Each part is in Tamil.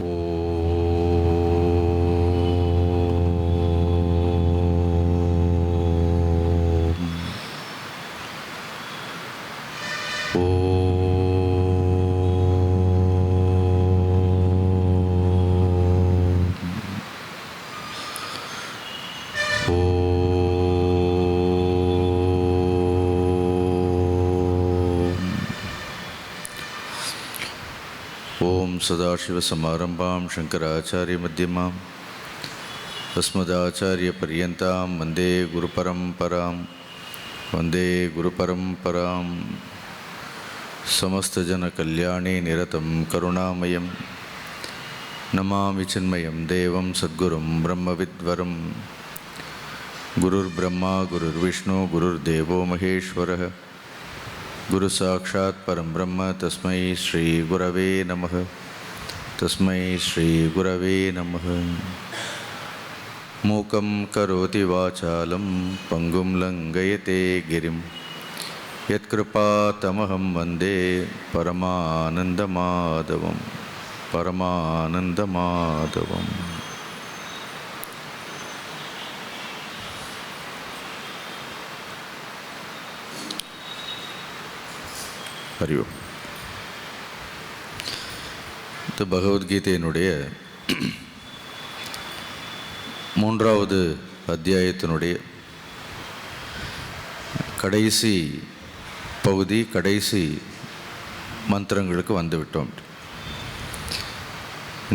ஓம் சதாசிவசமாரம்பாம் சங்கராச்சாரியமத்தியமாம் अस्मदाचार्यपर्यन्तां वन्दे गुरुपरम्परां समस्तजनकल्याणे निरतं करुणामयं नमामि चिन्मयं देवं सद्गुरुं ब्रह्मविद्वरं गुरुर्ब्रह्मा गुरुर्विष्णु गुरुर्देवो महेश्वरः गुरुसाक्षात् परं ब्रह्म तस्मै श्रीगुरवे नमः मूकं करोति वाचालं पंगुं लङ्घयते गिरिं यत्कृपातमहं वन्दे परमानन्दमाधवम् हरि ओम. இந்த பகவத்கீதையினுடைய மூன்றாவது அத்தியாயத்தினுடைய கடைசி பகுதி, கடைசி மந்திரங்களுக்கு வந்துவிட்டோம்.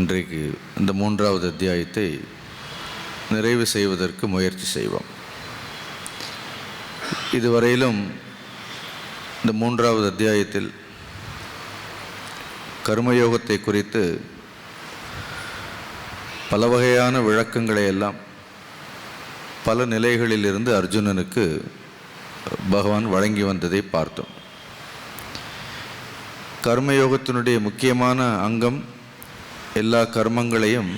இன்றைக்கு இந்த மூன்றாவது அத்தியாயத்தை நிறைவு செய்வதற்கு முயற்சி செய்வோம். இதுவரையிலும் இந்த மூன்றாவது அத்தியாயத்தில் கர்மயோகத்தை குறித்து பல வகையான விளக்கங்களை எல்லாம் பல நிலைகளிலிருந்து அர்ஜுனனுக்கு பகவான் வழங்கி வந்ததை பார்த்தோம். கர்மயோகத்தினுடைய முக்கியமான அங்கம் எல்லா கர்மங்களையும்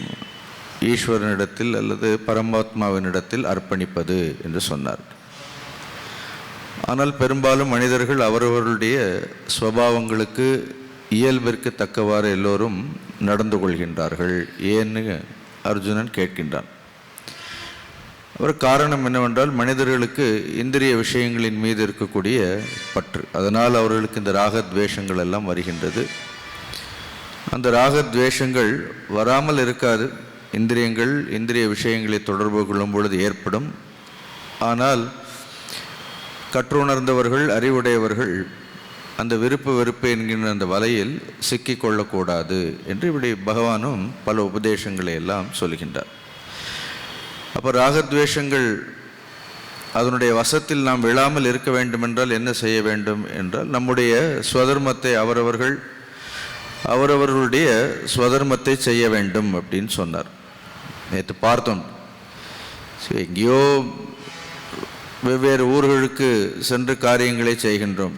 ஈஸ்வரனிடத்தில் அல்லது பரமாத்மாவினிடத்தில் அர்ப்பணிப்பது என்று சொன்னார். ஆனால் பெரும்பாலும் மனிதர்கள் அவரவர்களுடைய ஸ்வபாவங்களுக்கு இயல்பிற்கு தக்கவாறு எல்லோரும் நடந்து கொள்கின்றார்கள். ஏன்னு அர்ஜுனன் கேட்கின்றான். ஒரு காரணம் என்னவென்றால், மனிதர்களுக்கு இந்திரிய விஷயங்களின் மீது இருக்கக்கூடிய பற்று, அதனால் அவர்களுக்கு இந்த ராகத்வேஷங்கள் எல்லாம் வருகின்றது. அந்த ராகத்வேஷங்கள் வராமல் இருக்காது. இந்திரிய விஷயங்களை தொடர்பு கொள்ளும் பொழுது ஏற்படும். ஆனால் கற்றுணர்ந்தவர்கள், அறிவுடையவர்கள் அந்த விருப்பு வெறுப்பு என்கின்ற அந்த வலையில் சிக்கிக்கொள்ளக்கூடாது என்று இப்படி பகவானும் பல உபதேசங்களை எல்லாம் சொல்கின்றார். அப்போ ராகத்வேஷங்கள் அதனுடைய வசத்தில் நாம் விழாமல் இருக்க வேண்டுமென்றால் என்ன செய்ய வேண்டும் என்றால், நம்முடைய ஸ்வதர்மத்தை அவரவர்களுடைய ஸ்வதர்மத்தை செய்ய வேண்டும் அப்படின்னு சொன்னார். நேற்று பார்த்தோம், எங்கேயோ வெவ்வேறு ஊர்களுக்கு சென்று காரியங்களை செய்கின்றோம்.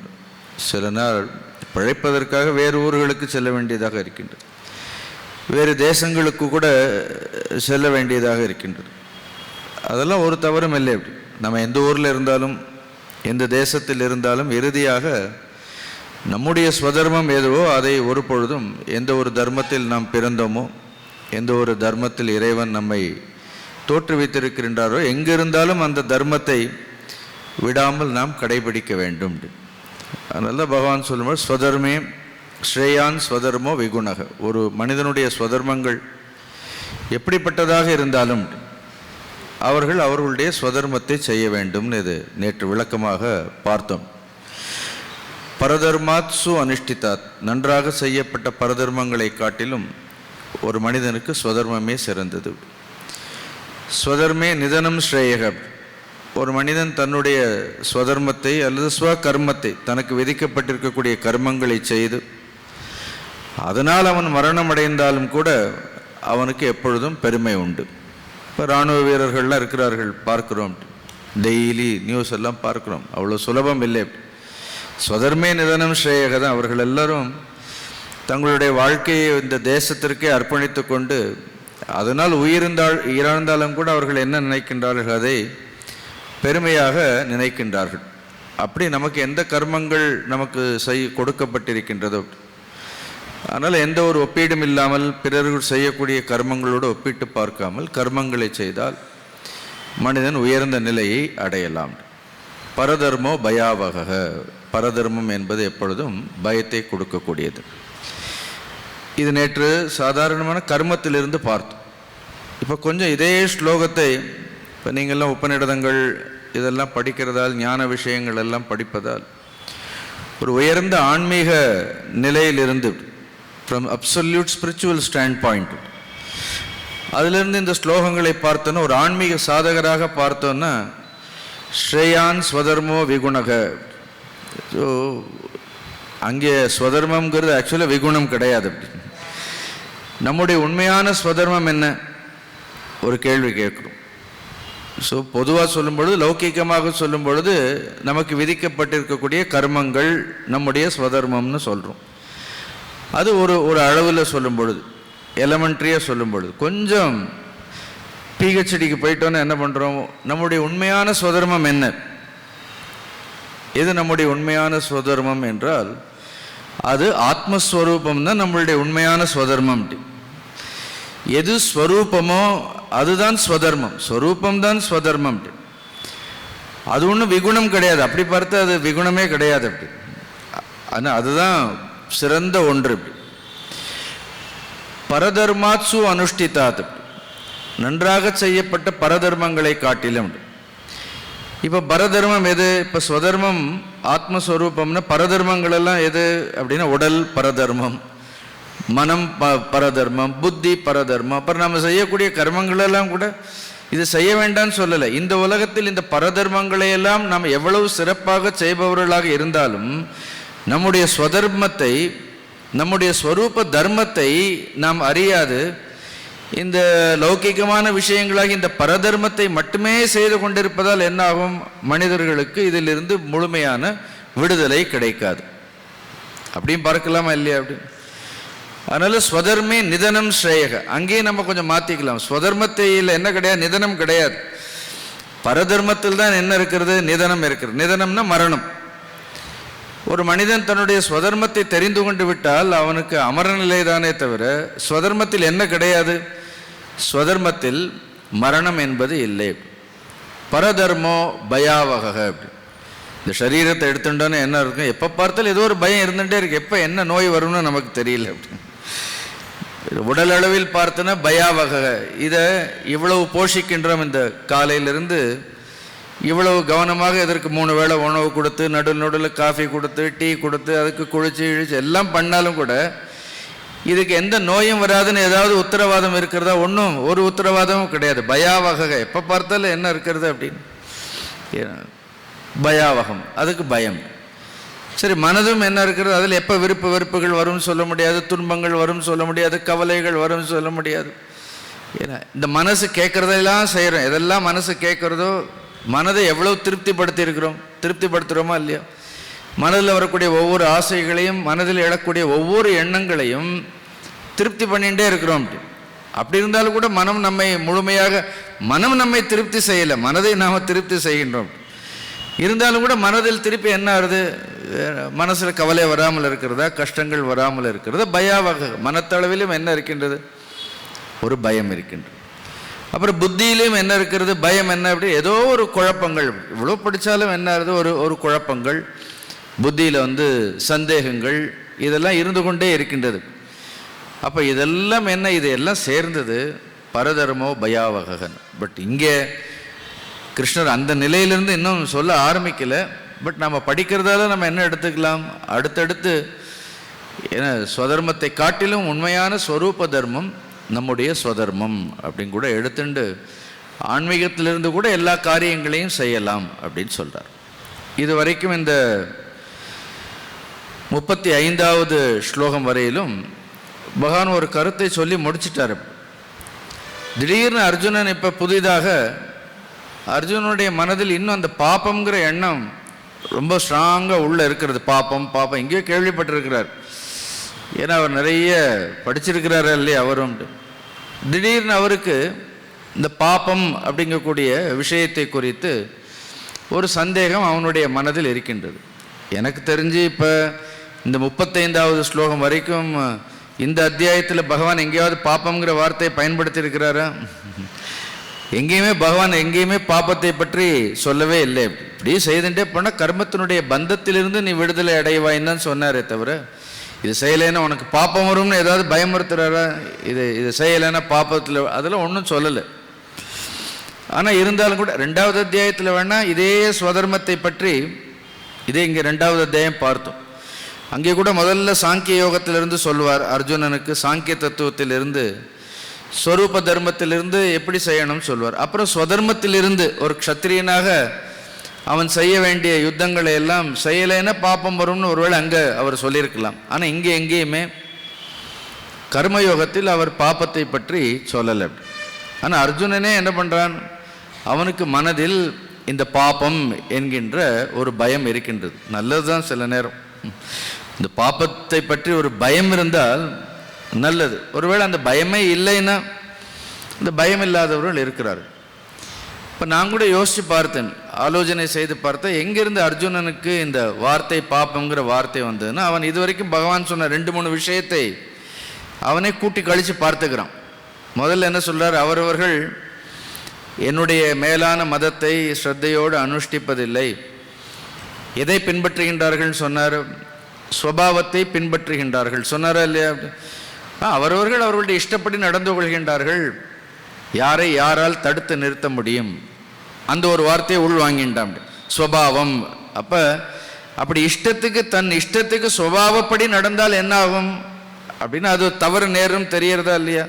சில நாள் பிழைப்பதற்காக வேறு ஊர்களுக்கு செல்ல வேண்டியதாக இருக்கின்றது. வேறு தேசங்களுக்கு கூட செல்ல வேண்டியதாக இருக்கின்றது. அதெல்லாம் ஒரு தவறும் இல்லை. நம்ம எந்த ஊரில் இருந்தாலும் எந்த தேசத்தில் இருந்தாலும் இறுதியாக நம்முடைய ஸ்வதர்மம் எதுவோ அதை ஒரு பொழுதும், எந்த ஒரு தர்மத்தில் நாம் பிறந்தோமோ, எந்த ஒரு தர்மத்தில் இறைவன் நம்மை தோற்றுவித்திருக்கின்றாரோ, எங்கிருந்தாலும் அந்த தர்மத்தை விடாமல் நாம் கடைபிடிக்க வேண்டும். அதனால பகவான் சொல்லும்போது ஸ்வதர்மே ஸ்ரேயான் ஸ்வதர்மோ விகுணக. ஒரு மனிதனுடைய ஸ்வதர்மங்கள் எப்படிப்பட்டதாக இருந்தாலும் அவர்கள் அவர்களுடைய ஸ்வதர்மத்தை செய்ய வேண்டும். இது நேற்று விளக்கமாக பார்த்தோம். பரதர்மாத் சு அனுஷ்டிதாத், நன்றாக செய்யப்பட்ட பரதர்மங்களை காட்டிலும் ஒரு மனிதனுக்கு ஸ்வதர்மமே சிறந்தது. ஸ்வதர்மே நிதனம் ஸ்ரேயக. ஒரு மனிதன் தன்னுடைய ஸ்வதர்மத்தை அல்லது ஸ்வகர்மத்தை, தனக்கு விதிக்கப்பட்டிருக்கக்கூடிய கர்மங்களை செய்து அதனால் அவன் மரணம் அடைந்தாலும் கூட அவனுக்கு எப்பொழுதும் பெருமை உண்டு. இப்போ இராணுவ வீரர்கள்லாம் இருக்கிறார்கள், பார்க்குறோம், டெய்லி நியூஸ் எல்லாம் பார்க்குறோம். அவ்வளோ சுலபம் இல்லை. ஸ்வதர்மே நிதனம் ஸ்ரேயக தான். அவர்கள் எல்லாரும் தங்களுடைய வாழ்க்கையை இந்த தேசத்திற்கே அர்ப்பணித்து கொண்டு அதனால் இறந்தாலும் கூட அவர்கள் என்ன நினைக்கின்றார்கள், அதை பெருமையாக நினைக்கின்றார்கள். அப்படி நமக்கு எந்த கர்மங்கள் நமக்கு கொடுக்கப்பட்டிருக்கின்றதோ, அதனால் எந்த ஒரு ஒப்பீடும் இல்லாமல் பிறர்கள் செய்யக்கூடிய கர்மங்களோடு ஒப்பிட்டு பார்க்காமல் கர்மங்களை செய்தால் மனிதன் உயர்ந்த நிலையை அடையலாம். பரதர்மோ பயாவக, பரதர்மம் என்பது எப்பொழுதும் பயத்தை கொடுக்கக்கூடியது. இது நேற்று சாதாரணமான கர்மத்திலிருந்து பார்த்தோம். இப்போ கொஞ்சம் இதே ஸ்லோகத்தை இப்போ நீங்கள்லாம் உபநிடதங்கள் இதெல்லாம் படிக்கிறதால், ஞான விஷயங்கள் எல்லாம் படிப்பதால் ஒரு உயர்ந்த ஆன்மீக நிலையிலிருந்து, from absolute spiritual stand point, அதிலிருந்து இந்த ஸ்லோகங்களை பார்த்தோன்னா ஒரு ஆன்மீக சாதகராக பார்த்தோன்னா ஸ்ரேயான் ஸ்வதர்மோ விகுணக. ஸோ அங்கே ஸ்வதர்மங்கிறது ஆக்சுவலாக விகுணம் கிடையாது. நம்முடைய உண்மையான ஸ்வதர்மம் என்ன ஒரு கேள்வி கேட்குறோம். ஸோ பொதுவாக சொல்லும் பொழுது, லௌகிகமாக சொல்லும் பொழுது நமக்கு விதிக்கப்பட்டிருக்கக்கூடிய கர்மங்கள் நம்முடைய ஸ்வதர்மம்னு சொல்கிறோம். அது ஒரு அளவில் சொல்லும் பொழுது, எலமெண்ட்ரியாக சொல்லும் பொழுது. கொஞ்சம் பிஹெச்டிக்கு போயிட்டோன்னு என்ன பண்ணுறோம், நம்முடைய உண்மையான ஸ்வதர்மம் என்ன, எது நம்முடைய உண்மையான ஸ்வதர்மம் என்றால் அது ஆத்மஸ்வரூபம் தான் நம்மளுடைய உண்மையான ஸ்வதர்மம். எது ஸ்வரூபமோ அதுதான் ஸ்வதர்மம், ஸ்வரூபம்தான் ஸ்வதர்மம். அது ஒன்றும் விகுணம் கிடையாது. அப்படி பார்த்தா அது விகுணமே கிடையாது. அப்படி ஆனால் அதுதான் சிறந்த ஒன்று. பரதர்மாத்சு அனுஷ்டித்தாத், நன்றாக செய்யப்பட்ட பரதர்மங்களை காட்டிலும். இப்போ பரதர்மம் எது? இப்போ ஸ்வதர்மம் ஆத்மஸ்வரூபம்னா பரதர்மங்கள் எல்லாம் எது அப்படின்னா உடல் பரதர்மம், மனம் பரதர்மம், புத்தி பரதர்மம். அப்புறம் நம்ம செய்யக்கூடிய கர்மங்களெல்லாம் கூட இது செய்ய வேண்டாம்னு சொல்லலை. இந்த உலகத்தில் இந்த பரதர்மங்களையெல்லாம் நாம் எவ்வளவு சிறப்பாக செய்பவர்களாக இருந்தாலும் நம்முடைய ஸ்வதர்மத்தை, நம்முடைய ஸ்வரூப தர்மத்தை நாம் அறியாது இந்த லௌகிகமான விஷயங்களாக இந்த பரதர்மத்தை மட்டுமே செய்து கொண்டிருப்பதால் என்னாகும், மனிதர்களுக்கு இதிலிருந்து முழுமையான விடுதலை கிடைக்காது. அப்படியும் பார்க்கலாமா இல்லையா? அப்படி அதனால ஸ்வதர்மே நிதனம் ஸ்ரேயக, அங்கேயே நம்ம கொஞ்சம் மாற்றிக்கலாம். ஸ்வதர்மத்தில் என்ன கிடையாது, நிதனம் கிடையாது. பரதர்மத்தில் தான் என்ன இருக்கிறது, நிதனம் இருக்கிறது. நிதனம்னா மரணம். ஒரு மனிதன் தன்னுடைய ஸ்வதர்மத்தை தெரிந்து கொண்டு விட்டால் அவனுக்கு அமரநிலை தானே தவிர ஸ்வதர்மத்தில் என்ன கிடையாது, ஸ்வதர்மத்தில் மரணம் என்பது இல்லை. பரதர்மோ பயாவக. இந்த சரீரத்தை எடுத்துட்டோன்னு என்ன இருக்கும், எப்போ பார்த்தாலும் ஏதோ ஒரு பயம் இருந்துகிட்டே இருக்கு, எப்போ என்ன நோய் வரும்னு நமக்கு தெரியல. உடல் அளவில் பார்த்தோன்னா பயாவக. இதை இவ்வளவு போஷிக்கின்றோம். இந்த காலையிலிருந்து இவ்வளவு கவனமாக இதற்கு 3 வேளை உணவு கொடுத்து, நடுவில் காஃபி கொடுத்து, டீ கொடுத்து, அதுக்கு குளிச்சு இழிச்சு எல்லாம் பண்ணாலும் கூட இதுக்கு எந்த நோயும் வராதுன்னு ஏதாவது உத்தரவாதம் இருக்கிறதா? ஒன்றும் ஒரு உத்தரவாதமும் கிடையாது. பயாவக, எப்போ பார்த்தாலும் என்ன இருக்கிறது அப்படின்னு பயாவகம், அதுக்கு பயம். சரி, மனதும் என்ன இருக்கிறது, அதில் எப்போ விருப்பு வெறுப்புகள் வரும்னு சொல்ல முடியாது, துன்பங்கள் வரும்னு சொல்ல முடியாது, கவலைகள் வரும்னு சொல்ல முடியாது. ஏன்னா இந்த மனசு கேட்குறதெல்லாம் செய்கிறோம். எதெல்லாம் மனசு கேட்குறதோ மனதை எவ்வளோ திருப்திப்படுத்தி இருக்கிறோம், திருப்திப்படுத்துகிறோமா இல்லையா? மனதில் வரக்கூடிய ஒவ்வொரு ஆசைகளையும், மனதில் எழக்கூடிய ஒவ்வொரு எண்ணங்களையும் திருப்தி பண்ணிகிட்டே இருக்கிறோம். அப்படி இருந்தாலும் கூட மனம் நம்மை முழுமையாக, மனம் நம்மை திருப்தி செய்யலை, மனதை நாம் திருப்தி செய்கின்றோம். இருந்தாலும் கூட மனதில் திருப்பி என்ன ஆகுது, மனசில் கவலை வராமல் இருக்கிறதா, கஷ்டங்கள் வராமல் இருக்கிறதா, பயாவக. மனத்தளவிலும் என்ன இருக்கின்றது, ஒரு பயம் இருக்கின்றது. அப்புறம் புத்தியிலையும் என்ன இருக்கிறது, பயம். என்ன அப்படி ஏதோ ஒரு குழப்பங்கள், இவ்வளோ படித்தாலும் என்ன ஆகுது, ஒரு குழப்பங்கள் புத்தியில் சந்தேகங்கள், இதெல்லாம் இருந்து கொண்டே இருக்கின்றது. அப்போ இதெல்லாம் என்ன, இதையெல்லாம் சேர்ந்தது பரதர்மோ பயாவகன். பட் இங்கே கிருஷ்ணர் அந்த நிலையிலிருந்து இன்னும் சொல்ல ஆரம்பிக்கலை. பட் நம்ம படிக்கிறதால நம்ம என்ன எடுத்துக்கலாம், அடுத்தடுத்து ஏன்னா ஸ்வதர்மத்தை காட்டிலும் உண்மையான ஸ்வரூப தர்மம் நம்முடைய ஸ்வதர்மம் அப்படின்னு கூட எடுத்துண்டு ஆன்மீகத்திலிருந்து கூட எல்லா காரியங்களையும் செய்யலாம் அப்படின்னு சொல்கிறார். இது வரைக்கும் இந்த 35வது ஸ்லோகம் வரையிலும் பகவான் ஒரு கருத்தை சொல்லி முடிச்சிட்டார். திடீர்னு அர்ஜுனன் இப்போ புதிதாக, அர்ஜுனனுடைய மனதில் இன்னும் அந்த பாப்பம்ங்கிற எண்ணம் ரொம்ப ஸ்ட்ராங்காக உள்ளே இருக்கிறது. பாப்பம் பாப்பம் எங்கேயோ கேள்விப்பட்டிருக்கிறார். ஏன்னா அவர் நிறைய படிச்சிருக்கிறாரு இல்லையா அவரும். திடீர்னு அவருக்கு இந்த பாப்பம் அப்படிங்கக்கூடிய விஷயத்தை குறித்து ஒரு சந்தேகம் அவனுடைய மனதில் இருக்கின்றது. எனக்கு தெரிஞ்சு இப்போ இந்த 35வது ஸ்லோகம் வரைக்கும் இந்த அத்தியாயத்தில் பகவான் எங்கேயாவது பாப்பம்ங்கிற வார்த்தையை பயன்படுத்தி இருக்கிறாரா? எங்கேயுமே பகவான் எங்கேயுமே பாப்பத்தை பற்றி சொல்லவே இல்லை. இப்படி செய்துட்டே போனால் கர்மத்தினுடைய பந்தத்திலிருந்து நீ விடுதலை அடைவாயின்னு தான் சொன்னாரே தவிர, இது செய்யலைன்னா உனக்கு பாப்பம் வரும்னு ஏதாவது பயமுறுத்துறாரா? இது செய்யலைன்னா பாப்பத்தில் அதெல்லாம் ஒன்றும் சொல்லலை. ஆனால் இருந்தாலும் கூட 2வது அத்தியாயத்தில் வேணால் இதே ஸ்வதர்மத்தை பற்றி இதே இங்கே 2வது அத்தியாயம் பார்த்தோம். அங்கே கூட முதல்ல சாங்கிய யோகத்திலிருந்து சொல்லுவார் அர்ஜுனனுக்கு, சாங்கிய தத்துவத்திலிருந்து ஸ்வரூப தர்மத்திலிருந்து எப்படி செய்யணும்னு சொல்லுவார். அப்புறம் ஸ்வதர்மத்திலிருந்து ஒரு க்ஷத்திரியனாக அவன் செய்ய வேண்டிய யுத்தங்களை எல்லாம் செய்யலைன்னா பாப்பம் வரும்னு ஒருவேளை அங்கே அவர் சொல்லியிருக்கலாம். ஆனால் இங்கே எங்கேயுமே கர்மயோகத்தில் அவர் பாப்பத்தை பற்றி சொல்லலை. ஆனால் அர்ஜுனனே என்ன பண்ணுறான், அவனுக்கு மனதில் இந்த பாப்பம் என்கின்ற ஒரு பயம் இருக்கின்றது. நல்லது தான், சில நேரம் இந்த பாப்பத்தை பற்றி ஒரு பயம் இருந்தால் நல்லது. ஒருவேளை அந்த பயமே இல்லைன்னா, இந்த பயம் இல்லாதவர்கள் இருக்கிறார். இப்போ நான் கூட யோசித்து பார்த்தேன், ஆலோசனை செய்து பார்த்தேன், எங்கேருந்து அர்ஜுனனுக்கு இந்த வார்த்தை பாப்பங்கிற வார்த்தை வந்ததுன்னா, அவன் இதுவரைக்கும் பகவான் சொன்ன 2-3 விஷயத்தை அவனே கூட்டி கழித்து பார்த்துக்கிறான். முதல்ல என்ன சொல்கிறார், அவரவர்கள் என்னுடைய மேலான மதத்தை ஸ்ரத்தையோடு அனுஷ்டிப்பதில்லை. எதை பின்பற்றுகின்றார்கள் சொன்னார், ஸ்வபாவத்தை பின்பற்றுகின்றார்கள் சொன்னாரா இல்லையா? அவரவர்கள் அவர்களுடைய இஷ்டப்படி நடந்து கொள்கின்றார்கள். யாரை யாரால் தடுத்து நிறுத்த முடியும்? அந்த ஒரு வார்த்தையை உள் வாங்கின்றான், ஸ்வபாவம். அப்போ அப்படி இஷ்டத்துக்கு தன் இஷ்டத்துக்கு ஸ்வபாவப்படி நடந்தால் என்ன ஆகும் அப்படின்னா அது தவறு நேரம் தெரியறதா இல்லையா?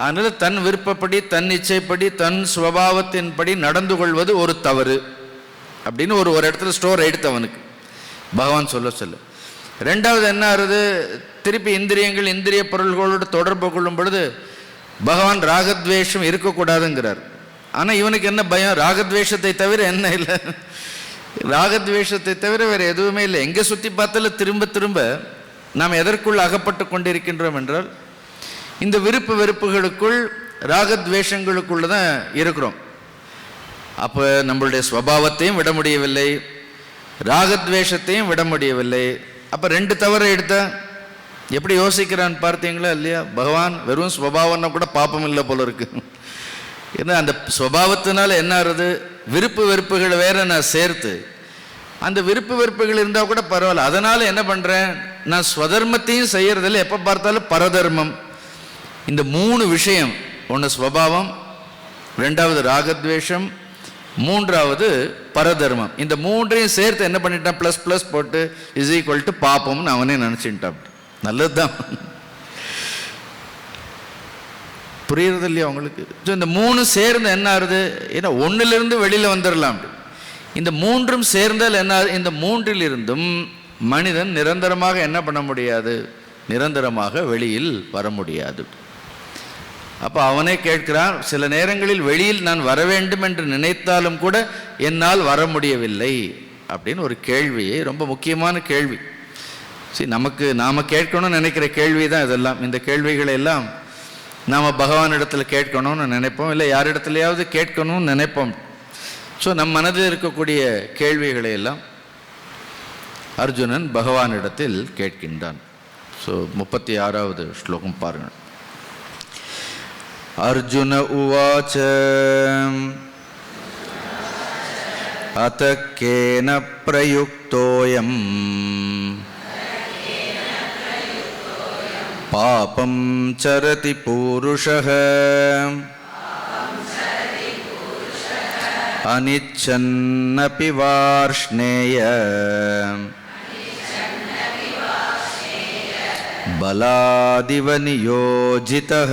அதனால் தன் விருப்பப்படி தன் இச்சைப்படி தன் ஸ்வபாவத்தின்படி நடந்து கொள்வது ஒரு தவறு அப்படின்னு ஒரு இடத்துல ஸ்டோர் எடுத்தவனுக்கு பகவான் சொல்ல 2வது என்ன ஆகுது, திருப்பி இந்திரியங்கள் இந்திரிய பொருள்களோடு தொடர்பு கொள்ளும் பொழுது பகவான் ராகத்வேஷம் இருக்கக்கூடாதுங்கிறார். ஆனால் இவனுக்கு என்ன பயம், ராகத்வேஷத்தை தவிர என்ன இல்லை, ராகத்வேஷத்தை தவிர வேறு எதுவுமே இல்லை. எங்கே சுற்றி பார்த்தாலும் திரும்ப திரும்ப நாம் எதற்குள் அகப்பட்டு கொண்டிருக்கின்றோம் என்றால் இந்த விருப்பு வெறுப்புகளுக்குள் ராகத்வேஷங்களுக்குள்ள தான் இருக்கிறோம். அப்போ நம்மளுடைய ஸ்வபாவத்தையும் விட முடியவில்லை, ராகத்வேஷத்தையும் விட முடியவில்லை. அப்போ 2 தவறை எடுத்த எப்படி யோசிக்கிறான்னு பார்த்தீங்களா இல்லையா? பகவான் வெறும் ஸ்வபாவம்னா கூட பாப்பம் இல்லை போல இருக்கு. ஏன்னா அந்த ஸ்வபாவத்தினால என்ன ஆகுது, விருப்பு வெறுப்புகளை வேற நான் சேர்த்து, அந்த விருப்பு வெறுப்புகள் இருந்தால் கூட பரவாயில்ல, அதனால் என்ன பண்ணுறேன், நான் ஸ்வதர்மத்தையும் செய்யறதில்லை, எப்போ பார்த்தாலும் பரதர்மம். இந்த 3 விஷயம், ஒன்று ஸ்வபாவம், 2வது ராகத்வேஷம், 3வது பரதர்மம். இந்த 3ஐயும் சேர்த்து என்ன பண்ணிட்டான், ப்ளஸ் ப்ளஸ் போட்டு = பாப்பம்னு அவனே நினச்சிட்டான். நல்லது தான், புரியுறது இல்லையா உங்களுக்கு? ஸோ இந்த 3 சேர்ந்து என்ன ஆகுது, ஏன்னா 1லிருந்து வெளியில் வந்துடலாம். இந்த 3ம் சேர்ந்தால் என்ன, இந்த 3லிருந்தும் மனிதன் நிரந்தரமாக என்ன பண்ண முடியாது, நிரந்தரமாக வெளியில் வர முடியாது. அப்போ அவனே கேட்கிறான், சில நேரங்களில் வெளியில் நான் வர வேண்டும் என்று நினைத்தாலும் கூட என்னால் வர முடியவில்லை அப்படின்னு ஒரு கேள்வியை, ரொம்ப முக்கியமான கேள்வி. சரி, நாம் கேட்கணும்னு நினைக்கிற கேள்வி தான் இதெல்லாம். இந்த கேள்விகளை எல்லாம் நாம் பகவானிடத்தில் கேட்கணும்னு நினைப்போம், இல்லை யாரிடத்துலையாவது கேட்கணும்னு நினைப்போம். ஸோ நம் மனதில் இருக்கக்கூடிய கேள்விகளை எல்லாம் அர்ஜுனன் பகவானிடத்தில் கேட்கின்றான். ஸோ 36வது ஸ்லோகம் பாருங்கள். அர்ஜுன உவாச்ச அத கேன பிரயுக்தோயம் பாபம் சரதி பூருஷः அனிச்சன்னபி வார்ஷ்ணேய பலாதிவ நியோஜிதः.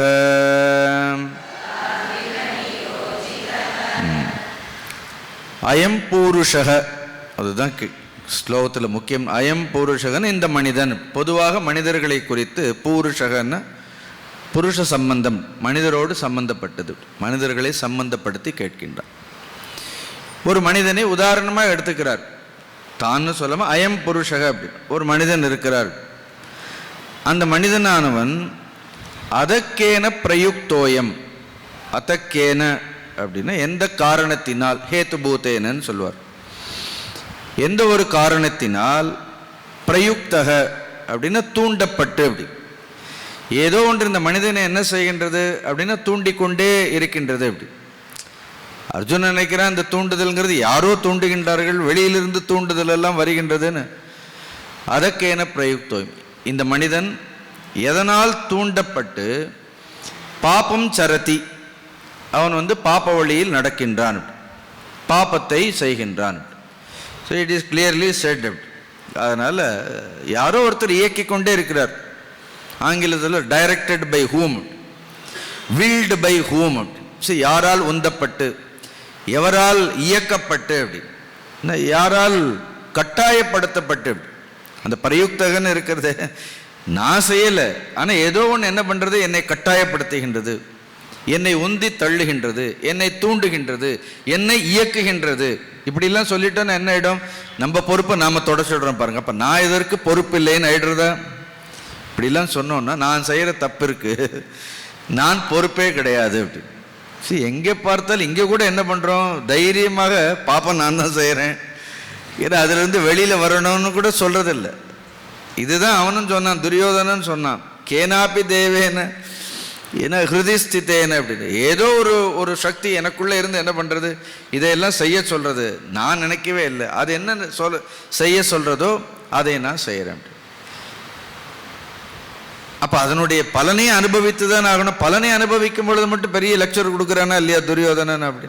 அயம் பூருஷக, அதுதான் ஸ்லோகத்தில் முக்கியம். அயம் பூருஷகன், இந்த மனிதன். பொதுவாக மனிதர்களை குறித்து பூருஷகன்னு புருஷ சம்பந்தம், மனிதரோடு சம்பந்தப்பட்டது, மனிதர்களை சம்பந்தப்படுத்தி கேட்கின்றான். ஒரு மனிதனை உதாரணமாக எடுத்துக்கிறார், தான்னு சொல்லாம அயம் புருஷக அப்படி ஒரு மனிதன் இருக்கிறார். அந்த மனிதனானவன் அதக்கேன பிரயுக்தோயம், அதக்கேன அப்படின்னா எந்த காரணத்தினால், ஹேத்துபூத்தேனன்னு சொல்லுவார், எந்த ஒரு காரணத்தினால், பிரயுக்தக அப்படின்னா தூண்டப்பட்டு. அப்படி ஏதோ ஒன்று இந்த மனிதனை என்ன செய்கின்றது அப்படின்னா தூண்டிக்கொண்டே இருக்கின்றது. அப்படி அர்ஜுனன் நினைக்கிறான் இந்த தூண்டுதல்ங்கிறது யாரோ தூண்டுகின்றார்கள், வெளியிலிருந்து தூண்டுதல் எல்லாம் வருகின்றதுன்னு. அதற்கேன பிரயுக்தோம், இந்த மனிதன் எதனால் தூண்டப்பட்டு பாபம் சரதி, அவன் பாப வழியில் நடக்கின்றான், பாபத்தை செய்கின்றான். So it is clearly said. அதனால் யாரோ ஒருத்தர் இயக்கி கொண்டே இருக்கிறார். ஆங்கிலத்தில் directed by whom, willed by whom. So யாரால் உந்தப்பட்டு, எவரால் இயக்கப்பட்டு, அப்படி யாரால் கட்டாயப்படுத்தப்பட்டு. அந்த பிரயுக்தகன்னு இருக்கிறது நான் செய்யலை, ஆனால் ஏதோ ஒன்று என்ன பண்ணுறது, என்னை கட்டாயப்படுத்துகின்றது, என்னை உந்தி தள்ளுகின்றது, என்னை தூண்டுகின்றது, என்னை இயக்குகின்றது. இப்படிலாம் சொல்லிட்டோன்னா என்ன ஆகிடும், நம்ம பொறுப்பை நாம் தொடச்சிடுறோம் பாருங்க. அப்போ நான் இதற்கு பொறுப்பு இல்லைன்னு ஆயிடுறதா? இப்படிலாம் சொன்னோன்னா நான் செய்கிற தப்பு இருக்குது, நான் பொறுப்பே கிடையாது அப்படி. சரி, எங்கே பார்த்தாலும் இங்கே கூட என்ன பண்ணுறோம், தைரியமாக பாப்பா நான் தான் செய்கிறேன், ஏன்னா அதிலிருந்து வெளியில் வரணும்னு கூட சொல்கிறதில்ல. இதுதான் அவனும் சொன்னான், துரியோதனன் சொன்னான், கேனாப்பி தேவேன ஏன்னா ஹிருதிஸ்தித்தேன அப்படின்னு. ஏதோ ஒரு சக்தி எனக்குள்ளே இருந்து என்ன பண்ணுறது, இதையெல்லாம் செய்ய சொல்கிறது. நான் நினைக்கவே இல்லை, அது என்ன செய்ய சொல்கிறதோ அதை நான் செய்கிறேன். அப்போ அதனுடைய பலனையும் அனுபவித்து தான் ஆகணும். பலனை அனுபவிக்கும் பொழுது மட்டும் பெரிய லெக்சர் கொடுக்குறானா இல்லையா துரியோதனன்? அப்படி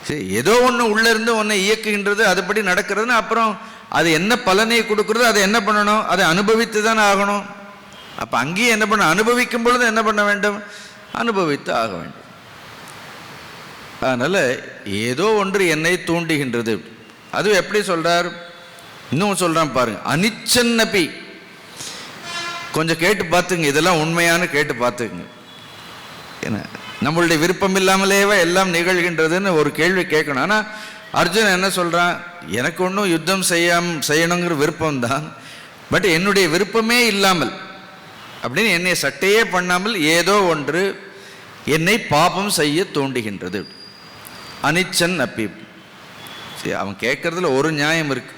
சரி, ஏதோ ஒன்று உள்ளேருந்து ஒன்றை இயக்குகின்றது, அதுபடி நடக்கிறதுன்னு. அப்புறம் அது என்ன பலனை கொடுக்குறது, அதை என்ன பண்ணணும், அதை அனுபவித்து தான் ஆகணும். அப்போ அங்கேயும் என்ன பண்ண, அனுபவிக்கும் பொழுது என்ன பண்ண வேண்டும், அனுபவித்து ஆக வேண்டும். அதனால் ஏதோ ஒன்று என்னை தூண்டுகின்றது. அதுவும் எப்படி சொல்கிறார், இன்னும் சொல்கிறான் பாருங்க, அனிச்சன்னபி. கொஞ்சம் கேட்டு பார்த்துங்க, இதெல்லாம் உண்மையானு கேட்டு பார்த்துக்குங்க. ஏன்னா நம்மளுடைய விருப்பம் இல்லாமலேவா எல்லாம் நிகழ்கின்றதுன்னு ஒரு கேள்வி கேட்கணும். ஆனால் அர்ஜுன் என்ன சொல்கிறான், எனக்கு ஒன்றும் யுத்தம் செய்யணுங்கிற விருப்பம்தான், பட் என்னுடைய விருப்பமே இல்லாமல் அப்படின்னு என்னை சட்டையே பண்ணாமல் ஏதோ ஒன்று என்னை பாபம் செய்ய தூண்டுகின்றது. அனிச்சன் அப்பி. சரி, அவன் கேட்கறதுல ஒரு நியாயம் இருக்கு.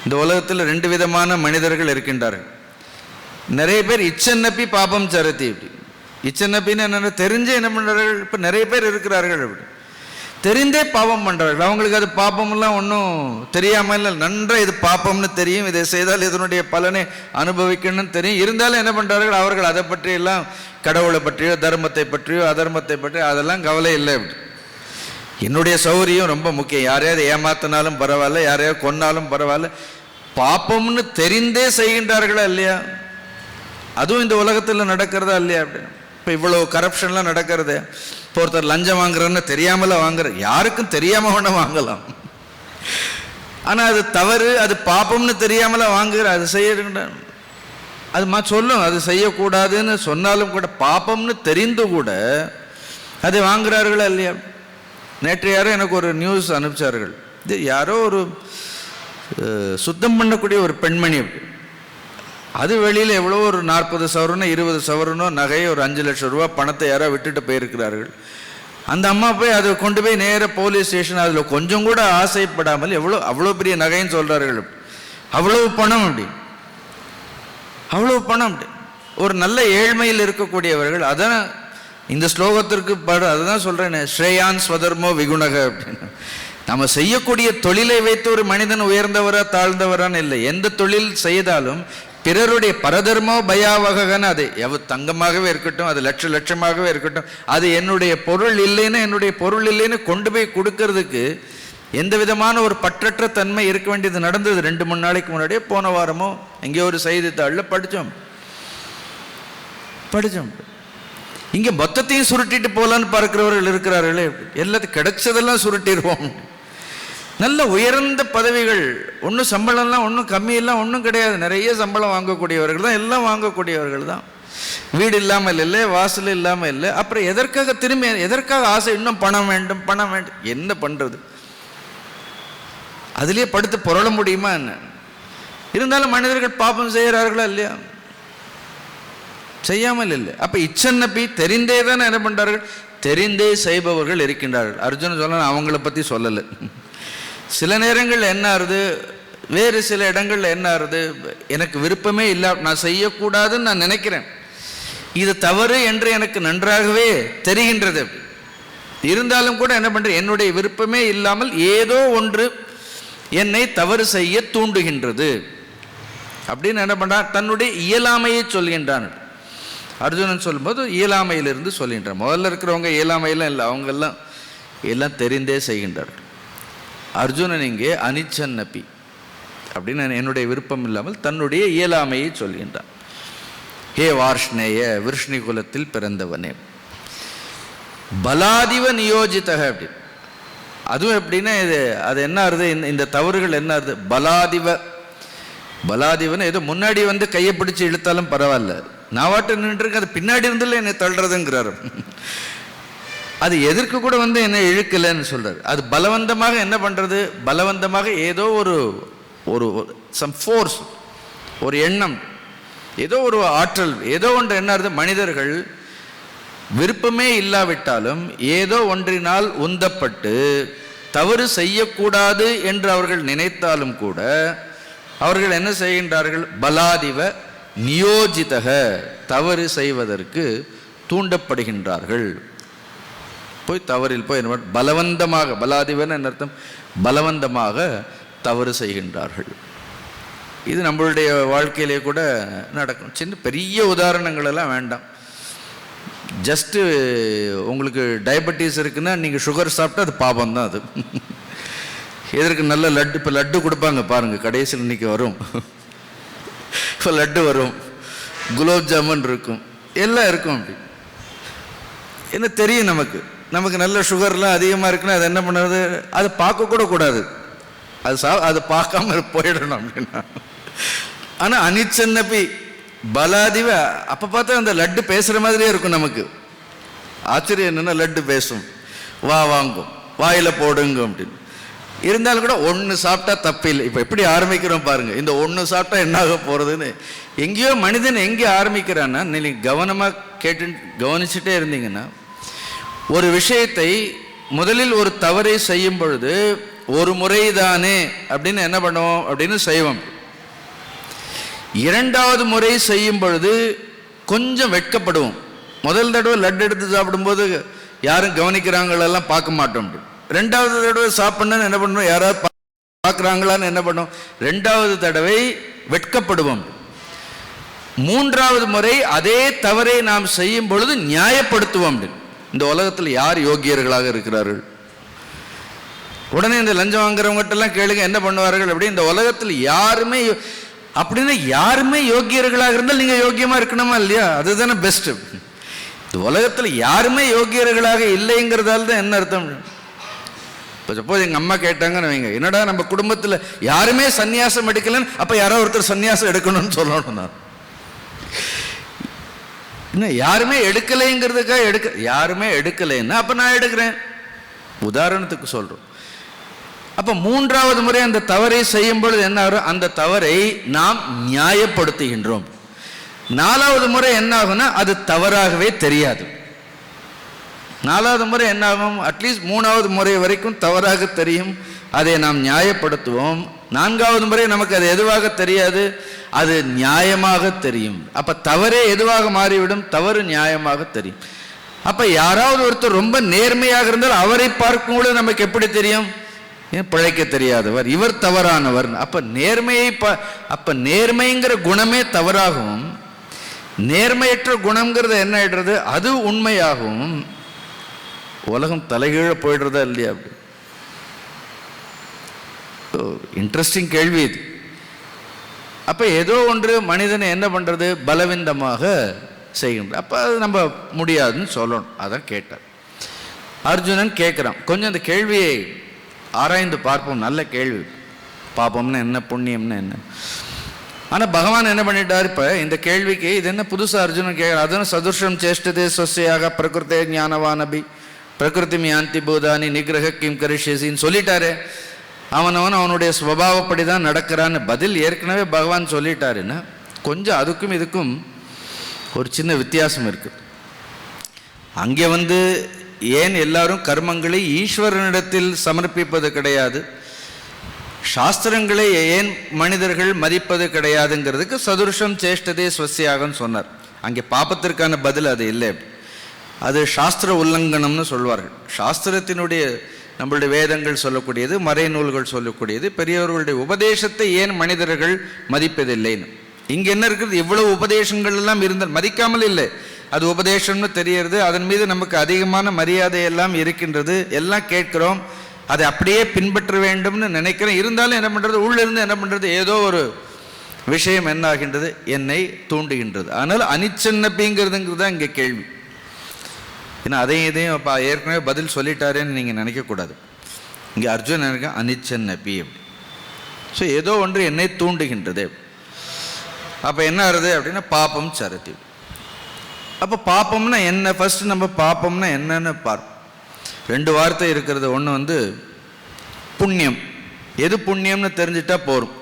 இந்த உலகத்தில் 2 விதமான மனிதர்கள் இருக்கின்றார்கள். நிறைய பேர் இச்சன்னப்பி பாபம் சரத்தி. இப்படி இச்சன்னப்பின்னு என்ன தெரிஞ்சே என்ன பண்ணுறார்கள், இப்போ நிறைய பேர் இருக்கிறார்கள். அப்படி தெரிந்தே பாவம் பண்ணுறார்கள். அவங்களுக்கு அது பாப்பமெல்லாம் ஒன்றும் தெரியாமல் இல்லை, நன்றாக இது பாப்பம்னு தெரியும், இதை செய்தால் இதனுடைய பலனை அனுபவிக்கணும்னு தெரியும். இருந்தாலும் என்ன பண்ணுறார்கள், அவர்கள் அதை பற்றியெல்லாம், கடவுளை பற்றியோ தர்மத்தை பற்றியோ அதர்மத்தை பற்றியோ அதெல்லாம் கவலை இல்லை. அப்படி என்னுடைய சௌரியம் ரொம்ப முக்கியம். யாரையாவது ஏமாத்தினாலும் பரவாயில்ல, யாரையாவது கொன்னாலும் பரவாயில்ல, பாப்பம்னு தெரிந்தே செய்கின்றார்களா இல்லையா? அதுவும் இந்த உலகத்தில் நடக்கிறதா இல்லையா? அப்படின்னு இப்போ இவ்வளோ கரப்ஷன்லாம் நடக்கிறது. இப்போ ஒருத்தர் லஞ்சம் வாங்குறன்னு தெரியாமல வாங்குற, யாருக்கும் தெரியாமல் ஒன்று வாங்கலாம், ஆனால் அது தவறு, அது பாப்பம்னு தெரியாமல வாங்குற, அது செய்ய அது சொல்லும், அது செய்யக்கூடாதுன்னு சொன்னாலும் கூட பாப்பம்னு தெரிந்து கூட அதை வாங்குறார்களா இல்லையா? நேற்று யாரோ எனக்கு ஒரு நியூஸ் அனுப்பிச்சார்கள். இது யாரோ ஒரு சுத்தம் பண்ணக்கூடிய ஒரு பெண்மணி, அது வெளியில் எவ்வளோ ஒரு 40 சவரனோ 20 சவரனோ நகை, ஒரு 5 லட்சம் ரூபா பணத்தை யாரோ விட்டுட்டு போயிருக்கிறார்கள். அந்த அம்மா போய் அதை கொண்டு போய் நேர போலீஸ் ஸ்டேஷன், அதில் கொஞ்சம் கூட ஆசைப்படாமல், அவ்வளோ பெரிய நகைன்னு சொல்கிறார்கள், அவ்வளவு பணம், அப்படி அவ்வளவு பணம். அப்படி ஒரு நல்ல ஏழ்மையில் இருக்கக்கூடியவர்கள். அதான் இந்த ஸ்லோகத்திற்கு அதுதான் சொல்கிறேன், ஸ்ரேயான் ஸ்வதர்மோ விகுணக அப்படின்னு. நம்ம செய்யக்கூடிய தொழிலை வைத்து ஒரு மனிதன் உயர்ந்தவரா தாழ்ந்தவரான்னு இல்லை. எந்த தொழில் செய்தாலும் பிறருடைய பரதர்மோ பயாவகன்னு, அது தங்கமாகவே இருக்கட்டும், அது லட்சமாகவே இருக்கட்டும், அது என்னுடைய பொருள் இல்லைன்னு கொண்டு போய் கொடுக்கறதுக்கு எந்த விதமான ஒரு பற்றற்ற தன்மை இருக்க வேண்டியது நடந்தது. 2-3 நாளைக்கு முன்னாடியே, போன வாரமோ எங்கேயோ ஒரு செய்தித்தாளில் படித்தோம். இங்கே மொத்தத்தையும் சுருட்டிட்டு போகலான்னு பார்க்கிறவர்கள் இருக்கிறார்களே, எல்லாத்தையும் கிடைச்சதெல்லாம் சுருட்டிடுவோம். நல்ல உயர்ந்த பதவிகள், ஒன்றும் சம்பளம்லாம் ஒன்றும் கம்மியெல்லாம் ஒன்றும் கிடையாது, நிறைய சம்பளம் வாங்கக்கூடியவர்கள் தான், எல்லாம் வாங்கக்கூடியவர்கள் தான். வீடு இல்லாமல் இல்லை, வாசல் இல்லாமல் இல்லை. அப்புறம் எதற்காக ஆசை, இன்னும் பணம் வேண்டும், என்ன பண்ணுறது? அதுலேயே படுத்து புரள முடியுமா என்ன? இருந்தாலும் மனிதர்கள் பாபம் செய்கிறார்களா இல்லையா? செய்யாமல் இல்லை. அப்போ இச்சன்னப்பி தெரிந்தே தானே என்ன பண்ணுறார்கள், தெரிந்தே செய்பவர்கள் இருக்கின்றார்கள். அர்ஜுன் சொல்ல அவங்கள பற்றி சொல்லலை. சில நேரங்களில் என்ன ஆகுது, வேறு சில இடங்களில் என்ன ஆகுது, எனக்கு விருப்பமே இல்லை, நான் செய்யக்கூடாதுன்னு நான் நினைக்கிறேன், இது தவறு என்று எனக்கு நன்றாகவே தெரிகின்றது. இருந்தாலும் கூட என்ன பண்ணுறேன், என்னுடைய விருப்பமே இல்லாமல் ஏதோ ஒன்று என்னை தவறு செய்ய தூண்டுகின்றது அப்படின்னு என்ன பண்ணுறான், தன்னுடைய இயலாமையை சொல்கின்றான். அர்ஜுனன் சொல்லும்போது இயலாமையிலிருந்து சொல்கின்றான். முதல்ல இருக்கிறவங்க இயலாமையெல்லாம் இல்லை, அவங்கெல்லாம் எல்லாம் தெரிந்தே செய்கின்றார்கள். அர்ஜுனன் இங்கே அனிச்சன்னப்பி அப்படின்னு என்னுடைய விருப்பம் இல்லாமல் தன்னுடைய இயலாமையை சொல்கின்றான். ஹே வார்ஷ்ணேய, விருஷ்ணி குலத்தில் பிறந்தவனே, பலாதிவ நியோஜிதக அப்படி. அதுவும் எப்படின்னா அது என்ன ஆறுது, இந்த தவறுகள் என்ன ஆறுது, பலாதிவன்னு ஏதோ முன்னாடி வந்து கையை பிடிச்சி இழுத்தாலும் பரவாயில்ல, நான் வாட்டு நின்றுருக்கு, அது பின்னாடி இருந்துல என்னை தள்ளுறதுங்கிறாரு. அது எதற்கு கூட வந்து என்னை இழுக்கலைன்னு சொல்றாரு. அது பலவந்தமாக என்ன பண்றது, பலவந்தமாக ஏதோ ஒரு ஒரு சம் ஃபோர்ஸ், ஒரு எண்ணம், ஏதோ ஒரு ஆற்றல், ஏதோ ஒன்று என்ன ஆறுது, மனிதர்கள் விருப்பமே இல்லாவிட்டாலும் ஏதோ ஒன்றினால் உந்தப்பட்டு தவறு செய்யக்கூடாது என்று அவர்கள் நினைத்தாலும் கூட அவர்கள் என்ன செய்கின்றார்கள், பலாதிவ நியோஜிதக, தவறு செய்வதற்கு தூண்டப்படுகின்றார்கள். போய் தவறில் போய் பலவந்தமாக, பலாதிவன் என்ன அர்த்தம், பலவந்தமாக தவறு செய்கின்றார்கள். இது நம்மளுடைய வாழ்க்கையிலே கூட நடக்கும். சின்ன பெரிய உதாரணங்கள் எல்லாம் வேண்டாம். ஜஸ்ட்டு உங்களுக்கு டயபெட்டிஸ் இருக்குன்னா நீங்கள் சுகர் சாப்பிட்டா அது பாபம் தான். அது எதற்கு நல்ல லட்டு, இப்போ லட்டு கொடுப்பாங்க பாருங்கள், கடைசியில் இன்றைக்கி வரும், இப்போ லட்டு வரும், குலோப் ஜாமுன் இருக்கும், எல்லாம் இருக்கும். அப்படி என்ன தெரியும் நமக்கு நல்ல சுகர்லாம் அதிகமாக இருக்குன்னா அது என்ன பண்ணுறது, அது பார்க்கக்கூட கூடாது, அது பார்க்காம போயிடணும் அப்படின்னா. ஆனால் அனிச்சன்னப்பி பலாதிவ, அப்போ பார்த்தா அந்த லட்டு பேசுகிற மாதிரியே இருக்கும். நமக்கு ஆச்சரியம் என்னென்னா, லட்டு பேசும், வா வாங்கும், வாயில் போடுங்க அப்படின்னு. இருந்தாலும் கூட ஒன்று சாப்பிட்டா தப்பில்லை. இப்போ எப்படி ஆரம்பிக்கிறோம் பாருங்கள், இந்த ஒன்று சாப்பிட்டா என்னாக போகிறதுன்னு. எங்கேயோ மனிதன் எங்கே ஆரம்பிக்கிறான்னா, நீங்கள் கவனமாக கவனிச்சுட்டே இருந்தீங்கன்னா, ஒரு விஷயத்தை முதலில் ஒரு தவறை செய்யும் பொழுது ஒரு முறைதானே அப்படின்னு என்ன பண்ணுவோம் அப்படின்னு செய்வோம். இரண்டாவது முறை செய்யும் பொழுது கொஞ்சம் வெட்கப்படுவோம். முதல் தடவை லட்டு எடுத்து சாப்பிடும்போது யாரும் கவனிக்கிறாங்களெல்லாம் பார்க்க மாட்டோம். ரெண்டாவது தடவை சாப்பிட்ணுன்னு என்ன பண்ணுவோம், யாராவது பார்க்குறாங்களான்னு என்ன பண்ணுவோம், ரெண்டாவது தடவை வெட்கப்படுவோம். மூன்றாவது முறை அதே தவறை நாம் செய்யும் பொழுது நியாயப்படுத்துவோம். இந்த உலகத்தில் யார் யோகியர்களாக இருக்கிறார்கள்? உடனே இந்த லஞ்சம் வாங்குறவங்ககிட்டலாம் கேளுங்க என்ன பண்ணுவார்கள் அப்படி. இந்த உலகத்தில் யாருமே அப்படின்னா யாருமே யோகியர்களாக இருந்தால் நீங்கள் யோகியமாக இருக்கணுமா இல்லையா? அதுதானே பெஸ்ட்டு. இந்த உலகத்தில் யாருமே யோகியர்களாக இல்லைங்கிறதால தான் என்ன அர்த்தம். இப்போ சப்போஸ் எங்கள் அம்மா கேட்டாங்கன்னு வைங்க, என்னடா நம்ம குடும்பத்தில் யாருமே சன்னியாசம் எடுக்கலன்னு, அப்போ யாரோ ஒருத்தர் சன்னியாசம் எடுக்கணும்னு சொல்லணும். நான் இன்னும் யாருமே எடுக்கலைங்கிறதுக்காக யாருமே எடுக்கலைன்னா அப்போ நான் எடுக்கிறேன், உதாரணத்துக்கு சொல்கிறோம். அப்போ மூன்றாவது முறை அந்த தவறை செய்யும் பொழுது என்ன ஆகும், அந்த தவறை நாம் நியாயப்படுத்துகின்றோம். நாலாவது முறை என்ன ஆகும்னா அது தவறாகவே தெரியாது. நாலாவது முறை என்ன ஆகும், அட்லீஸ்ட் மூணாவது முறை வரைக்கும் தவறாக தெரியும், அதை நாம் நியாயப்படுத்துவோம். நான்காவது முறை நமக்கு அது எதுவாக தெரியாது, அது நியாயமாக தெரியும். அப்போ தவறே எதுவாக மாறிவிடும், தவறு நியாயமாக தெரியும். அப்போ யாராவது ஒருத்தர் ரொம்ப நேர்மையாக இருந்தால் அவரை பார்க்கும்போது நமக்கு எப்படி தெரியும், ஏன் பிழைக்க தெரியாதவர், இவர் தவறானவர். அப்போ நேர்மைங்கிற குணமே தவறாகவும், நேர்மையற்ற குணம்ங்கிறது என்ன ஆயிடுறது, அது உண்மையாகவும் உலகம் தலைகீழ போயிடுறதா இல்லையா? அப்படி இன்ட்ரெஸ்டிங் கேள்வி இது. அப்போ ஏதோ ஒன்று மனிதனை என்ன பண்ணுறது, பலவந்தமாக செய்கின்ற. அப்போ அது நம்ம முடியாதுன்னு சொல்லணும். அதான் கேட்டார் அர்ஜுனன். கேட்குறான், கொஞ்சம் அந்த கேள்வியை ஆராய்ந்து பார்ப்போம். நல்ல கேள்வி, பாப்போம்னா என்ன, புண்ணியம்னா என்ன. ஆனால் பகவான் என்ன பண்ணிட்டார், இப்போ இந்த கேள்விக்கு இது என்ன புதுசாக அர்ஜுனன் கேட்குறான். அதுவும் சதுர்ஷம் சேஷ்டதே சொஸ்யாக பிரகிருத்தே ஞானவானபி பிரகிருதி மியாந்தி பூதானி நிகிரக கிம் கரிஷ்யசின்னு சொல்லிட்டாரு. அவனுடைய ஸ்வபாவப்படி தான் நடக்கிறான்னு பதில் ஏற்கனவே பகவான் சொல்லிட்டாருன்னா கொஞ்சம் அதுக்கும் இதுக்கும் ஒரு சின்ன வித்தியாசம் இருக்குது. அங்கே ஏன் எல்லாரும் கர்மங்களை ஈஸ்வரனிடத்தில் சமர்ப்பிப்பது கிடையாது, சாஸ்திரங்களை ஏன் மனிதர்கள் மதிப்பது கிடையாதுங்கிறதுக்கு சதுர்ஷம் சேஷ்டதே ஸ்வசியாகன்னு சொன்னார். அங்கே பாப்பத்திற்கான பதில் அது இல்லை. அது சாஸ்திர உல்லங்கனம்னு சொல்வார்கள். சாஸ்திரத்தினுடைய நம்மளுடைய வேதங்கள் சொல்லக்கூடியது, மறைநூல்கள் சொல்லக்கூடியது, பெரியவர்களுடைய உபதேசத்தை ஏன் மனிதர்கள் மதிப்பதில்லைன்னு. இங்கே என்ன இருக்கிறது, இவ்வளவு உபதேசங்கள் எல்லாம் இருந்தால் மதிக்காமல் இல்லை, அது உபதேசம்னு தெரியறது, அதன் மீது நமக்கு அதிகமான மரியாதை எல்லாம் இருக்கின்றது, எல்லாம் கேட்கிறோம், அதை அப்படியே பின்பற்ற வேண்டும்னு நினைக்கிறேன். இருந்தாலும் என்ன பண்ணுறது, உள்ளிருந்து என்ன பண்ணுறது, ஏதோ ஒரு விஷயம் என்ன ஆகின்றது, என்னை தூண்டுகின்றது. அதனால் அனிச்சன்னபிங்கிறதுங்கிறது தான் இங்கே கேள்வி. ஏன்னா அதையும் இதையும் இப்போ ஏற்கனவே பதில் சொல்லிட்டாரேன்னு நீங்கள் நினைக்கக்கூடாது. இங்கே அர்ஜுன் நினைக்க அனிச்சன்னபி அப்படி. ஸோ ஏதோ ஒன்று என்னை தூண்டுகின்றது. அப்போ என்ன ஆகுது அப்படின்னா பாப்பம் சரதி. அப்போ பாப்பம்னா என்ன, ஃபர்ஸ்ட் நம்ம பாப்பம்னா என்னன்னு பார்ப்போம். 2 வார்த்தை இருக்கிறது. ஒன்று புண்ணியம். எது புண்ணியம்னு தெரிஞ்சிட்டா போகும்.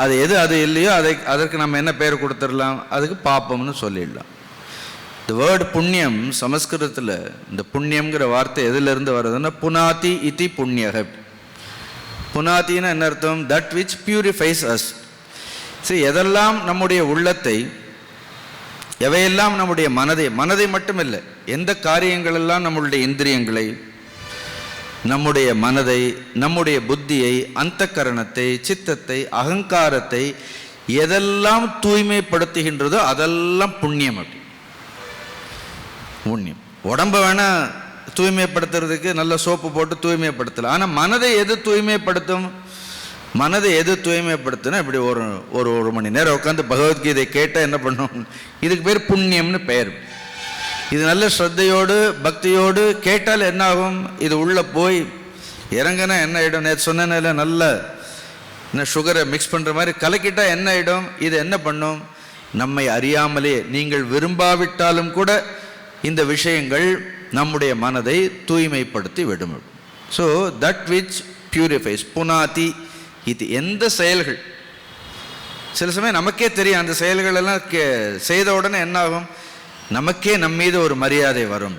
அது எது அது இல்லையோ அதற்கு நம்ம என்ன பேர் கொடுத்துடலாம், அதுக்கு பாப்பம்னு சொல்லிடலாம். இந்த வேர்டு புண்ணியம் சமஸ்கிருதத்தில் இந்த புண்ணியம்ங்கிற வார்த்தை எதிலிருந்து வருதுன்னா புனாதி இதி புண்ணியக. புனாத்தின்னா என்ன அர்த்தம், தட் விச் பியூரிஃபைஸ் அஸ். சரி, எதெல்லாம் நம்முடைய உள்ளத்தை, எவையெல்லாம் நம்முடைய மனதை மட்டும் இல்லை, எந்த காரியங்கள் எல்லாம் நம்மளுடைய இந்திரியங்களை, நம்முடைய மனதை, நம்முடைய புத்தியை, அந்தக்கரணத்தை, சித்தத்தை, அகங்காரத்தை எதெல்லாம் தூய்மைப்படுத்துகின்றதோ அதெல்லாம் புண்ணியம். அப்படி புண்ணியம். உடம்பை வேணா தூய்மைப்படுத்துறதுக்கு நல்ல சோப்பு போட்டு தூய்மைப்படுத்தலாம். ஆனால் மனதை எது தூய்மைப்படுத்தும், மனதை எது தூய்மைப்படுத்தினா இப்படி ஒரு மணி நேரம் உட்காந்து பகவத்கீதை கேட்டால் என்ன பண்ணும், இதுக்கு பேர் புண்ணியம்னு பெயர். இது நல்ல ஸ்ரத்தையோடு பக்தியோடு கேட்டால் என்ன ஆகும், இது உள்ளே போய் இறங்கினா என்ன ஆகிடும், நேற்று சொன்னேன்ல, நல்ல என்ன சுகரை மிக்ஸ் பண்ணுற மாதிரி கலக்கிட்டா என்ன ஆகிடும், இது என்ன பண்ணும், நம்மை அறியாமலே நீங்கள் விரும்பாவிட்டாலும் கூட இந்த விஷயங்கள் நம்முடைய மனதை தூய்மைப்படுத்தி விடும். ஸோ தட் விச் பியூரிஃபைஸ் புனாதி இது. எந்த செயல்கள் சில சமயம் நமக்கே தெரியும், அந்த செயல்கள் எல்லாம் செய்த உடனே என்ன ஆகும், நமக்கே நம்மீது ஒரு மரியாதை வரும்,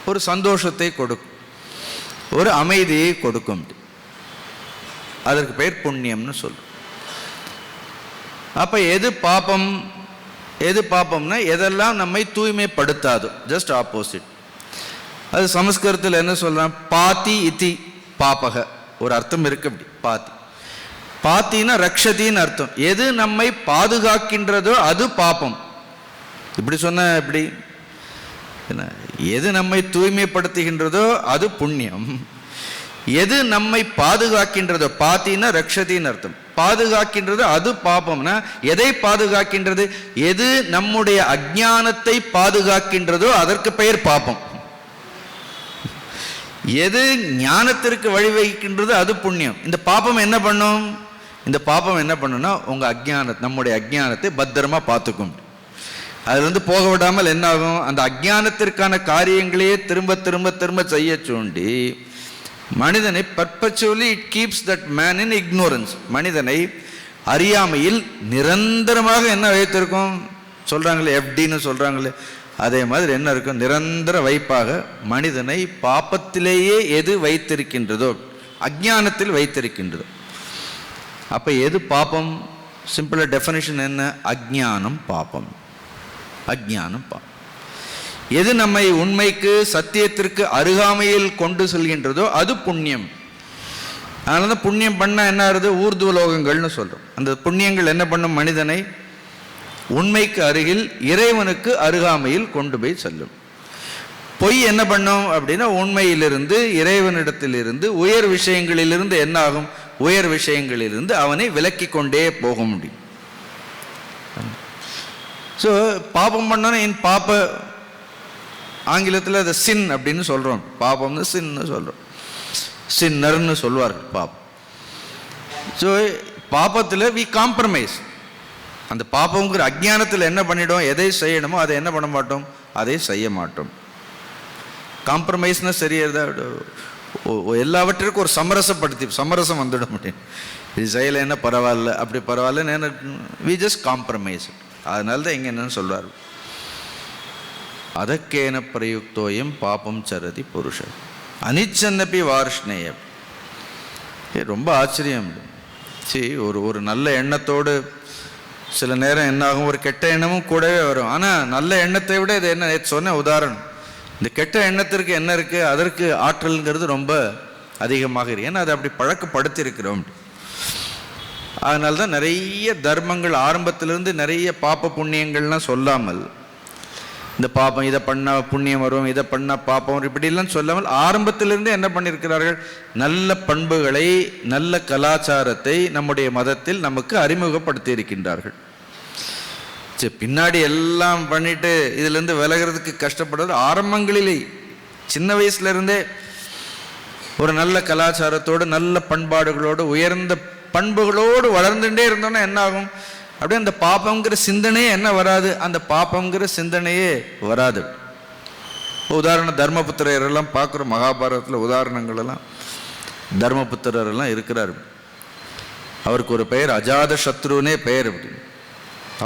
ஒரு சந்தோஷத்தை கொடுக்கும், ஒரு அமைதியை கொடுக்கும். அதற்கு பெயர் புண்ணியம்னு சொல்லும். அப்போ எது பாப்பம்னா எதெல்லாம் நம்மை தூய்மைப்படுத்தாது, ஜஸ்ட் ஆப்போசிட். அது சமஸ்கிருதத்தில் என்ன சொல்றான், பாத்தி இத்தி பாபக, ஒரு அர்த்தம் இருக்கு. அப்படி பாத்தின்னா ரக்ஷதின்னு அர்த்தம். எது நம்மை பாதுகாக்கின்றதோ அது பாப்பம். இப்படி சொன்ன இப்படி என்ன, எது நம்மை தூய்மைப்படுத்துகின்றதோ அது புண்ணியம், எது நம்மை பாதுகாக்கின்றதோ, பாத்தின்னா ரக்ஷதின்னு அர்த்தம், பாதுகாக்கின்றது அது பாபம்னா எதை பாதுகாக்கின்றது, எது நம்முடைய அஜ்ஞானத்தை பாதுகாக்கின்றதோ அதற்கு பெயர் பாபம். எது ஞானத்திற்கு வழிவகுக்கின்றது அது புண்ணியம். இந்த பாபம் என்ன பண்ணும், இந்த பாபம் என்ன பண்ணும்னா உங்க நம்முடைய அஜ்ஞானத்தை பத்திரமா பார்த்துக்கும். அதுலேருந்து போக விடாமல் என்ன ஆகும், அந்த அஜ்ஞானத்திற்கான காரியங்களையே திரும்ப திரும்ப திரும்ப செய்ய தூண்டி மனிதனை perpetually it keeps that man in ignorance. மனிதனை அறியாமையில் நிரந்தரமாக என்ன வைத்திருக்கும் சொல்றாங்களே, எஃப்டின்னு சொல்றாங்களே, அதே மாதிரி என்ன இருக்கும், நிரந்தர வைப்பாக மனிதனை பாப்பத்திலேயே எது வைத்திருக்கின்றதோ, அஜ்ஞானத்தில் வைத்திருக்கின்றதோ. அப்ப எது பாப்பம், சிம்பிளா டெஃபினிஷன் என்ன, அஜ்ஞானம் பாப்பம். அஜ்ஞானம் பாப்பம். எது நம்மை உண்மைக்கு சத்தியத்திற்கு அருகாமையில் கொண்டு செல்கின்றதோ அது புண்ணியம். அதனால தான் புண்ணியம் பண்ண என்ன ஆகுது, ஊர்துவலோகங்கள்னு சொல்றோம். அந்த புண்ணியங்கள் என்ன பண்ணும், மனிதனை உண்மைக்கு அருகில் இறைவனுக்கு அருகாமையில் கொண்டு போய் செல்லும். பொய் என்ன பண்ணும் அப்படின்னா உண்மையிலிருந்து இறைவனிடத்திலிருந்து உயர் விஷயங்களிலிருந்து என்ன ஆகும், உயர் விஷயங்களிலிருந்து அவனை விலக்கி கொண்டே போக முடியும். ஸோ பாபம் பண்ணோன்னா என் பாப்ப ஆங்கிலத்தில் அதை சின் அப்படின்னு சொல்கிறோம். பாபம்னு சின்னு சொல்கிறோம், சின்னர்னு சொல்வார்கள் பாப்பம். ஸோ பாப்பத்தில் வி காம்ப்ரமைஸ். அந்த பாப்பங்கிற அஜ்ஞானத்தில் என்ன பண்ணிடும், எதை செய்யணுமோ அதை என்ன பண்ண மாட்டோம், அதை செய்ய மாட்டோம். காம்ப்ரமைஸ்னா சரியா, எல்லாவற்றிற்கும் ஒரு சமரசம் வந்துடும் அப்படின்னு. இது செய்யலைன்னா பரவாயில்ல, அப்படி பரவாயில்ல, வி ஜஸ்ட் காம்ப்ரமைஸ். அதனால தான் இங்கே என்னன்னு சொல்வார், அதக்கேன பிரயுக்தோயம் பாபம் சரதி புருஷ அனிச்சன்னபி வார்ஷ்ணேயம். ரொம்ப ஆச்சரியம். சரி, ஒரு நல்ல எண்ணத்தோடு சில நேரம் என்ன ஆகும், ஒரு கெட்ட எண்ணமும் கூடவே வரும். ஆனால் நல்ல எண்ணத்தை விட இது என்ன சொன்ன உதாரணம், இந்த கெட்ட எண்ணத்திற்கு என்ன இருக்குது, அதற்கு ஆற்றல்ங்கிறது ரொம்ப அதிகமாக இருக்குது. ஏன்னா அதை அப்படி பழக்கப்படுத்தி இருக்கிறோம். அதனால தான் நிறைய தர்மங்கள் ஆரம்பத்திலிருந்து நிறைய பாப்ப புண்ணியங்கள்லாம் சொல்லாமல், இந்த பாப்பம் இதை பண்ணால் புண்ணியம் வரும், இதை பண்ணால் பாப்பம் வரும், இப்படிலாம் சொல்லாமல் ஆரம்பத்திலிருந்து என்ன பண்ணியிருக்கிறார்கள், நல்ல பண்புகளை நல்ல கலாச்சாரத்தை நம்முடைய மதத்தில் நமக்கு அறிமுகப்படுத்தி இருக்கின்றார்கள். சரி, பின்னாடி எல்லாம் பண்ணிட்டு இதிலிருந்து விலகிறதுக்கு கஷ்டப்படுறது ஆரம்பங்களிலே சின்ன வயசுலேருந்தே ஒரு நல்ல கலாச்சாரத்தோடு நல்ல பண்பாடுகளோடு உயர்ந்த பண்புகளோடு வளர்ந்துட்டே இருந்தோன்னா என்ன ஆகும், அப்படியே அந்த பாப்பங்கிற சிந்தனையே என்ன வராது, அந்த பாப்பங்கிற சிந்தனையே வராது. உதாரணம் தர்மபுத்திரரெல்லாம் பார்க்குறோம், மகாபாரதத்தில் உதாரணங்கள் எல்லாம். தர்மபுத்திரரெல்லாம் இருக்கிறார், அவருக்கு ஒரு பெயர் அஜாத சத்ருனே பெயர். அப்படி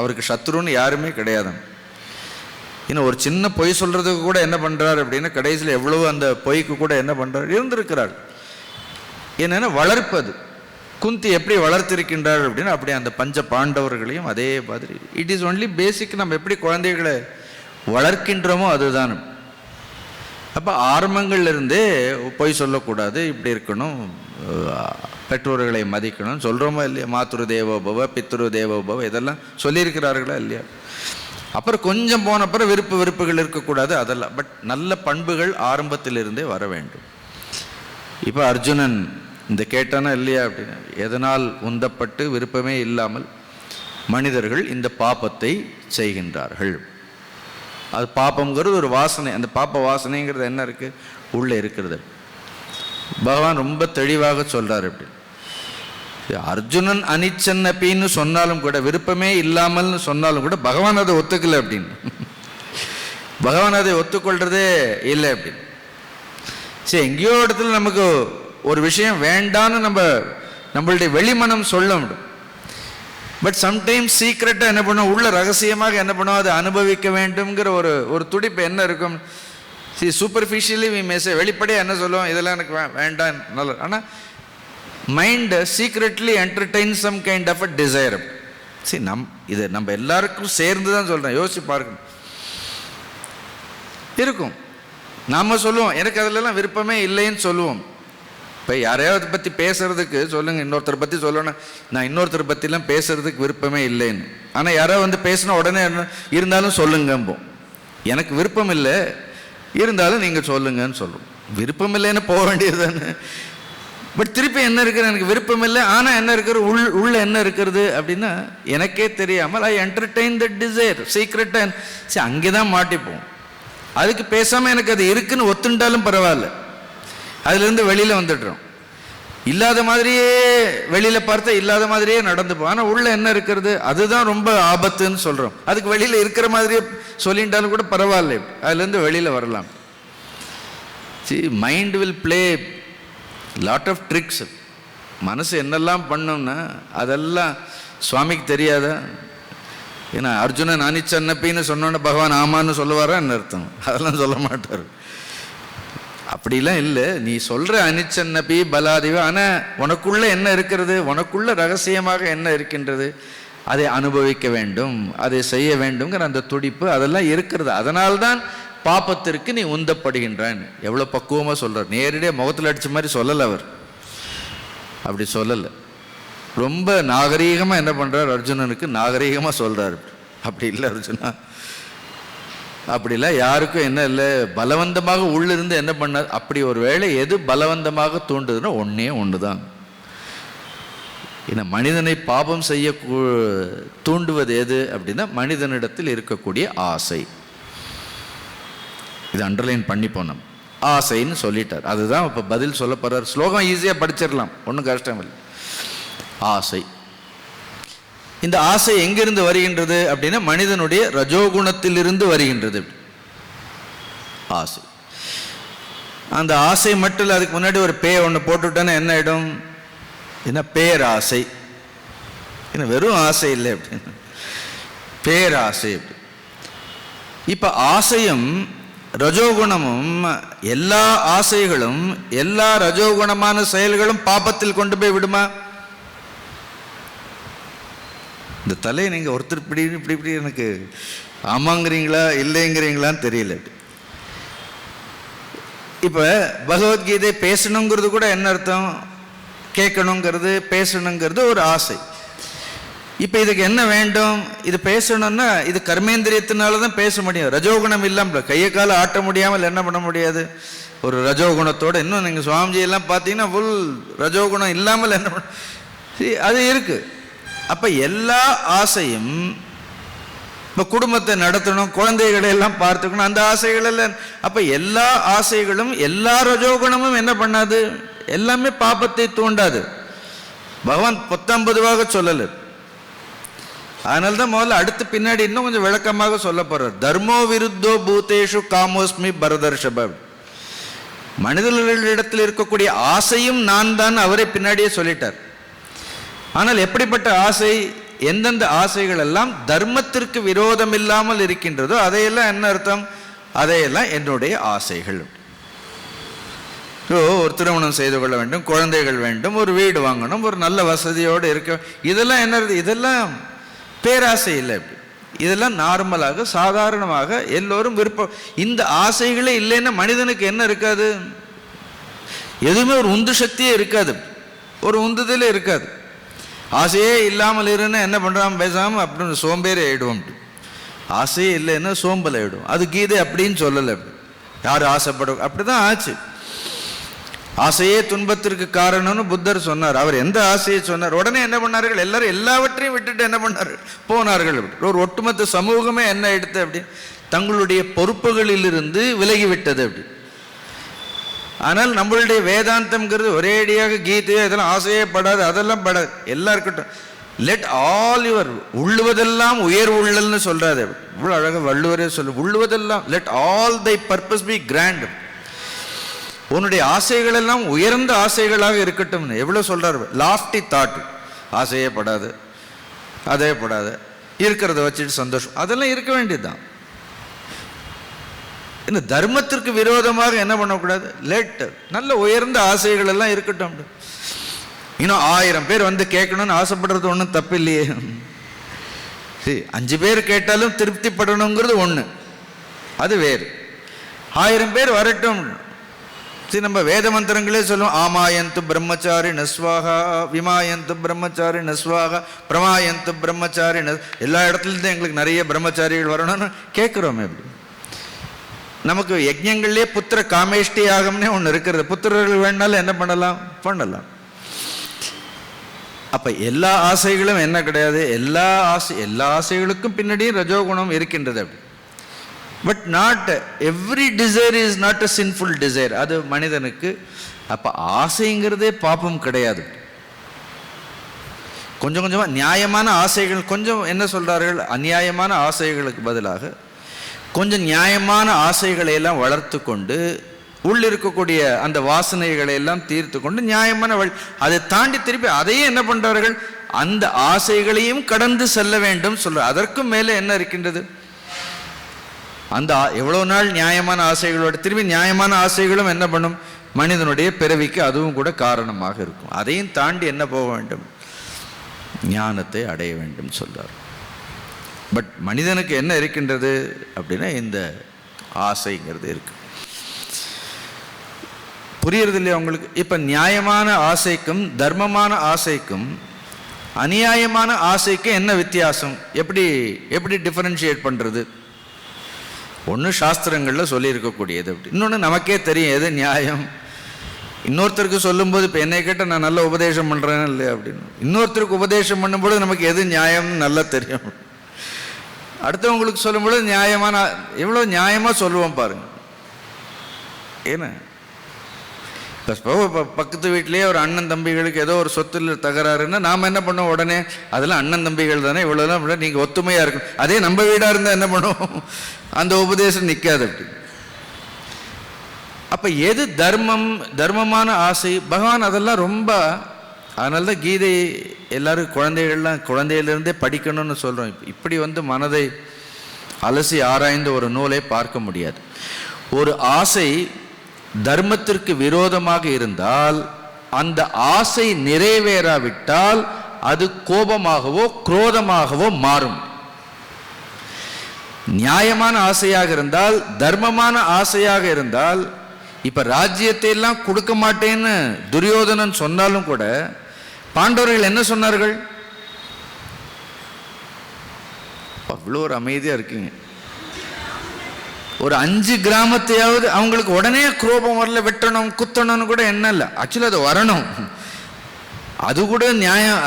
அவருக்கு சத்ருன்னு யாருமே கிடையாது. இன்னும் ஒரு சின்ன பொய் சொல்கிறதுக்கு கூட என்ன பண்ணுறாரு அப்படின்னா கடைசியில் எவ்வளவு அந்த பொய்க்கு கூட என்ன பண்ணுறாரு இருந்திருக்கிறார். என்னென்னா வளர்ப்பது, குந்தி எப்படி வளர்த்திருக்கின்றார் அப்படின்னா அப்படியே அந்த பஞ்ச பாண்டவர்களையும் அதே மாதிரி. இட் இஸ் ஒன்லி பேசிக், நம்ம எப்படி குழந்தைகளை வளர்க்கின்றோமோ அதுதான். அப்போ ஆரம்பங்கள்லேருந்தே பொய் சொல்லக்கூடாது, இப்படி இருக்கணும், பெற்றோர்களை மதிக்கணும் சொல்கிறோமா இல்லையா, மாத்ரு தேவோபவ பித்ரு தேவோபவ இதெல்லாம் சொல்லியிருக்கிறார்களா இல்லையா. அப்புறம் கொஞ்சம் போனப்புறம் வெறுப்புகள் இருக்கக்கூடாது அதெல்லாம். பட் நல்ல பண்புகள் ஆரம்பத்திலிருந்தே வர வேண்டும். இப்போ அர்ஜுனன் இந்த கேட்டானா இல்லையா அப்படின்னா, எதனால் உந்தப்பட்டு விருப்பமே இல்லாமல் மனிதர்கள் இந்த பாப்பத்தை செய்கின்றார்கள். அது பாப்பங்கிறது ஒரு வாசனை, அந்த பாப்ப வாசனைங்கிறது என்ன இருக்குது உள்ளே இருக்கிறது. பகவான் ரொம்ப தெளிவாக சொல்கிறார். எப்படி அர்ஜுனன் அனிச்சன் அப்படின்னு சொன்னாலும் கூட, விருப்பமே இல்லாமல்னு சொன்னாலும் கூட பகவான் அதை ஒத்துக்கலை அப்படின்னு. பகவான் அதை ஒத்துக்கொள்றதே இல்லை அப்படின்னு. சரி, எங்கேயோ இடத்துல நமக்கு ஒரு விஷயம் வேண்டான்னு நம்மளுடைய வெளிமனம் சொல்ல முடியும். பட் சம்டைம்ஸ் சீக்ரெட்டாக என்ன பண்ணுவோம், உள்ள ரகசியமாக என்ன பண்ணுவோம், அதை அனுபவிக்க வேண்டும்ங்கிற ஒரு துடிப்பு என்ன இருக்கும். சூப்பர்ஃபிஷியலி வி மேசே, வெளிப்படையாக என்ன சொல்லுவோம், இதெல்லாம் எனக்கு வேண்டாம் நல்ல. ஆனால் mind secretly entertain some kind of a desire. சரி, இதை நம்ம எல்லாருக்கும் சேர்ந்து தான் சொல்கிறேன், யோசிச்சு பார்க்கணும். இருக்கும், நாம் சொல்லுவோம் எனக்கு அதிலெல்லாம் விருப்பமே இல்லைன்னு சொல்லுவோம். இப்போ யாரையாவது பற்றி பேசுறதுக்கு சொல்லுங்கள், இன்னொருத்தரை பற்றி சொல்லணும், நான் இன்னொருத்தரை பற்றிலாம் பேசுறதுக்கு விருப்பமே இல்லைன்னு. ஆனால் யாராவது வந்து பேசினா உடனே இருந்தாலும் சொல்லுங்கம்போம். எனக்கு விருப்பம் இல்லை, இருந்தாலும் நீங்கள் சொல்லுங்கன்னு சொல்லுவோம். விருப்பம் இல்லைன்னு போக வேண்டியது தானே. பட் திருப்பி என்ன இருக்குது, எனக்கு விருப்பம் இல்லை, ஆனால் என்ன இருக்கிறது உள்ள என்ன இருக்கிறது அப்படின்னா எனக்கே தெரியாமல் ஐ என்டர்டெயின் த டிசைர் சீக்ரெட்டாக. சரி, அங்கே தான் மாட்டிப்போம். அதுக்கு பேசாமல் எனக்கு அது இருக்குன்னு ஒத்துண்டாலும் பரவாயில்ல, அதுலேருந்து வெளியில் வந்துடுறோம். இல்லாத மாதிரியே வெளியில் பார்த்தா இல்லாத மாதிரியே நடந்துப்போம். ஆனால் உள்ள என்ன இருக்கிறது அதுதான் ரொம்ப ஆபத்துன்னு சொல்கிறோம். அதுக்கு வெளியில் இருக்கிற மாதிரியே சொல்லிட்டாலும் கூட பரவாயில்ல, அதுலேருந்து வெளியில் வரலாம். See, mind will play lot of tricks. மனசு என்னெல்லாம் பண்ணோம்னா அதெல்லாம் சுவாமிக்கு தெரியாதா? ஏன்னா அர்ஜுனன் அனிச்சன்னப்பின்னு சொன்னோன்னே பகவான் ஆமான்னு சொல்லுவாரா என்ன அர்த்தம்? அதெல்லாம் சொல்ல மாட்டார். அப்படிலாம் இல்லை, நீ சொல்கிற அனிச்சன்னபி பலாதிவ, ஆனால் உனக்குள்ளே என்ன இருக்கிறது, உனக்குள்ள ரகசியமாக என்ன இருக்கின்றது, அதை அனுபவிக்க வேண்டும், அதை செய்ய வேண்டுங்கிற அந்த துடிப்பு அதெல்லாம் இருக்கிறது. அதனால்தான் பாப்பத்திற்கு நீ உந்தப்படுகின்றான். எவ்வளோ பக்குவமாக சொல்கிறார். நேரடியாக முகத்தில் அடித்த மாதிரி சொல்லலை அவர், அப்படி சொல்லலை. ரொம்ப நாகரீகமாக என்ன பண்ணுறார், அர்ஜுனனுக்கு நாகரீகமாக சொல்கிறார். அப்படி இல்லை அர்ஜுனா, அப்படி இல்லை, யாருக்கும் என்ன இல்லை, பலவந்தமாக உள்ளிருந்து என்ன பண்ணார். அப்படி ஒரு வேளை எது பலவந்தமாக தூண்டுதுன்னா ஒன்று தான். ஏன்னா மனிதனை பாபம் செய்ய தூண்டுவது எது அப்படின்னா மனிதனிடத்தில் இருக்கக்கூடிய ஆசை. இது அண்டர்லைன் பண்ணி போனோம், ஆசைன்னு சொல்லிட்டார். அதுதான் இப்போ பதில் சொல்ல போகிறார். ஸ்லோகம் ஈஸியாக படிச்சிடலாம், ஒன்றும் கஷ்டம் இல்லை. ஆசை, இந்த ஆசை எங்கிருந்து வருகின்றது அப்படின்னா மனிதனுடைய ரஜோகுணத்திலிருந்து வருகின்றது ஆசை. அந்த ஆசை மட்டும் இல்லை, அதுக்கு முன்னாடி ஒரு பே ஒன்று போட்டுவிட்டோன்னா என்ன ஆகிடும், என்ன பேராசை. என்ன வெறும் ஆசை இல்லை அப்படின்னு, பேராசை. இப்போ ஆசையும் ரஜோகுணமும், எல்லா ஆசைகளும் எல்லா ரஜோகுணமான செயல்களும் பாபத்தில் கொண்டு போய் விடுமா? இந்த தலையை நீங்கள் ஒருத்தர் இப்படி இப்படி இப்படி எனக்கு ஆமாங்கிறீங்களா இல்லைங்கிறீங்களான்னு தெரியல. இப்போ பகவத்கீதை பேசணுங்கிறது கூட என்ன அர்த்தம்? கேட்கணுங்கிறது, பேசணுங்கிறது ஒரு ஆசை. இப்போ இதுக்கு என்ன வேண்டும்? இது பேசணும்னா இது கர்மேந்திரியத்தினால தான் பேச முடியும். ரஜோகுணம் இல்லாமல் கையை காலை ஆட்ட முடியாமல் என்ன பண்ண முடியாது? ஒரு ரஜோகுணத்தோடு. இன்னும் நீங்கள் சுவாமிஜியெல்லாம் பார்த்தீங்கன்னா ஃபுல் ரஜோகுணம் இல்லாமல் என்ன பண்ண அது இருக்குது. அப்போ எல்லா ஆசையும், இப்போ குடும்பத்தை நடத்தணும், குழந்தைகளை எல்லாம் பார்த்துக்கணும், அந்த ஆசைகள் எல்லாம். அப்போ எல்லா ஆசைகளும் எல்லா ரஜோகுணமும் என்ன பண்ணாது? எல்லாமே பாபத்தை தூண்டாது. பகவான் 19 சொல்லலை. அதனால தான் முதல்ல அடுத்து பின்னாடி இன்னும் கொஞ்சம் விளக்கமாக சொல்ல போறார். தர்மோ விருத்தோ பூதேஷு காமோஸ்மி பரதர்ஷப. மனிதர்களிடத்தில் இருக்கக்கூடிய ஆசையும் நான் தான் அவரே பின்னாடியே சொல்லிட்டார். ஆனால் எப்படிப்பட்ட ஆசை? எந்தெந்த ஆசைகள் எல்லாம் தர்மத்திற்கு விரோதம் இல்லாமல் இருக்கின்றதோ அதையெல்லாம் என்ன அர்த்தம்? அதையெல்லாம் என்னுடைய ஆசைகள். ஒரு திருமணம் செய்து கொள்ள வேண்டும், குழந்தைகள் வேண்டும், ஒரு வீடு வாங்கணும், ஒரு நல்ல வசதியோடு இருக்க, இதெல்லாம் என்ன? இதெல்லாம் பேராசை இல்லை. இதெல்லாம் நார்மலாக சாதாரணமாக எல்லோரும் விருப்பம். இந்த ஆசைகளே இல்லைன்னா மனிதனுக்கு என்ன இருக்காது? எதுவுமே ஒரு உந்து சக்தியே இருக்காது, ஒரு உந்துதலே இருக்காது. ஆசையே இல்லாமல் இருன்னா என்ன பண்ணுறான்? பேசாமல் அப்படின்னு சோம்பேறி ஆகிடுவோம். ஆசையே இல்லைன்னா சோம்பல் ஆகிடும். அது கீதை அப்படின்னு சொல்லலை. யார் ஆசைப்படும்? அப்படி தான் ஆச்சு. ஆசையே துன்பத்திற்கு காரணம்னு புத்தர் சொன்னார். அவர் எந்த ஆசையை சொன்னார்? உடனே என்ன பண்ணார்கள்? எல்லாரும் எல்லாவற்றையும் விட்டுட்டு என்ன பண்ணார்கள்? போனார்கள். ஒரு ஒட்டுமொத்த சமூகமே என்ன எடுத்து அப்படி தங்களுடைய பொறுப்புகளிலிருந்து விலகிவிட்டது அப்படி. ஆனால் நம்மளுடைய வேதாந்தம்ங்கிறது ஒரேடியாக கீதையோ இதெல்லாம் ஆசையே படாது, அதெல்லாம் படாது, எல்லாம் இருக்கட்டும். லெட் ஆல் யுவர், உள்ளுவதெல்லாம் உயர் உள்ளல்னு சொல்றாரு. இவ்வளோ அழகாக வள்ளுவரே சொல்லு. உள்ளுவதெல்லாம் லெட் ஆல் தை பர்பஸ் பி கிராண்ட். உன்னுடைய ஆசைகள் எல்லாம் உயர்ந்த ஆசைகளாக இருக்கட்டும். எவ்வளோ சொல்றாரு? Lofty thought. ஆசையே படாது, அதே படாது, இருக்கிறத வச்சுட்டு சந்தோஷம், அதெல்லாம் இருக்க வேண்டியதுதான். இந்த தர்மத்திற்கு விரோதமாக என்ன பண்ணக்கூடாது? லெட் நல்ல உயர்ந்த ஆசைகள் எல்லாம் இருக்கட்டும். இன்னும் 1000 பேர் வந்து கேட்கணும்னு ஆசைப்படுறது ஒன்றும் தப்பு இல்லையே. 5 பேர் கேட்டாலும் திருப்திப்படணுங்கிறது ஒன்று, அது வேறு. 1000 பேர் வரட்டும். நம்ம வேத மந்திரங்களே சொல்லுவோம். ஆமாயந்து பிரம்மச்சாரி நஸ்வாகா, விமாயந்து பிரம்மச்சாரி நஸ்வாகா, பிரமாயந்து பிரம்மச்சாரி எல்லா இடத்துலேருந்து எங்களுக்கு நிறைய பிரம்மச்சாரிகள் வரணும்னு கேட்குறோமே. எப்படி நமக்கு யஜ்ஞங்கள்லேயே புத்திர காமேஷ்டி யாகம்னே ஒன்று இருக்கிறது. புத்திரர்கள் வேணாலும் என்ன பண்ணலாம்? பண்ணலாம். அப்போ எல்லா ஆசைகளும் என்ன கிடையாது? எல்லா ஆசைகளுக்கும் பின்னாடியும் ரஜோகுணம் இருக்கின்றது. அப்படி but not every desire is not a sinful desire. அது மனிதனுக்கு. அப்போ ஆசைங்கிறதே பாப்பம் கிடையாது. கொஞ்சம் கொஞ்சமாக நியாயமான ஆசைகள், கொஞ்சம் என்ன சொல்கிறார்கள்? அநியாயமான ஆசைகளுக்கு பதிலாக கொஞ்சம் நியாயமான ஆசைகளை எல்லாம் வளர்த்து கொண்டு உள்ளிருக்கக்கூடிய அந்த வாசனைகளை எல்லாம் தீர்த்து கொண்டு நியாயமான வழி, அதை தாண்டி திருப்பி அதையே என்ன பண்ணுறார்கள்? அந்த ஆசைகளையும் கடந்து செல்ல வேண்டும் சொல்ற. அதற்கும் மேலே என்ன இருக்கின்றது? அந்த எவ்வளோ நாள் நியாயமான ஆசைகளோடு திரும்பி நியாயமான ஆசைகளும் என்ன பண்ணும்? மனிதனுடைய பிறவிக்கு அதுவும் கூட காரணமாக இருக்கும். அதையும் தாண்டி என்ன போக வேண்டும்? ஞானத்தை அடைய வேண்டும் சொல்றார். பட் மனிதனுக்கு என்ன இருக்கின்றது அப்படின்னா இந்த ஆசைங்கிறது இருக்கு. புரியுறது இல்லையா உங்களுக்கு? இப்போ நியாயமான ஆசைக்கும் தர்மமான ஆசைக்கும் அநியாயமான ஆசைக்கும் என்ன வித்தியாசம்? எப்படி டிஃபரன்ஷியேட் பண்ணுறது? ஒன்று சாஸ்திரங்களில் சொல்லியிருக்கக்கூடியது, அப்படி இன்னொன்று நமக்கே தெரியும் எது நியாயம். இன்னொருத்தருக்கு சொல்லும்போது இப்போ என்னை கேட்டால் நான் நல்ல உபதேசம் பண்ணுறேன் இல்லையா அப்படின்னு, இன்னொருத்தருக்கு உபதேசம் பண்ணும்போது நமக்கு எது நியாயம்னு நல்லா தெரியும். அடுத்தவங்களுக்கு சொல்லும்போது நியாயமான எவ்வளோ நியாயமாக சொல்லுவோம் பாருங்க. ஏன்னா இப்போ பக்கத்து வீட்லேயே ஒரு அண்ணன் தம்பிகளுக்கு ஏதோ ஒரு சொத்துல தகராறுன்னா நாம் என்ன பண்ணுவோம்? உடனே அதெல்லாம் அண்ணன் தம்பிகள் தானே, இவ்வளோலாம் நீங்கள் ஒத்துமையாக இருக்கும். அதே நம்ம வீடாக இருந்தால் என்ன பண்ணுவோம்? அந்த உபதேசம் நிற்காது. அப்படி அப்போ எது தர்மமான ஆசை? பகவான் அதெல்லாம் ரொம்ப, அதனால தான் கீதை எல்லாரும் குழந்தையிலிருந்தே படிக்கணும்னு சொல்கிறோம். இப்படி மனதை அலசி ஆராய்ந்து ஒரு நூலை பார்க்க முடியாது. ஒரு ஆசை தர்மத்திற்கு விரோதமாக இருந்தால், அந்த ஆசை நிறைவேறாவிட்டால் அது கோபமாகவோ குரோதமாகவோ மாறும். நியாயமான ஆசையாக இருந்தால், தர்மமான ஆசையாக இருந்தால், இப்ப ராஜ்யத்தை எல்லாம் கொடுக்க மாட்டேன்னு துரியோதனன் சொன்னாலும் கூட பாண்டவர்கள் என்ன சொன்னார்கள்? அவ்வளோ ஒரு அமைதியா இருக்கீங்க. ஒரு 5 கிராமத்தையாவது அவங்களுக்கு உடனே கோபம் வரல, வெட்டணும் குத்தணும்னு கூட என்ன இல்லை. ஆக்சுவலி அது வரணும், அது கூட நியாயம்,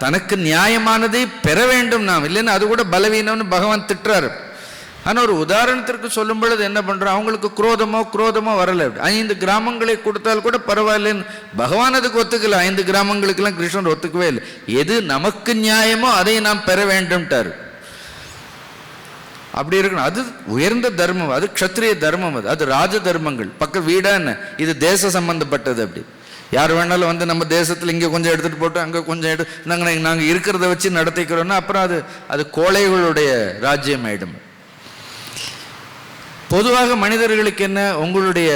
தனக்கு நியாயமானதை பெற வேண்டும் நாம், இல்லைன்னா அது கூட பலவீனம்னு பகவான் திட்டுறாரு. ஆனால் ஒரு உதாரணத்திற்கு சொல்லும் பொழுது என்ன பண்றோம், அவங்களுக்கு குரோதமோ வரல. 5 கிராமங்களை கொடுத்தால் கூட பரவாயில்லைன்னு பகவான் அதுக்கு ஒத்துக்கல. 5 கிராமங்களுக்கெல்லாம் கிருஷ்ணன் ஒத்துக்கவே இல்லை. எது நமக்கு நியாயமோ அதை நாம் பெற வேண்டும்ட்டாரு. அப்படி இருக்கணும். அது உயர்ந்த தர்மம், அது க்ஷத்ரிய தர்மம், அது ராஜ தர்மங்கள். பக்க வீடா என்ன, இது தேச சம்பந்தப்பட்டது. அப்படி யார் வேணாலும் வந்து நம்ம தேசத்தில் இங்கே கொஞ்சம் எடுத்துகிட்டு போட்டு அங்கே கொஞ்சம் நாங்கள் இருக்கிறத வச்சு நடத்திக்கிறோன்னா அப்புறம் அது கோழைகளுடைய ராஜ்யம் ஆயிடும். பொதுவாக மனிதர்களுக்கு என்ன, உங்களுடைய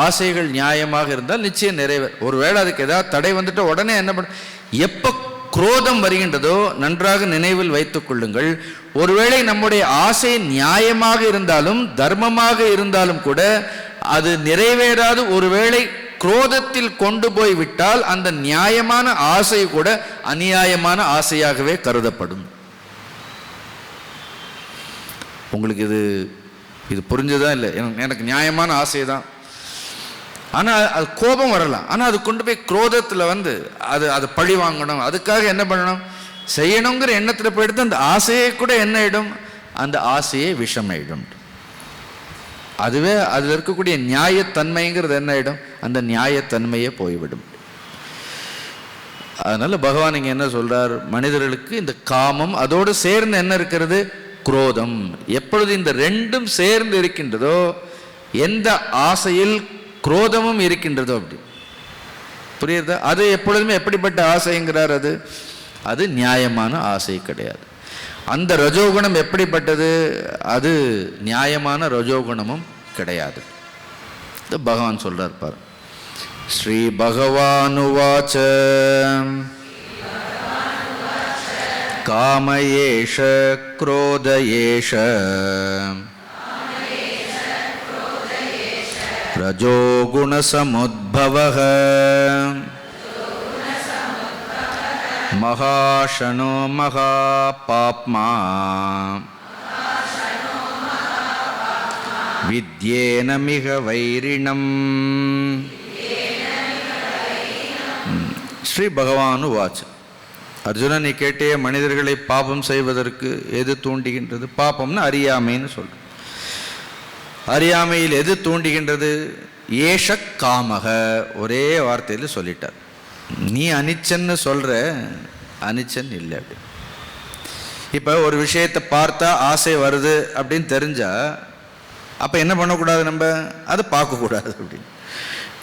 ஆசைகள் நியாயமாக இருந்தால் நிச்சயம் நிறைவேற. ஒருவேளை அதுக்கு ஏதாவது தடை வந்துட்டு உடனே என்ன பண்ண, எப்போ குரோதம் வருகின்றதோ நன்றாக நினைவில் வைத்துக் கொள்ளுங்கள். ஒருவேளை நம்முடைய ஆசை நியாயமாக இருந்தாலும் தர்மமாக இருந்தாலும் கூட அது நிறைவேறாது. ஒருவேளை குரோதத்தில் கொண்டு போய் விட்டால் அந்த நியாயமான ஆசை கூட அநியாயமான ஆசையாகவே கருதப்படும். உங்களுக்கு இது புரிஞ்சதா இல்லை? எனக்கு நியாயமான ஆசை தான், ஆனால் அது கோபம் வரலாம். ஆனால் அது கொண்டு போய் குரோதத்தில் வந்து அது பழி வாங்கணும், அதுக்காக என்ன பண்ணணும், செய்யணுங்கிற எண்ணத்தில் போயிடுத்து அந்த ஆசையை கூட என்ன ஆயிடும், அந்த ஆசையே விஷமாயிடும். அதுவே அதில் இருக்கக்கூடிய நியாயத்தன்மைங்கிறது என்ன ஆயிடும், அந்த நியாயத்தன்மையே போய்விடும். அதனால பகவான் இங்க என்ன சொல்றார், மனிதர்களுக்கு இந்த காமம் அதோடு சேர்ந்து என்ன இருக்கிறது, குரோதம். எப்பொழுது இந்த ரெண்டும் சேர்ந்து இருக்கின்றதோ, எந்த ஆசையில் குரோதமும் இருக்கின்றதோ, அப்படி புரியுதா? அது எப்பொழுதுமே எப்படிப்பட்ட ஆசைங்கிறார், அது நியாயமான ஆசை கிடையாது. அந்த ரஜோகுணம் எப்படிப்பட்டது, அது நியாயமான ரஜோகுணமும் கிடையாது. பகவான் சொல்றார் பார். ஸ்ரீ பகவானுவாச்ச காமயேஷ க்ரோதயேஷ ரஜோகுணசமுத்பவः மகாஷனோ மகாபாப்மா வித்யேன மிக வைரிணம். ஸ்ரீ பகவான் வாச். அர்ஜுனன், நீ கேட்டே மனிதர்களை பாபம் செய்வதற்கு எது தூண்டுகின்றது? பாபம்னு அறியாமைன்னு சொல்ற. அறியாமையில் எது தூண்டுகின்றது? ஏஷ காமக. ஒரே வார்த்தையில் சொல்லிட்டார். நீ அனிச்சன்னு சொல்ற, அனிச்சன் இல்லை. அப்படி இப்போ ஒரு விஷயத்தை பார்த்தா ஆசை வருது அப்படின்னு தெரிஞ்சா அப்போ என்ன பண்ணக்கூடாது, நம்ம அதை பார்க்கக்கூடாது. அப்படின்னு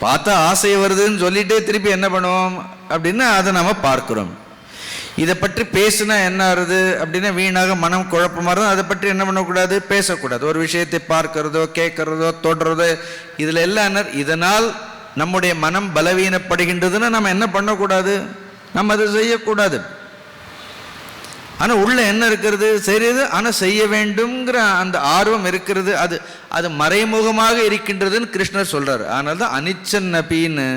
பார்த்தா ஆசை வருதுன்னு சொல்லிட்டே திருப்பி என்ன பண்ணுவோம் அப்படின்னா அதை நம்ம பார்க்குறோம். இதை பற்றி பேசுனா என்ன ஆகுது அப்படின்னா வீணாக மனம் குழப்பமாக இருக்கும். அதை பற்றி என்ன பண்ணக்கூடாது, பேசக்கூடாது. ஒரு விஷயத்தை பார்க்கிறதோ கேட்கறதோ தொடுறதோ இதில் எல்லாம் என்ன, இதனால் நம்முடைய மனம் பலவீனப்படுகின்றதுன்னா நம்ம என்ன பண்ணக்கூடாது, நம்ம அதை செய்யக்கூடாது. ஆனால் உள்ள என்ன இருக்கிறது, சரிது, ஆனால் செய்ய வேண்டும்ங்கிற அந்த ஆர்வம் இருக்கிறது. அது மறைமுகமாக இருக்கின்றதுன்னு கிருஷ்ணர் சொல்றார். அதனால தான் அனிச்சன் நபின்னு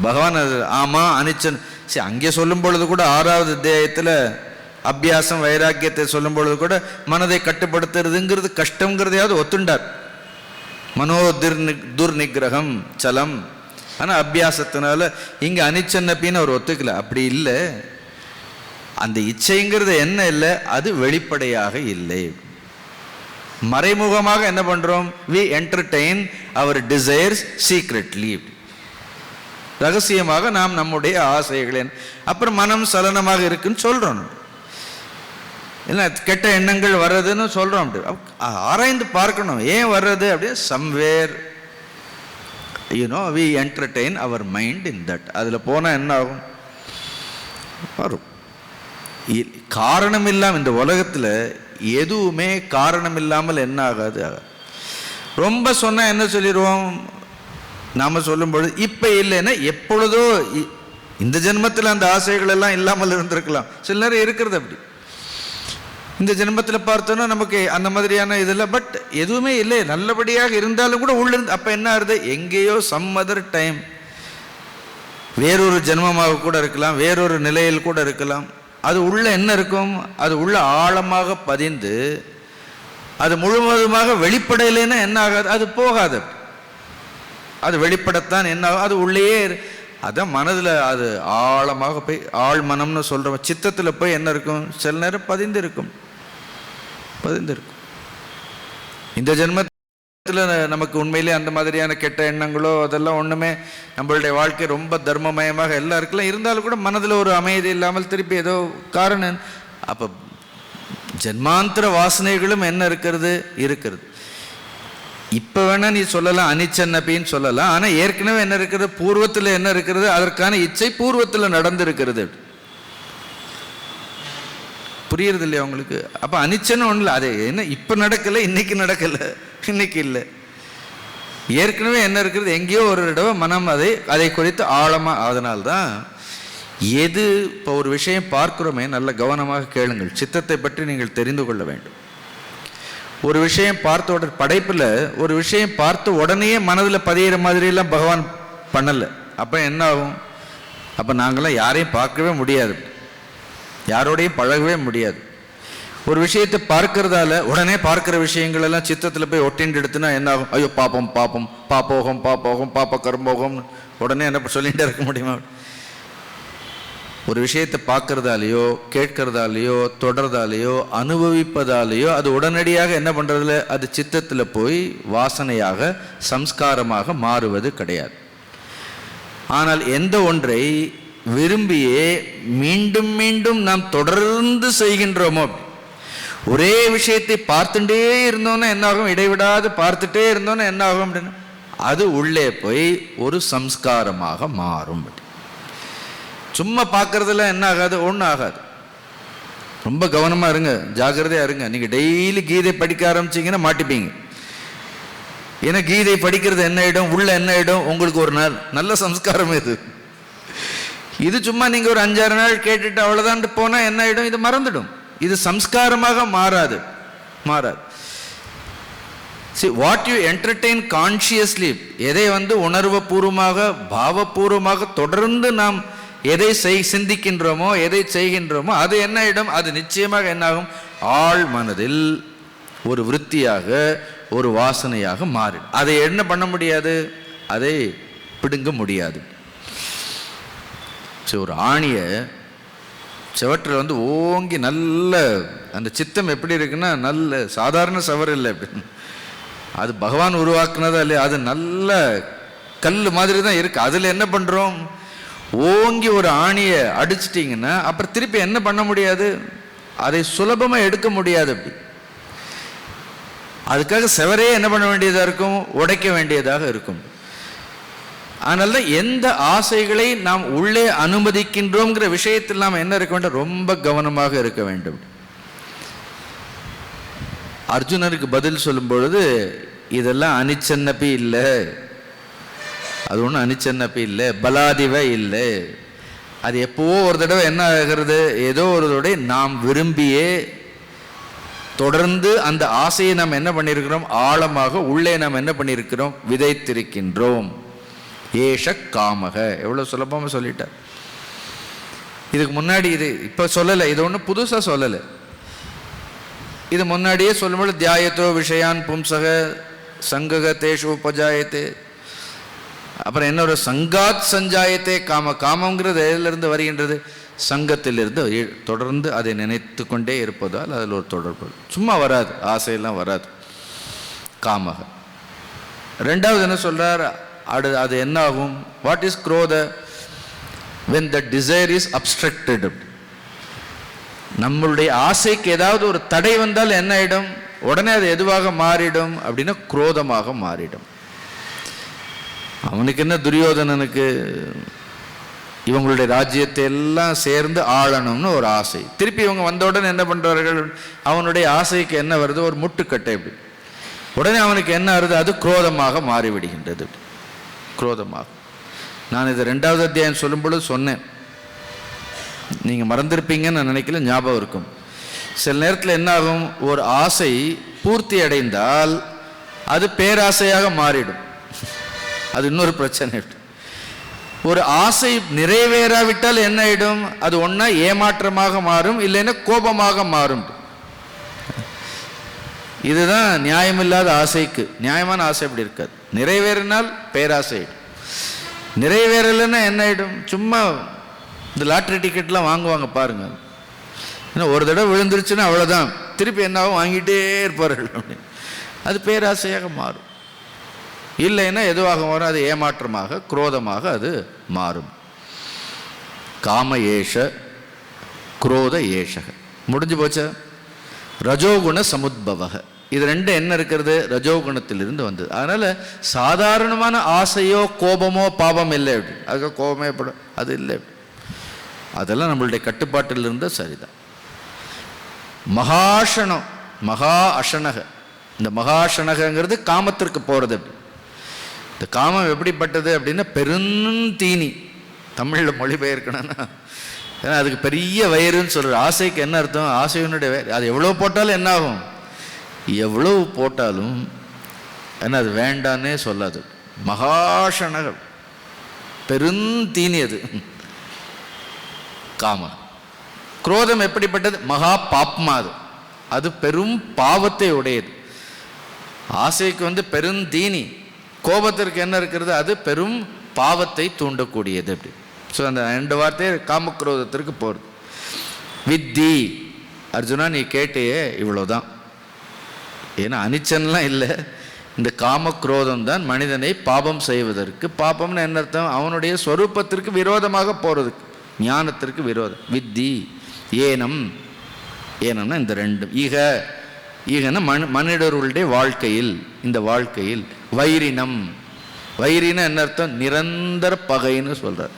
பகவான் ஆமாம் அனிச்சன். சரி, அங்கே சொல்லும் பொழுது கூட 6வது அத்தியாயத்தில் அபியாசம் வைராக்கியத்தை சொல்லும் பொழுது கூட மனதை கட்டுப்படுத்துறதுங்கிறது கஷ்டங்கிறதையாவது ஒத்துண்டார். மனோ துர்நிகிரகம் சலம். ஆனால் அபியாசத்தினால இங்கே அனிச்சன்னப்பின்னு அவர் ஒத்துக்கல. அப்படி இல்லை, அந்த இச்சைங்கிறது என்ன இல்லை, அது வெளிப்படையாக இல்லை. மறைமுகமாக என்ன பண்றோம், we entertain our desires secretly. ரகசியமாக நாம் நம்முடைய ஆசைகளை, அப்புறம் மனம் சலனமாக இருக்குன்னு சொல்றோம். இல்லை கெட்ட எண்ணங்கள் வர்றதுன்னு சொல்றோம். ஆராய்ந்து பார்க்கணும் ஏன் வர்றது அப்படின்னு. Somewhere we entertain our mind in that. அதில் போனால் என்ன ஆகும், வரும். காரணம் இல்லாமல் இந்த உலகத்தில் எதுவுமே காரணம் இல்லாமல் என்ன ஆகாது. ரொம்ப சொன்னால் என்ன சொல்லிடுவோம், நாம் சொல்லும் பொழுது இப்போ இல்லைன்னா எப்பொழுதோ இந்த ஜென்மத்தில் அந்த ஆசைகள் எல்லாம் இல்லாமல் இருந்திருக்கலாம், சில நேரம் இருக்கிறது அப்படி. இந்த ஜென்மத்தில் பார்த்தோன்னா நமக்கு அந்த மாதிரியான இதெல்லாம், பட் எதுவுமே இல்லை, நல்லபடியாக இருந்தாலும் கூட உள்ளிருந்து அப்போ என்ன ஆகுது, எங்கேயோ சம் அதர் டைம் வேறொரு ஜென்மமாக கூட இருக்கலாம், வேறொரு நிலையில் கூட இருக்கலாம். அது உள்ள என்ன இருக்கும், அது உள்ள ஆழமாக பதிந்து அது முழுவதுமாக வெளிப்படையிலேன்னா என்ன ஆகாது, அது போகாது. அது வெளிப்படத்தான் என்ன ஆகும், அது உள்ளேயே அதான் மனதில் அது ஆழமாக போய் ஆழ் மனம்னு சொல்கிறோம், சித்தத்தில் போய் என்ன இருக்கும், சில நேரம் பதிந்திருக்கும். இந்த ஜென்மத்தில் நமக்கு உண்மையிலே அந்த மாதிரியான கெட்ட எண்ணங்களோ அதெல்லாம் ஒன்றுமே, நம்மளுடைய வாழ்க்கை ரொம்ப தர்மமயமாக எல்லாம் இருக்கலாம், இருந்தாலும் கூட மனதில் ஒரு அமைதி இல்லாமல் திருப்பி ஏதோ காரணம். அப்போ ஜென்மாந்திர வாசனைகளும் என்ன இருக்கிறது. இப்போ வேணா நீ சொல்லலாம் அனிச்சன்னபின்னு சொல்லலாம், ஆனால் ஏற்கனவே என்ன இருக்கிறது, பூர்வத்தில் என்ன இருக்கிறது, அதற்கான இச்சை பூர்வத்தில் நடந்திருக்கிறது. புரியுறது இல்லையா உங்களுக்கு? அப்போ அனிச்சன்னு ஒன்றும் இல்லை, அது என்ன இப்போ நடக்கலை, இன்னைக்கு இல்லை, ஏற்கனவே என்ன இருக்கிறது, எங்கேயோ ஒரு தடவை மனம் அதை குறித்து ஆழமாக. அதனால்தான் எது இப்போ ஒரு விஷயம் பார்க்கிறோமே நல்ல கவனமாக கேளுங்கள், சித்தத்தை பற்றி நீங்கள் தெரிந்து கொள்ள வேண்டும். ஒரு விஷயம் பார்த்த உடனே, படைப்பில் ஒரு விஷயம் பார்த்த உடனே மனதில் பதியிற மாதிரியெல்லாம் பகவான் பண்ணலை. அப்போ என்ன ஆகும், அப்போ நாங்களாம் யாரையும் பார்க்கவே முடியாது, யாரோடையும் பழகவே முடியாது. ஒரு விஷயத்தை பார்க்கறதால உடனே பார்க்கிற விஷயங்கள் எல்லாம் சித்தத்தில் போய் ஒட்டிண்டு எடுத்துனா என்ன ஆகும், ஐயோ பாப்போம் பாப்போகம் பாப்ப கர்மோகம் உடனே என்ன சொல்லிகிட்டே இருக்க முடியுமா? ஒரு விஷயத்தை பார்க்கறதாலேயோ கேட்கறதாலேயோ தொடர்றதாலேயோ அனுபவிப்பதாலேயோ அது உடனடியாக என்ன பண்ணுறதுல அது சித்தத்தில் போய் வாசனையாக சம்ஸ்காரமாக மாறுவது கிடையாது. ஆனால் எந்த ஒன்றை விரும்பியே மீண்டும் மீண்டும் நாம் தொடர்ந்து செய்கின்றோமோ, ஒரே விஷயத்தை பார்த்துட்டே இருந்தோன்னா என்ன ஆகும், இடைவிடாது பார்த்துட்டே இருந்தோன்னா என்ன ஆகும் அப்படின்னா அது உள்ளே போய் ஒரு சம்ஸ்காரமாக மாறும். சும்மா பார்க்கறதுல என்ன ஆகாது, ஒன்றும் ஆகாது. ரொம்ப கவனமாக இருங்க, ஜாக்கிரதையாக இருங்க. நீங்கள் டெய்லி கீதை படிக்க ஆரம்பிச்சிங்கன்னா மாட்டிப்பீங்க. ஏன்னா கீதை படிக்கிறது என்ன ஆகிடும், உள்ள என்ன ஆகிடும், உங்களுக்கு ஒரு நாள் நல்ல சம்ஸ்காரம் இது சும்மா நீங்கள் ஒரு 5-6 நாள் கேட்டுட்டு அவ்வளோதான் போனால் என்ன ஆகிடும், இது மறந்துடும். இது சம்ஸ்காரமாக மாறாது. See, what you entertain consciously, எதை உணர்வுபூர்வமாக பாவபூர்வமாக தொடர்ந்து நாம் எதை சிந்திக்கின்றோமோ எதை செய்கின்றோமோ அது என்ன ஆகிடும், அது நிச்சயமாக என்னாகும், ஆழ் மனதில் ஒரு விருத்தியாக ஒரு வாசனையாக மாறிடும். அதை என்ன பண்ண முடியாது, அதை பிடுங்க முடியாது. ஒரு ஆணியை செவற்றில் ஓங்கி நல்ல அந்த சித்தம் எப்படி இருக்குன்னா நல்ல சாதாரண சவர் இல்லை, அது பகவான் உருவாக்குனதா இல்லையா, அது நல்ல கல் மாதிரி தான் இருக்கு. அதில் என்ன பண்ணுறோம், ஓங்கி ஒரு ஆணியை அடிச்சிட்டிங்கன்னா அப்புறம் திருப்பி என்ன பண்ண முடியாது, அதை சுலபமாக எடுக்க முடியாது. அப்படி அதுக்காக செவரே என்ன பண்ண வேண்டியதாக இருக்கும், உடைக்க வேண்டியதாக இருக்கும். அதனால தான் எந்த ஆசைகளை நாம் உள்ளே அனுமதிக்கின்றோங்கிற விஷயத்தில் நாம் என்ன இருக்க வேண்டும், ரொம்ப கவனமாக இருக்க வேண்டும். அர்ஜுனருக்கு பதில் சொல்லும் பொழுது இதெல்லாம் அனிச்சன்னப்பி இல்லை, அது ஒன்றும் அனிச்சன்னப்பி இல்லை, பலாதிவை இல்லை. அது எப்போவோ ஒரு தடவை என்ன ஆகிறது, ஏதோ ஒரு தடவை நாம் விரும்பியே தொடர்ந்து அந்த ஆசையை நாம் என்ன பண்ணியிருக்கிறோம், ஆழமாக உள்ளே நாம் என்ன பண்ணியிருக்கிறோம், விதைத்திருக்கின்றோம். ஏஷ காமக, எவ்வளோ சுலபமாக சொல்லிட்டார். இதுக்கு முன்னாடி இது இப்போ சொல்லலை, இது ஒன்றும் புதுசாக சொல்லலை. இது முன்னாடியே சொல்லும்போது தியாயத்தோ விஷயான் பும்சக சங்கக தேஷு உபஜாயத்தே, அப்புறம் என்ன சங்காத் சஞ்சாயத்தே காம. காமங்கிறது எதிலிருந்து வருகின்றது, சங்கத்திலிருந்து தொடர்ந்து அதை நினைத்து கொண்டே இருப்பதால் அதில் ஒரு தொடர்பு. சும்மா வராது, ஆசையெல்லாம் வராது. காமக. ரெண்டாவது என்ன சொல்றார், அது என்ன ஆகும், வாட் இஸ் குரோத, when the desire is obstructed. நம்மளுடைய ஆசைக்கு ஏதாவது ஒரு தடை வந்தால் என்ன ஆயிடும், உடனே அது எதுவாக மாறிடும் அப்படின்னா குரோதமாக மாறிடும். அவனுக்கு என்ன, துரியோதனனுக்கு இவங்களுடைய ராஜ்யத்தை எல்லாம் சேர்ந்து ஆளணும்னு ஒரு ஆசை. திருப்பி இவங்க வந்தவுடனே என்ன பண்றார்கள், அவனுடைய ஆசைக்கு என்ன வருது, ஒரு முட்டுக்கட்டை. இப்படி உடனே அவனுக்கு என்ன வருது, அது குரோதமாக மாறிவிடுகின்றது. குரோதமாக நான் இது 2வது அத்தியாயம் சொல்லும்பொழுது சொன்னேன், நீங்கள் மறந்துருப்பீங்கன்னு நான் நினைக்கல, ஞாபகம் இருக்கும். சில நேரத்தில் என்ன ஆகும், ஒரு ஆசை பூர்த்தி அடைந்தால் அது பேராசையாக மாறிடும். அது இன்னொரு பிரச்சனை. ஒரு ஆசை நிறைவேறாவிட்டால் என்ன ஆயிடும், அது ஒன்றா ஏமாற்றமாக மாறும், இல்லைன்னா கோபமாக மாறும். இதுதான் நியாயமில்லாத ஆசைக்கு. நியாயமான ஆசை அப்படி இருக்காது. நிறைவேறினால் பேராசை, நிறைவேறலைன்னா என்ன ஆயிடும், சும்மா இந்த லாட்ரி டிக்கெட்லாம் வாங்குவாங்க பாருங்க, ஏன்னா ஒரு தடவை விழுந்துருச்சுன்னா அவ்வளோதான், திருப்பி என்னாவும் வாங்கிட்டே இருப்பார்கள் அப்படின்னு. அது பேராசையாக மாறும். இல்லைன்னா எதுவாக மாறும், அது ஏமாற்றமாக குரோதமாக அது மாறும். காம ஏஷ குரோத ஏஷக முடிஞ்சு போச்ச. ரஜோகுண சமுத்பவக, இது ரெண்டு என்ன இருக்கிறது, ரஜோகுணத்திலிருந்து வந்தது. அதனால சாதாரணமான ஆசையோ கோபமோ பாவம் இல்லை. அப்படி அதுக்கு கோபமே படும், அது இல்லை. அதெல்லாம் நம்மளுடைய கட்டுப்பாட்டில் இருந்த சரிதான். மகாஷணம், மகா அஷனக, இந்த மகாஷணகங்கிறது காமத்திற்கு போகிறது. அப்படி இந்த காமம் எப்படிப்பட்டது அப்படின்னா பெருந்தீனி, தமிழில் மொழிபெயர்க்கணும்னா, ஏன்னா அதுக்கு பெரிய வயிறுன்னு சொல்கிற. ஆசைக்கு என்ன அர்த்தம், ஆசையினுடைய வயிறு. அது எவ்வளோ போட்டாலும் என்ன ஆகும், எவ்வளவு போட்டாலும் என்ன அது வேண்டான்னே சொல்லாது. மகாஷணகம், பெருந்தீனி அது காமம். குரோதம் எப்படிப்பட்டது, மகா பாப்மா, அது பெரும் பாவத்தை உடையது. ஆசைக்கு பெருந்தீனி, கோபத்திற்கு என்ன இருக்கிறது, அது பெரும் பாவத்தை தூண்டக்கூடியது. அப்படி ஸோ அந்த 2 வார்த்தை காமக்ரோதத்திற்கு போகிறது. வித்தி அர்ஜுனா, நீ கேட்டையே இவ்வளோதான். ஏன்னா அனிச்சன்லாம் இல்லை, இந்த காமக்ரோதம் தான் மனிதனை பாபம் செய்வதற்கு. பாபம்னு என்ன அர்த்தம், அவனுடைய ஸ்வரூபத்திற்கு விரோதமாக போகிறதுக்கு, ஞானத்திற்கு விரோதம். வித்தி ஏனம், ஏனம்னா இந்த ரெண்டும். ஈகன்னா மனிதர்களுடைய வாழ்க்கையில், இந்த வாழ்க்கையில். வைரினம், வைரினா என்ன அர்த்தம், நிரந்தர பகைன்னு சொல்றார்.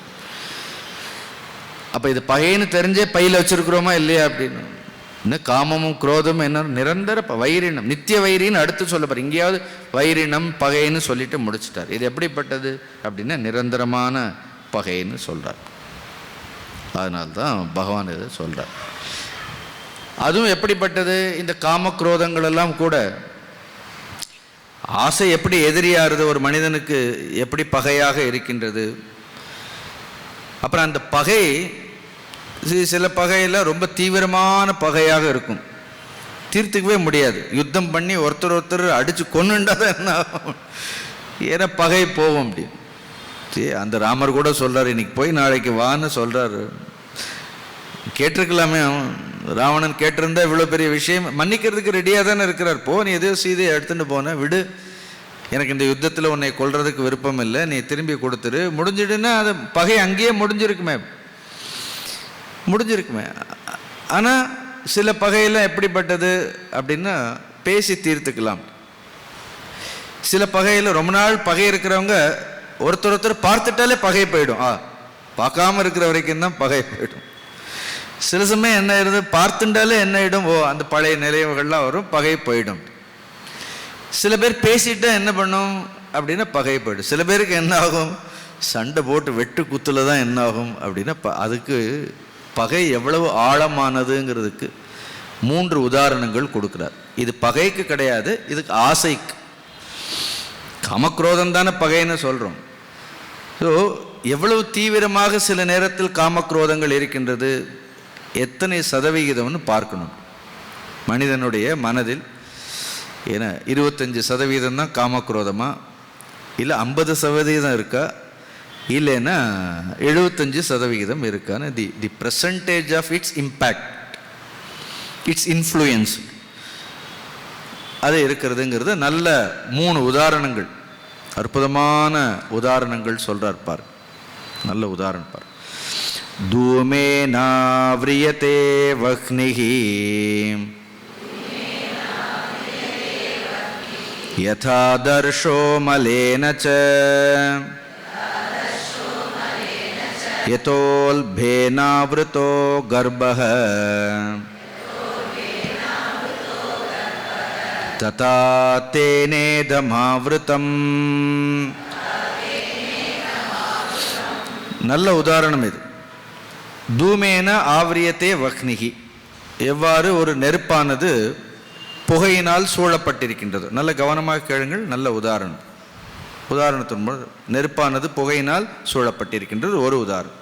அப்ப இது பகைன்னு தெரிஞ்சே பையில வச்சிருக்கிறோமா இல்லையா அப்படின்னு. இன்னும் காமமும் குரோதமும் என்ன, நிரந்தர வைரினம், நித்திய வைரின்னு அடுத்து சொல்லப்பார். இங்கேயாவது வைரினம் பகைன்னு சொல்லிட்டு முடிச்சிட்டார். இது எப்படிப்பட்டது அப்படின்னா நிரந்தரமான பகைன்னு சொல்றார். அதனால்தான் பகவான் இதை சொல்றார். அதுவும் எப்படிப்பட்டது, இந்த காமக்ரோதங்கள் எல்லாம் கூட ஆசை எப்படி எதிரியாகிறது, ஒரு மனிதனுக்கு எப்படி பகையாக இருக்கின்றது. அப்புறம் அந்த பகை சில பகையில் ரொம்ப தீவிரமான பகையாக இருக்கும், தீர்த்துக்கவே முடியாது. யுத்தம் பண்ணி ஒருத்தர் அடித்து கொன்னுண்டா தான் என்ன ஆகும், ஏன்னா பகை போவோம். அப்படி அந்த ராமர் கூட சொல்கிறார், இன்னைக்கு போய் நாளைக்கு வான்னு சொல்கிறாரு. கேட்டிருக்கலாமே, ராவணன் கேட்டிருந்தா இவ்வளோ பெரிய விஷயம் மன்னிக்கிறதுக்கு ரெடியாக தானே இருக்கிறார். போ, நீ எதையோ சீதையை எடுத்துகிட்டு போன விடு, எனக்கு இந்த யுத்தத்தில் உன்னை கொல்றதுக்கு விருப்பம் இல்லை, நீ திரும்பி கொடுத்துரு, முடிஞ்சிடுன்னா அது பகை அங்கேயே முடிஞ்சிருக்குமே. ஆனால் சில பகையெல்லாம் எப்படிப்பட்டது அப்படின்னா பேசி தீர்த்துக்கலாம். சில பகையில் ரொம்ப நாள் பகை இருக்கிறவங்க ஒருத்தர் பார்த்துட்டாலே பகை போயிடும், பார்க்காம இருக்கிற வரைக்கும் தான் பகை போயிடும். சில சமயம் என்ன ஆயிடுது, பார்த்துட்டாலே என்ன ஆயிடும், அந்த பழைய நினைவுகள்லாம் வரும், பகை போயிடும். சில பேர் பேசிட்டா என்ன பண்ணும் அப்படின்னா பகை போயிடும். சில பேருக்கு என்ன ஆகும், சண்டை போட்டு வெட்டு குத்துல தான் என்ன ஆகும் அப்படின்னா அதுக்கு பகை எவ்வளவு ஆழமானதுங்கிறதுக்கு 3 உதாரணங்கள் கொடுக்குறார். இது பகைக்கு கிடையாது, இதுக்கு ஆசைக்கு. காமக்ரோதம் தானே பகைன்னு சொல்கிறோம். ஸோ எவ்வளவு தீவிரமாக சில நேரத்தில் காமக்ரோதங்கள் இருக்கின்றது, எத்தனை சதவிகிதம்னு பார்க்கணும் மனிதனுடைய மனதில். ஏன்னா 25% தான் காமக்ரோதமா, இல்லை 50% இருக்கா, இல்லைன்னா 75% இருக்கான்னு the percentage of its impact, its influence அது இருக்கிறதுங்கிறது நல்ல 3 உதாரணங்கள், அற்புதமான உதாரணங்கள் சொல்றார் பார். நல்ல உதாரணம் பார். தூமே நாவ்ரியதே வஹ்னிஹி யதா தர்ஷோ மலேன ச யதோல்பேனாவ்ருதோ கர்ப்பஹ ததா தேனேதமாவ்ருதம் நல்ல உதாரணம் இது. தூமேன ஆவரியத்தே வக்னிகி, எவ்வாறு ஒரு நெருப்பானது புகையினால் சூழப்பட்டிருக்கின்றது. நல்ல கவனமாக கேளுங்கள். நல்ல உதாரணத்தின் நெருப்பானது புகையினால் சூழப்பட்டிருக்கின்றது ஒரு உதாரணம்.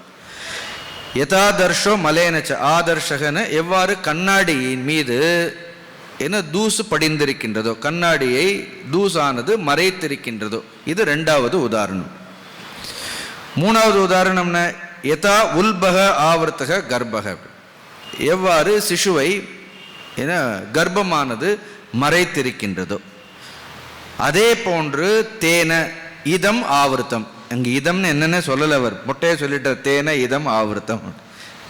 யதாதர்ஷோ மலேனச்ச, ஆதர்ஷகன எவ்வாறு கண்ணாடியின் மீது என்ன தூசு படிந்திருக்கின்றதோ, கண்ணாடியை தூசானது மறைத்திருக்கின்றதோ. இது ரெண்டாவது உதாரணம். மூணாவது உதாரணம்னா யதா உல்பக ஆவர்த்தக கர்ப்பக, எவ்வாறு சிசுவை என்ன கர்ப்பமானது மறைத்திருக்கின்றதோ அதே போன்று தேன இதம் ஆவர்த்தம். அங்கே இதம்னு என்னென்ன சொல்லலை, அவர் முட்டையை சொல்லிட்டார். தேன இதம் ஆவர்த்தம்.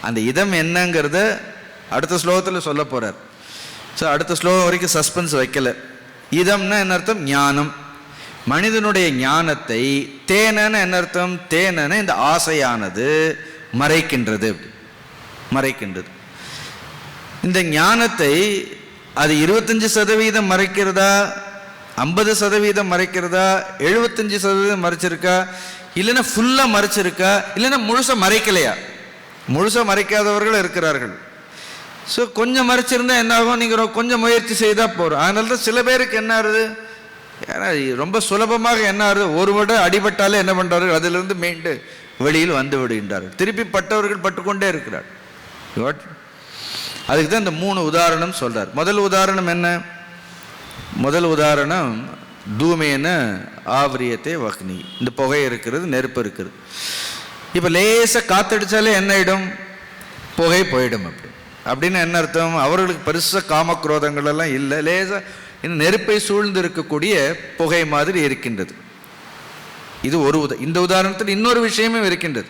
அந்த இதம் என்னங்கிறத அடுத்த ஸ்லோகத்தில் சொல்ல போகிறார். ஸோ அடுத்த ஸ்லோகம் வரைக்கும் சஸ்பென்ஸ் வைக்கலை. இதம்னா என்ன அர்த்தம்? ஞானம். மனிதனுடைய ஞானத்தை தேனன்னு என்ன அர்த்தம்? தேனன்னு இந்த ஆசையானது மறைக்கின்றது. இந்த ஞானத்தை அது 25% மறைக்கிறதா, 50% மறைக்கிறதா, 75% மறைச்சிருக்கா, இல்லைன்னா ஃபுல்லாக மறைச்சிருக்கா, இல்லைன்னா முழுசாக மறைக்கலையா? முழுசாக மறைக்காதவர்கள் இருக்கிறார்கள். ஸோ கொஞ்சம் மறைச்சிருந்தா என்ன ஆகும்? நீங்கள் கொஞ்சம் முயற்சி செய்தால் போகிறோம். அதனால தான் சில பேருக்கு என்ன ஆகுது, ஏன்னா ரொம்ப சுலபமாக என்ன ஆகுது, ஒரு விட அடிபட்டாலே என்ன பண்ணுறார்கள், அதிலிருந்து மீண்டு வெளியில் வந்து விடுகின்றார்கள். திருப்பி பட்டவர்கள் பட்டுக்கொண்டே இருக்கிறார். அதுக்கு தான் இந்த 3 உதாரணம் சொல்கிறார். முதல் உதாரணம் என்ன? முதல் உதாரணம் தூமேன ஆவரியத்தே வக்னி, இந்த புகை இருக்கிறது, நெருப்பு இருக்கிறது. இப்போ லேசாக காத்தடிச்சாலே என்ன ஆகிடும்? புகை போயிடும். அப்படின்னு என்ன அர்த்தம்? அவர்களுக்கு பெருசாக காமக்ரோதங்கள் எல்லாம் இல்லை, லேசாக இன்னும் நெருப்பை சூழ்ந்து இருக்கக்கூடிய புகை மாதிரி இருக்கின்றது. இது ஒரு இந்த உதாரணத்தில் இன்னொரு விஷயமும் இருக்கின்றது.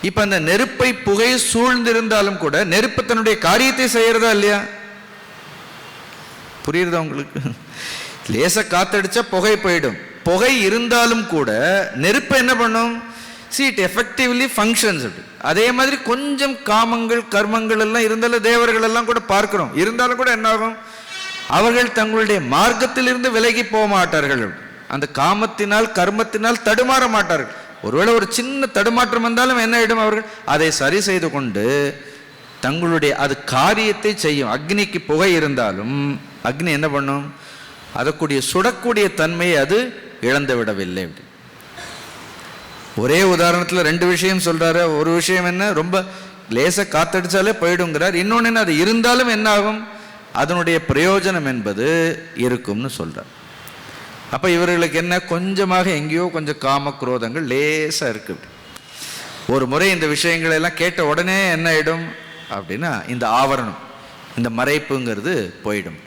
இப்போ அந்த நெருப்பை புகை சூழ்ந்திருந்தாலும் கூட நெருப்பு தன்னுடைய காரியத்தை செய்யறதா இல்லையா? புரியுறதா உங்களுக்கு? லேசாக காத்தடிச்சா புகை போயிடும். புகை இருந்தாலும் கூட நெருப்பு என்ன பண்ணும்? It effectively functions. அதே மாதிரி கொஞ்சம் காமங்கள் கர்மங்கள் எல்லாம் இருந்தாலும் தேவர்கள் எல்லாம் கூட பார்க்கிறோம். இருந்தாலும் கூட என்ன ஆகும்? அவர்கள் தங்களுடைய மார்க்கத்திலிருந்து விலகி போக மாட்டார்கள். அந்த காமத்தினால் கர்மத்தினால் தடுமாற மாட்டார்கள். ஒருவேளை ஒரு சின்ன தடுமாற்றம் வந்தாலும் என்ன ஆயிடும்? அவர்கள் அதை சரி செய்து கொண்டு தங்களுடைய அது காரியத்தை செய்யும். அக்னிக்கு புகை இருந்தாலும் அக்னி என்ன பண்ணும்? அதற்குடைய சுடக்கூடிய தன்மையை அது இழந்து விடவில்லை. ஒரே உதாரணத்தில் 2 விஷயம் சொல்றாரு. ஒரு விஷயம் என்ன? ரொம்ப லேசாக காத்தடிச்சாலே போயிடுங்கிறார். இன்னொன்று என்ன? அது இருந்தாலும் என்ன ஆகும்? அதனுடைய பிரயோஜனம் என்பது இருக்கும்னு சொல்றார். அப்போ இவர்களுக்கு என்ன? கொஞ்சமாக எங்கேயோ கொஞ்சம் காமக்ரோதங்கள் லேசாக இருக்கு. ஒரு முறை இந்த விஷயங்களை எல்லாம் கேட்ட உடனே என்ன ஆயிடும் அப்படின்னா இந்த ஆவரணம், இந்த மறைப்புங்கிறது போயிடும்.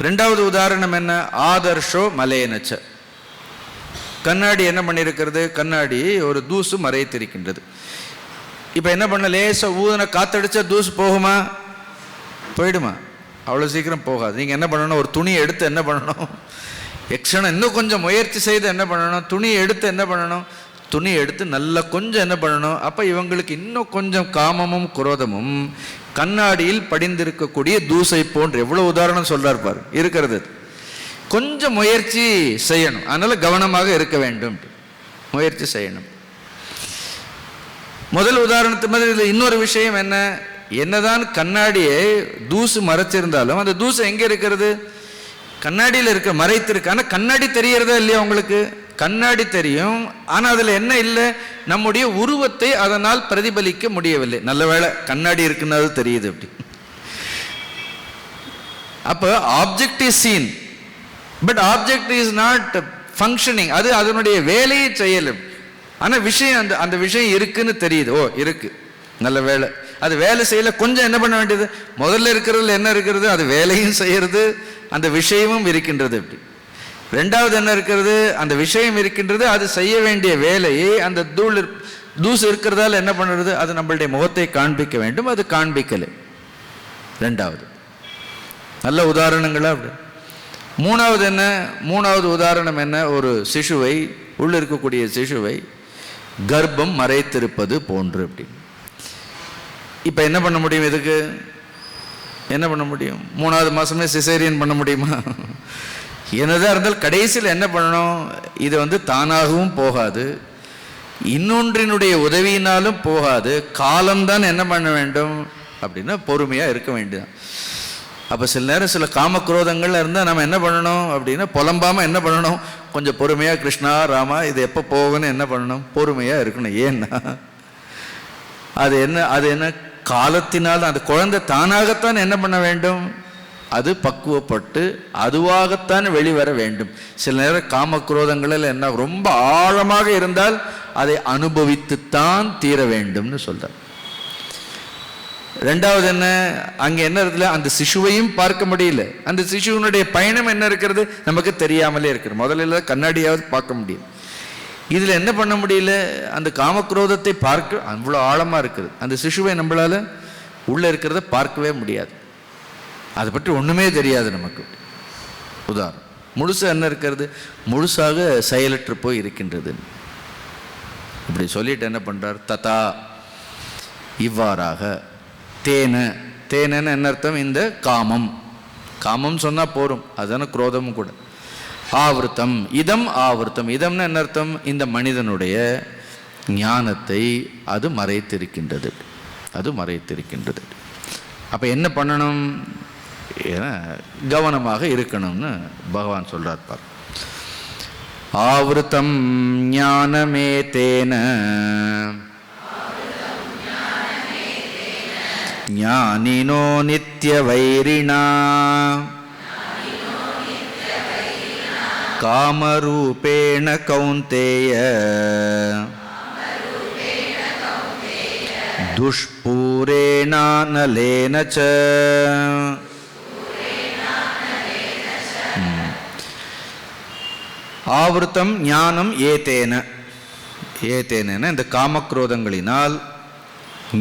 ரெண்டாவது உதாரணம் என்ன? ஆதர்ஷோ மலேனச்ச, கண்ணாடி என்ன பண்ணியிருக்கிறது? கண்ணாடி ஒரு தூசு மறைத்திருக்கின்றது. இப்போ என்ன பண்ண? லேசாக ஊதனை காத்தடிச்சா தூசு போகுமா? போயிடுமா? அவ்வளோ சீக்கிரம் போகாது. நீங்கள் என்ன பண்ணணும்? ஒரு துணியை எடுத்து என்ன பண்ணணும்? எக்ஸ்ட்ரா இன்னும் கொஞ்சம் முயற்சி செய்து என்ன பண்ணணும்? துணியை எடுத்து என்ன பண்ணணும்? துணியை எடுத்து நல்லா கொஞ்சம் என்ன பண்ணணும்? அப்போ இவங்களுக்கு இன்னும் கொஞ்சம் காமமும் குரோதமும் கண்ணாடியில் படிந்திருக்கக்கூடிய தூசை போன்று எவ்வளோ உதாரணம் சொல்றார் பாரு இருக்கிறது. கொஞ்சம் முயற்சி செய்யணும். அதனால கவனமாக இருக்க வேண்டும், முயற்சி செய்யணும். முதல் உதாரணத்து மாதிரி இன்னொரு விஷயம் என்ன? என்னதான் கண்ணாடியை தூசு மறைச்சிருந்தாலும் அந்த தூசு எங்க இருக்கிறது? கண்ணாடியில் இருக்க, மறைத்திருக்கு. ஆனால் கண்ணாடி தெரியறதா இல்லையா உங்களுக்கு? கண்ணாடி தெரியும், ஆனால் அதில் என்ன இல்லை? நம்முடைய உருவத்தை அதனால் பிரதிபலிக்க முடியவில்லை. நல்ல வேளை கண்ணாடி இருக்குன்னு தெரியுது. அப்படி அப்போ object is scene, but object is not functioning. அது அதனுடைய வேலையை செய்யலும். ஆனால் விஷயம் அந்த விஷயம் இருக்குன்னு தெரியுது. ஓ இருக்கு, நல்ல வேலை. அது வேலை செய்யல, கொஞ்சம் என்ன பண்ண வேண்டியது? முதல்ல இருக்கிறதுல என்ன இருக்கிறது? அது வேலையும் செய்யறது, அந்த விஷயமும் இருக்கின்றது. அப்படி ரெண்டாவது என்ன இருக்கிறது? அந்த விஷயம் இருக்கின்றது, அது செய்ய வேண்டிய வேலையை அந்த தூசு இருக்கிறதால என்ன பண்ணுறது? அது நம்மளுடைய முகத்தை காண்பிக்க வேண்டும், அது காண்பிக்கலை. ரெண்டாவது நல்ல உதாரணங்களா? அப்படி மூணாவது என்ன? மூணாவது உதாரணம் என்ன? ஒரு சிசுவை, உள்ள இருக்கக்கூடிய சிசுவை கர்ப்பம் மறைத்திருப்பது போன்று. அப்படி இப்போ என்ன பண்ண முடியும்? இதுக்கு என்ன பண்ண முடியும்? 3வது மாதமே சிசேரியன் பண்ண முடியுமா? என்னதான் இருந்தாலும் கடைசியில் என்ன பண்ணணும்? இது தானாகவும் போகாது, இன்னொன்றினுடைய உதவியினாலும் போகாது. காலம்தான் என்ன பண்ண வேண்டும் அப்படின்னா பொறுமையாக இருக்க வேண்டியது. அப்போ சில நேரம் சில காமக்ரோதங்கள் இருந்தால் நம்ம என்ன பண்ணணும் அப்படின்னா புலம்பாமல் என்ன பண்ணணும், கொஞ்சம் பொறுமையாக கிருஷ்ணா ராமா இது எப்போ போகணும்னு என்ன பண்ணணும், பொறுமையாக இருக்கணும். ஏன்னா அது என்ன காலத்தினால் அந்த குழந்தை தானாகத்தான் என்ன பண்ண வேண்டும், அது பக்குவப்பட்டு அதுவாகத்தான் வெளிவர வேண்டும். சில நேரம் காமக்ரோதங்களில் என்ன ரொம்ப ஆழமாக இருந்தால் அதை அனுபவித்துத்தான் தீர வேண்டும்னு சொல்றார். ரெண்டாவது என்ன, அங்கே என்ன இருக்குல்ல, அந்த சிசுவையும் பார்க்க முடியல. அந்த சிசுவனுடைய பயணம் என்ன இருக்கிறது நமக்கு தெரியாமலே இருக்கிறது. முதல்ல கண்ணாடியாவது பார்க்க முடியும். இதில் என்ன பண்ண முடியல, அந்த காமக்ரோதத்தை பார்க்க அவ்வளோ ஆழமாக இருக்குது. அந்த சிசுவை நம்மளால் உள்ளே இருக்கிறத பார்க்கவே முடியாது. அதை பற்றி ஒன்றுமே தெரியாது நமக்கு. உதாரணம் முழுசாக என்ன இருக்கிறது, முழுசாக செயலற்று போய் இருக்கின்றது. இப்படி சொல்லிட்டு என்ன பண்ணுறார், ததா இவ்வாறாக, தேனன்னு என்ன அர்த்தம், இந்த காமம் சொன்னால் போரும், அதுதானே குரோதமும் கூட. ஆவர்த்தம் இதம், ஆவர்த்தம் இதம்னு என்ன அர்த்தம், இந்த மனிதனுடைய ஞானத்தை அது மறைத்திருக்கின்றது. அப்போ என்ன பண்ணணும், கவனமாக இருக்கணும்னு பகவான் சொல்றார் பார். ஆவர்த்தம் ஞானமே தேன ஞானினோ நித்ய வைரிணா காமரூபேண கௌந்தேய துஷ்பூரேணானலேன ச. ஆவர்த்தம் ஞானம் ஏதேன இந்த காமக்ரோதங்களினால்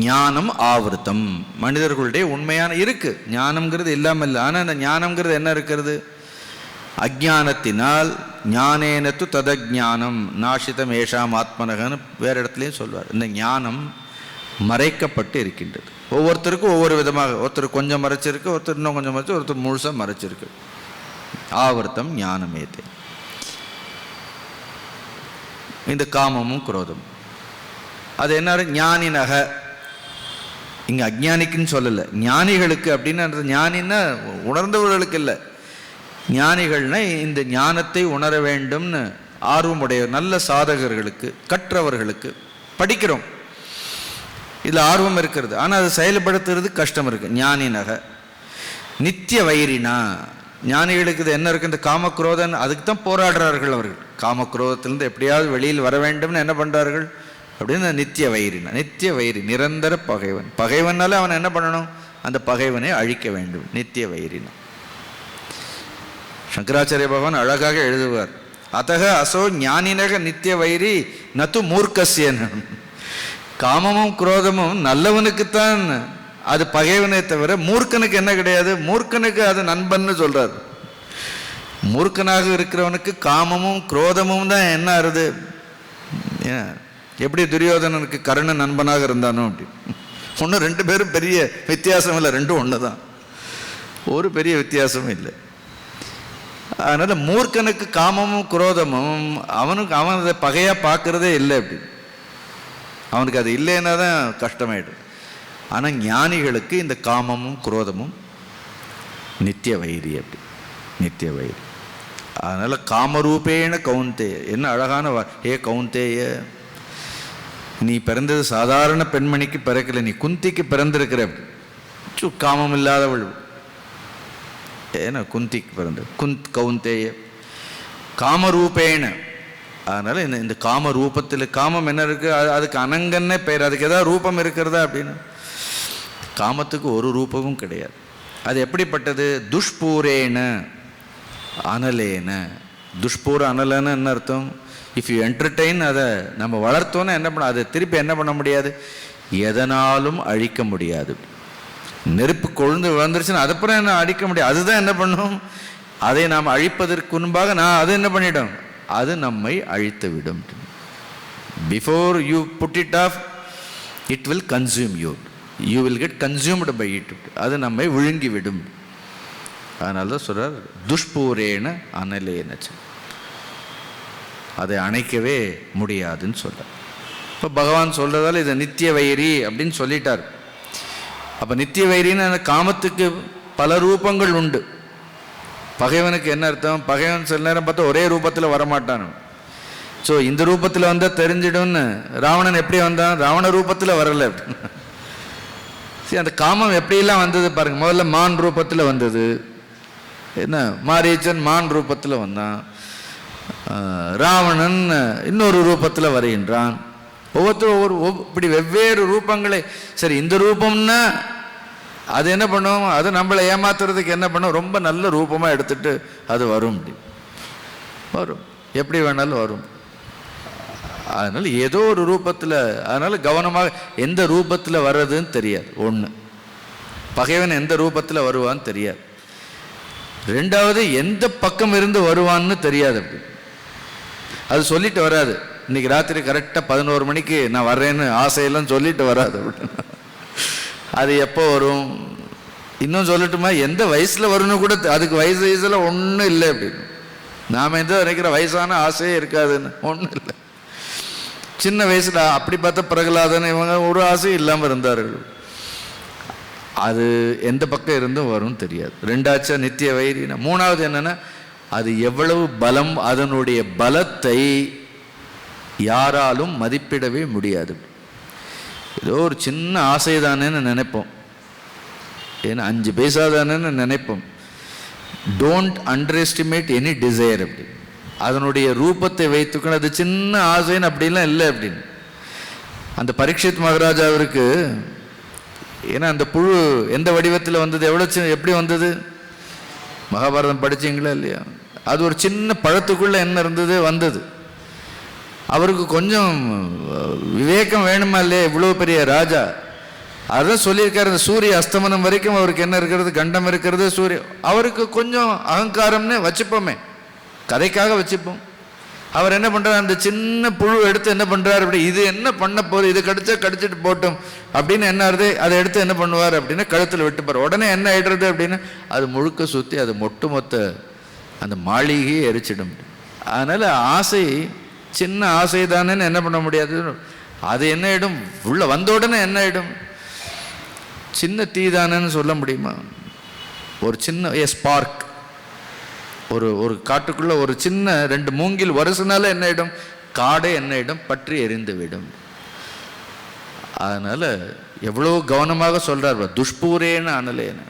ஞானம் ஆவர்த்தம். மனிதர்களுடைய உண்மையான இருக்கு ஞானம்ங்கிறது இல்லாமல் இல்லை. ஆனால் அந்த ஞானம்ங்கிறது என்ன இருக்கிறது, அஜ்ஞானத்தினால் ஞானேனத்து ததஜானம் நாசிதம் ஏஷாம் ஆத்மனகன்னு வேறு இடத்துலையும் சொல்வார். இந்த ஞானம் மறைக்கப்பட்டு இருக்கின்றது. ஒவ்வொருத்தருக்கும் ஒவ்வொரு விதமாக, ஒருத்தர் கொஞ்சம் மறைச்சிருக்கு, ஒருத்தர் இன்னும் கொஞ்சம் மறைச்சு, ஒருத்தர் முழுசாக மறைச்சிருக்கு. ஆவர்த்தம் ஞானமேதே. இந்த காமமும் குரோதமும் அது என்ன, ஞானினக இங்கே அஜ்ஞானிக்குன்னு சொல்லலை, ஞானிகளுக்கு. அப்படின்னு ஞானின்னா உணர்ந்தவர்களுக்கு இல்லை, ஞானிகள்னா இந்த ஞானத்தை உணர வேண்டும்னு ஆர்வமுடைய நல்ல சாதகர்களுக்கு, கற்றவர்களுக்கு. படிக்கிறோம், இதில் ஆர்வம் இருக்கிறது, ஆனால் அதை செயல்படுத்துறது கஷ்டம் இருக்குது. ஞானினக நித்திய வைரினா, ஞானிகளுக்கு இது என்ன இருக்குது, இந்த காமக்ரோதன் அதுக்கு தான் போராடுறார்கள். அவர்கள் காமக்ரோதத்திலிருந்து எப்படியாவது வெளியில் வர வேண்டும்னு என்ன பண்ணுறார்கள் அப்படின்னு நித்திய வைரினா. நித்திய வைரி நிரந்தர பகைவன். பகைவனால அவன் என்ன பண்ணணும், அந்த பகைவனை அழிக்க வேண்டும். நித்திய வைரினா. சங்கராச்சாரிய பகவான் அழகாக எழுதுவார், அத்தக அசோ ஞானினக நித்திய வைரி நத்து மூர்க்கசியன். காமமும் குரோதமும் நல்லவனுக்குத்தான் அது பகைவனை தவிர மூர்க்கனுக்கு என்ன கிடையாது. மூர்க்கனுக்கு அது நண்பன்னு சொல்றார். மூர்க்கனாக இருக்கிறவனுக்கு காமமும் குரோதமும் தான் என்ன ஆறுது. எப்படி துரியோதனனுக்கு கர்ணன் நண்பனாக இருந்தானோ அப்படி. ஒன்றும் ரெண்டு பேரும் பெரிய வித்தியாசம் இல்லை, ரெண்டும் ஒன்று தான், ஒரு பெரிய வித்தியாசமும் இல்லை. அதனால மூர்க்கனுக்கு காமமும் குரோதமும் அவன் அதை பகையாக பார்க்கறதே இல்லை. அப்படி அவனுக்கு அது இல்லைன்னா தான் கஷ்டமாயிடும். ஆனால் ஞானிகளுக்கு இந்த காமமும் குரோதமும் நித்திய வைரி. அப்படி நித்திய வைரி. அதனால காமரூபேண கௌந்தேய, என்ன அழகான ஏ கௌந்தேய, நீ பிறந்தது சாதாரண பெண்மணிக்கு பிறக்கல, நீ குந்திக்கு பிறந்திருக்கிற. காமம் இல்லாதவள் ஏன்னா குந்திக்கு பிறந்த கௌந்தேய காமரூபேண. அதனால இந்த காம ரூபத்தில் காமம் என்ன இருக்கு, அதுக்கு அனங்கன்னே பெயர். அதுக்கு ஏதாவது ரூபம் இருக்கிறதா அப்படின்னு, காமத்துக்கு ஒரு ரூபமும் கிடையாது. அது எப்படிப்பட்டது, துஷ்பூரேன அனலேன. துஷ்பூர அனலன்னு என்ன அர்த்தம், இஃப் யூ என்டர்டெயின், அதை நம்ம வளர்த்தோன்னா என்ன பண்ண, அதை திருப்பி என்ன பண்ண முடியாது, எதனாலும் அழிக்க முடியாது. நெருப்பு கொழுந்து விழுந்துருச்சுன்னா அதுக்கப்புறம் என்ன அழிக்க முடியாது. அதுதான் என்ன பண்ணும், அதை நாம் அழிப்பதற்கு முன்பாக அது என்ன பண்ணிடும், அது நம்மை அழித்து விடும். Before you put it off, it will consume you, you will get consumed by it. அது நம்மை விழுங்கிவிடும். அதனால தான் சொல்றார் துஷ்பூரேன அனலேன, அதை அணைக்கவே முடியாதுன்னு சொல்ற. இப்போ பகவான் சொல்கிறதால இதை நித்திய வைரி அப்படின்னு சொல்லிட்டார். அப்போ நித்திய வைரின்னு அந்த காமத்துக்கு பல ரூபங்கள் உண்டு. பகைவனுக்கு என்ன அர்த்தம்? பகைவன் சில நேரம் பார்த்தா ஒரே ரூபத்தில் வரமாட்டான். ஸோ இந்த ரூபத்தில் வந்தால் தெரிஞ்சிடும்னு ராவணன் எப்படி வந்தான்? ராவண ரூபத்தில் வரலை. சரி, அந்த காமம் எப்படிலாம் வந்தது பாருங்க. முதல்ல மான் ரூபத்தில் வந்தது. என்ன, மாரீச்சன் மான் ரூபத்தில் வந்தான். ராவணன் இன்னொரு ரூபத்தில் வருகின்றான். ஒவ்வொருத்தரும் இப்படி வெவ்வேறு ரூபங்களை. சரி, இந்த ரூபம்னா அது என்ன பண்ணுவோம்? அது நம்மளை ஏமாத்துறதுக்கு என்ன பண்ணும்? ரொம்ப நல்ல ரூபமாக எடுத்துட்டு அது வரும். வரும், எப்படி வேணாலும் வரும். அதனால ஏதோ ஒரு ரூபத்தில், அதனால கவனமாக, எந்த ரூபத்தில் வர்றதுன்னு தெரியாது. ஒன்று, பகைவன் எந்த ரூபத்தில் வருவான்னு தெரியாது. ரெண்டாவது, எந்த பக்கம் இருந்து வருவான்னு தெரியாது. அப்படி அது சொல்லிட்டு வராது. இன்னைக்கு ராத்திரி கரெக்டாக 11 மணிக்கு நான் வர்றேன்னு ஆசையெல்லாம் சொல்லிட்டு வராது. அது எப்போ வரும்? இன்னும் சொல்லட்டுமா, எந்த வயசில் வரும்னு கூட அதுக்கு வயசுல ஒன்றும் இல்லை. அப்படின்னு நாம் எந்த நினைக்கிற வயசான ஆசையே இருக்காதுன்னு ஒன்றும் இல்லை. சின்ன வயசில் அப்படி பார்த்தா பிரகலாதன் இவங்க ஒரு ஆசையும் இல்லாமல் இருந்தார்கள். அது எந்த பக்கம் இருந்தும் வரும் தெரியாது. ரெண்டாச்சா நித்திய வைரினா. மூணாவது என்னன்னா, அது எவ்வளவு பலம், அதனுடைய பலத்தை யாராலும் மதிப்பிடவே முடியாது. ஏதோ ஒரு சின்ன ஆசை தானேன்னு நினைப்போம், ஏன்னா 5 பைசா தானேன்னு நினைப்போம். Don't underestimate any desire. அப்படி அதனுடைய ரூபத்தை வைத்துக்கணும். அது சின்ன ஆசைன்னு அப்படின்லாம் இல்லை. அப்படின்னு அந்த பரீட்சித் மகாராஜாவிற்கு, ஏன்னா அந்த புழு எந்த வடிவத்தில் வந்தது, எப்படி வந்தது? மகாபாரதம் படிச்சீங்களா இல்லையா? அது ஒரு சின்ன பழத்துக்குள்ள என்ன இருந்தது, வந்தது. அவருக்கு கொஞ்சம் விவேகம் வேணுமா இல்லையா? இவ்வளோ பெரிய ராஜா. அதான் சொல்லியிருக்காரு, இந்த சூரிய அஸ்தமனம் வரைக்கும் அவருக்கு என்ன இருக்கிறது? கண்டம் இருக்கிறது. அவருக்கு கொஞ்சம் அகங்காரம்னு வச்சுப்போமே, கதைக்காக வச்சுப்போம். அவர் என்ன பண்றாரு? அந்த சின்ன புழு எடுத்து என்ன பண்றாரு? அப்படி இது என்ன பண்ண போகுது, இது கடிச்சா கடிச்சிட்டு போட்டோம் அப்படின்னு என்ன ஆகுது? அதை எடுத்து என்ன பண்ணுவார் அப்படின்னா கழுத்தில் விட்டுப்பார். உடனே என்ன ஆயிடுறது அப்படின்னா அது முழுக்க சுற்றி அது மொத்த அந்த மாளிகையை எரிச்சிடும். அதனால ஆசை சின்ன ஆசை தானேன்னு என்ன பண்ண முடியாது. அது என்ன ஆயிடும்? உள்ள வந்த உடனே என்ன ஆயிடும்? சின்ன தீ தானேன்னு சொல்ல முடியுமா? ஒரு சின்ன ஸ்பார்க், ஒரு காட்டுக்குள்ள ஒரு சின்ன 2 மூங்கில் வருஷனால என்ன ஆயிடும்? காடே என்ன ஆயிடும்? பற்றி எரிந்து விடும். அதனால எவ்வளோ கவனமாக சொல்றார், துஷ்பூரேன்னு அனலேன்னு.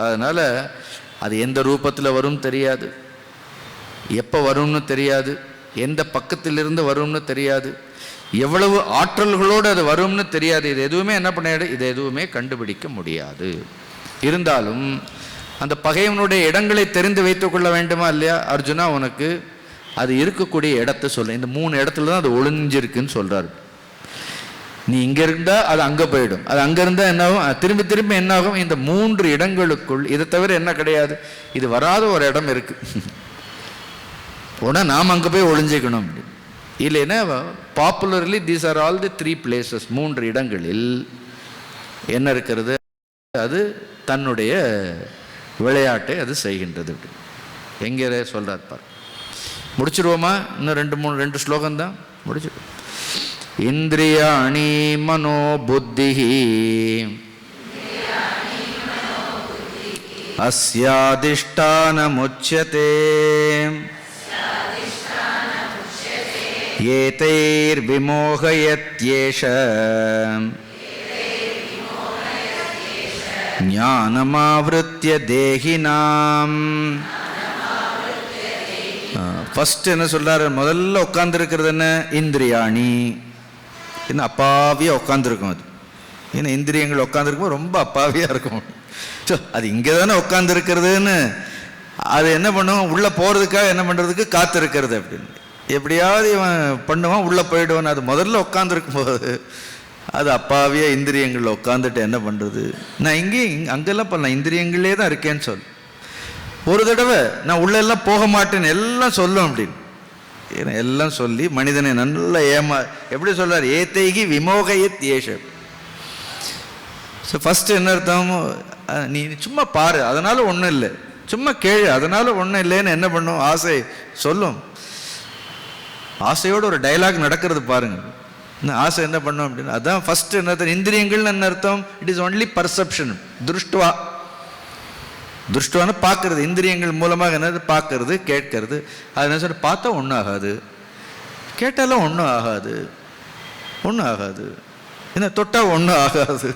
அதனால அது எந்த ரூபத்தில் வரும் தெரியாது, எப்போ வரும்னு தெரியாது, எந்த பக்கத்திலிருந்து வரும்னு தெரியாது, எவ்வளவு ஆற்றல்களோடு அது வரும்னு தெரியாது. இது எதுவுமே என்ன பண்ணிடு? இது எதுவுமே கண்டுபிடிக்க முடியாது. இருந்தாலும் அந்த பகைவனுடைய இடங்களை தெரிந்து வைத்துக் கொள்ள வேண்டுமா இல்லையா? அர்ஜுனா, உனக்கு அது இருக்கக்கூடிய இடத்தை சொல்ல. இந்த 3 இடத்துல தான் அது ஒளிஞ்சிருக்குன்னு சொல்றாரு. நீ இங்க இருந்தா அது அங்க போயிடும், அது அங்க இருந்தா என்ன ஆகும்? திரும்பி திரும்பி என்ன ஆகும்? இந்த 3 இடங்களுக்குள் இதை தவிர என்ன கிடையாது? இது வராத ஒரு இடம் இருக்கு. உடனே நாம் அங்க போய் ஒளிஞ்சிக்கணும். இல்லைன்னா popularly these are all the 3 places. 3 இடங்களில் என்ன இருக்கிறது? அது தன்னுடைய விளையாட்டை அது செய்கின்றது. எங்கே சொல்றார் பார். முடிச்சிருவோமா? இன்னும் 2 ஸ்லோகம் தான் முடிச்சிருவோம். இந்திரியாணி மனோ புத்திஹி அஸ்யாதிஷ்டானமுச்யதே ஏதைர்விமோகயத்யேஷ ஞானமாவ்ருத்ய தேகினாம். ஃபர்ஸ்ட் என்ன சொல்றாரு? முதல்ல உட்கார்ந்துருக்கிறது என்ன? இந்திரியாணி. என்ன அப்பாவியா உட்காந்துருக்கும் அது. ஏன்னா இந்திரியங்கள் உட்காந்துருக்கும் ரொம்ப அப்பாவியா இருக்கும். ஸோ அது இங்கே தானே உட்காந்துருக்கிறதுன்னு அது என்ன பண்ணுவோம்? உள்ளே போகிறதுக்காக என்ன பண்ணுறதுக்கு காத்திருக்கிறது. அப்படின்னு எப்படியாவது இவன் பண்ணுவான், உள்ளே போயிடுவான். அது முதல்ல உட்காந்துருக்கும் போது அது அப்பாவியா இந்திரியங்களில் உட்காந்துட்டு என்ன பண்ணுறது? நான் அங்கெல்லாம் பண்ணலாம், இந்திரியங்களே தான் இருக்கேன்னு சொல். ஒரு தடவை நான் உள்ளெல்லாம் போக மாட்டேன்னு எல்லாம் சொல்லும். அப்படின்னு ஏன்னா எல்லாம் சொல்லி மனிதனை நல்லா எப்படி சொல்றார்? ஏத்தைகி விமோகயத் ஏஷ. ஸோ ஃபர்ஸ்ட் என்ன அர்த்தம்? நீ சும்மா பாரு, அதனால ஒன்றும் இல்லை. சும்மா கேளு, அதனால ஒன்றும் இல்லைன்னு என்ன பண்ணும்? ஆசை சொல்லும். ஆசையோடு ஒரு டைலாக் நடக்கிறது பாருங்க. இந்த ஆசை என்ன பண்ணோம் அப்படின்னா, அதான் ஃபர்ஸ்ட் என்ன இந்திரியங்கள்னு என்ன அர்த்தம்? It is only perception. திருஷ்டுவா, திருஷ்டுவான்னு பார்க்கறது, இந்திரியங்கள் மூலமாக என்னது பார்க்கறது கேட்கறது. அது என்ன சொல்ற, பார்த்தா ஒன்றும் ஆகாது, கேட்டாலும் ஒன்றும் ஆகாது, ஒன்றும் ஆகாது, என்ன தொட்டா ஒன்றும் ஆகாது,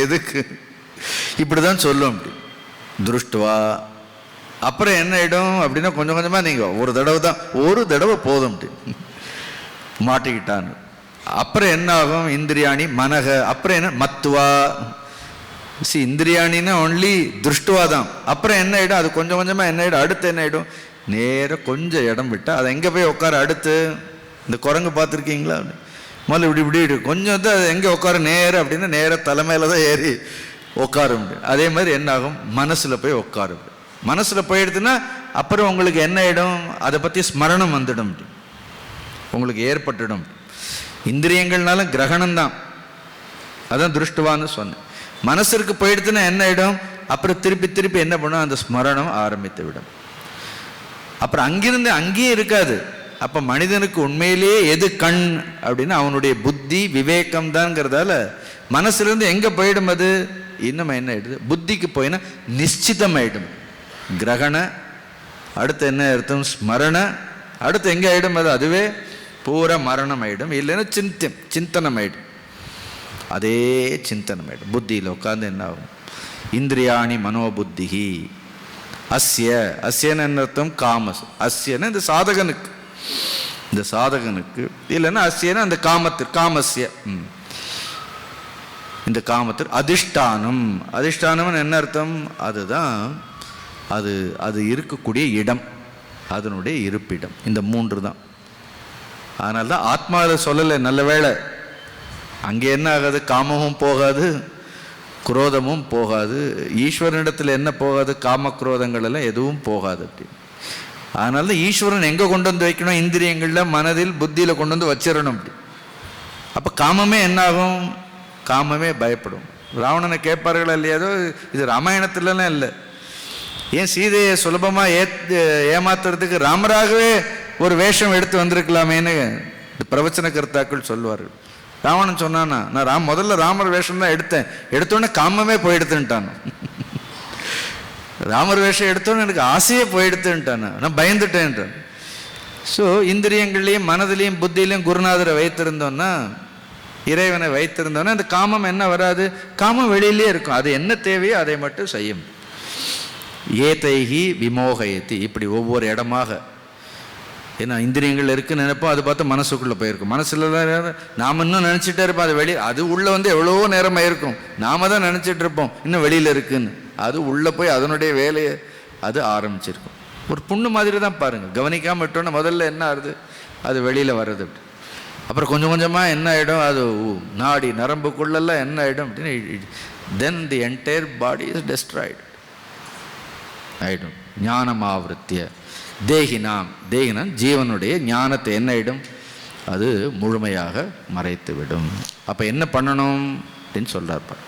எதுக்கு இப்படிதான் சொல்லும். அப்படி திருஷ்டுவா. அப்புறம் என்ன ஆயிடும் அப்படின்னா, கொஞ்சம் கொஞ்சமாக நீங்கள் ஒரு தடவை போதும் அப்படி மாட்டிக்கிட்டான்னு. அப்புறம் என்ன ஆகும்? இந்திரியாணி மனக. அப்புறம் என்ன? மத்துவா. இந்திரியாணின்னா ஒன்லி திருஷ்டுவா தான். அப்புறம் என்ன ஆகிடும்? அது கொஞ்சம் கொஞ்சமாக என்ன ஆகிடும்? அடுத்து என்ன ஆகிடும்? நேராக கொஞ்சம் இடம் விட்டால் அது எங்கே போய் உட்கார? அடுத்து இந்த குரங்கு பார்த்துருக்கீங்களா? முதல்ல இப்படி கொஞ்சம் தான் அது எங்கே உட்கார? நேரம் அப்படின்னா நேராக தலைமையில் தான் ஏறி உட்காரும். அதே மாதிரி என்ன ஆகும்? மனசில் போய் உட்காரும். மனசில் போயிடுதுன்னா அப்புறம் உங்களுக்கு என்ன ஆகிடும்? அதை பற்றி ஸ்மரணம் வந்துடும், உங்களுக்கு ஏற்பட்டுடும். இந்திரியங்கள்னாலும் கிரகணம்தான், அதான் திருஷ்டுவான்னு சொன்னேன். மனசிற்கு போயிடுதுன்னா என்ன ஆகிடும்? அப்புறம் திருப்பி திருப்பி என்ன பண்ணும்? அந்த ஸ்மரணம் ஆரம்பித்து விடும். அப்புறம் அங்கிருந்து அங்கேயே இருக்காது. அப்போ மனிதனுக்கு உண்மையிலேயே எது கண் அப்படின்னா அவனுடைய புத்தி விவேகம் தான்ங்கிறதால மனசுலேருந்து எங்கே போயிடும்? அது இன்னும் என்ன ஆயிடுது? புத்திக்கு போயினா நிச்சிதம் ஆயிடும். கிரகண, அடுத்து என்ன அர்த்தம்? ஸ்மரண, அடுத்து எங்கே ஆயிடும்? அது அதுவே பூரா மரணம் ஆயிடும். இல்லைன்னா சிந்தனம் ஆயிடும். அதே சிந்தனம் ஆயிடும். புத்தியில் உட்காந்து என்ன ஆகும்? இந்திரியாணி மனோபுத்திகி அஸ்யன்னு என்ன அர்த்தம்? காமஸ். அஸ்யன்னு இந்த சாதகனுக்கு, இல்லைன்னா அஸ்யன்னு அந்த காமஸ்ய, இந்த காமத்தில் அதிஷ்டானம் என்ன அர்த்தம்? அதுதான் அது இருக்கக்கூடிய இடம், அதனுடைய இருப்பிடம். இந்த 3 தான். அதனால தான் ஆத்மாவில் சொல்லலை. நல்ல வேளை அங்கே என்ன ஆகாது? காமமும் போகாது, குரோதமும் போகாது. ஈஸ்வரனிடத்தில் என்ன போகாது? காம குரோதங்கள் எல்லாம் எதுவும் போகாது. அப்படி அதனால தான் ஈஸ்வரன் எங்கே கொண்டு வந்து வைக்கணும்? இந்திரியங்களில், மனதில், புத்தியில் கொண்டு வந்து வச்சிடணும். அப்படி அப்போ காமமே என்ன ஆகும்? காமமே பயப்படும். ராவணனை கேட்பார்களா இல்லையாதோ? இது ராமாயணத்துலலாம் இல்லை. ஏன் சீதையை சுலபமாக ஏமாத்துறதுக்கு ராமராகவே ஒரு வேஷம் எடுத்து வந்திருக்கலாமேன்னு பிரவச்சன கர்த்தாக்கள் சொல்லுவார்கள். ராவணன் சொன்னானா, நான் முதல்ல ராமர் வேஷம் தான் எடுத்தோன்னே காமமே போயிடுத்துட்டான். ராமர் வேஷம் எடுத்தோன்னு எனக்கு ஆசையே போயிடுத்துட்டான், நான் பயந்துட்டேன்ட்டான். ஸோ இந்திரியங்கள்லையும் மனதிலையும் புத்தியிலையும் குருநாதரை வைத்திருந்தோன்னா, இறைவனை வைத்திருந்தோன்னா அந்த காமம் என்ன வராது? காமம் வெளியிலே இருக்கும். அது என்ன தேவையோ அதை மட்டும் செய்யும். ஏதைகி விமோகயத்தி. இப்படி ஒவ்வொரு இடமாக, ஏன்னா இந்திரியங்கள் இருக்குன்னு நினைப்போம், அது பார்த்து மனசுக்குள்ளே போயிருக்கும். மனசுல நாம் இன்னும் நினச்சிட்டே இருப்போம். அது வெளியே, அது உள்ளே வந்து எவ்வளோ நேரமாக இருக்கும், நாம தான் நினச்சிட்டு இருப்போம் இன்னும் வெளியில் இருக்குன்னு. அது உள்ளே போய் அதனுடைய வேலையை அது ஆரம்பிச்சிருக்கும். ஒரு புண்ணு மாதிரி தான் பாருங்கள், கவனிக்காமல் விட்டோன்னா முதல்ல என்ன ஆகுது? அது வெளியில் வர்றது. அப்புறம் கொஞ்சம் கொஞ்சமாக என்ன ஆகிடும்? அது நாடி நரம்புக்குள்ளெல்லாம் என்ன ஆகிடும் அப்படின்னு, then the entire body is destroyed ஆகிடும். ஞானம் ஆவருத்திய தேகினாம் ஜீவனுடைய ஞானத்தை என்ன ஆகிடும்? அது முழுமையாக மறைத்து விடும். அப்போ என்ன பண்ணணும் அப்படின்னு சொல்றார்.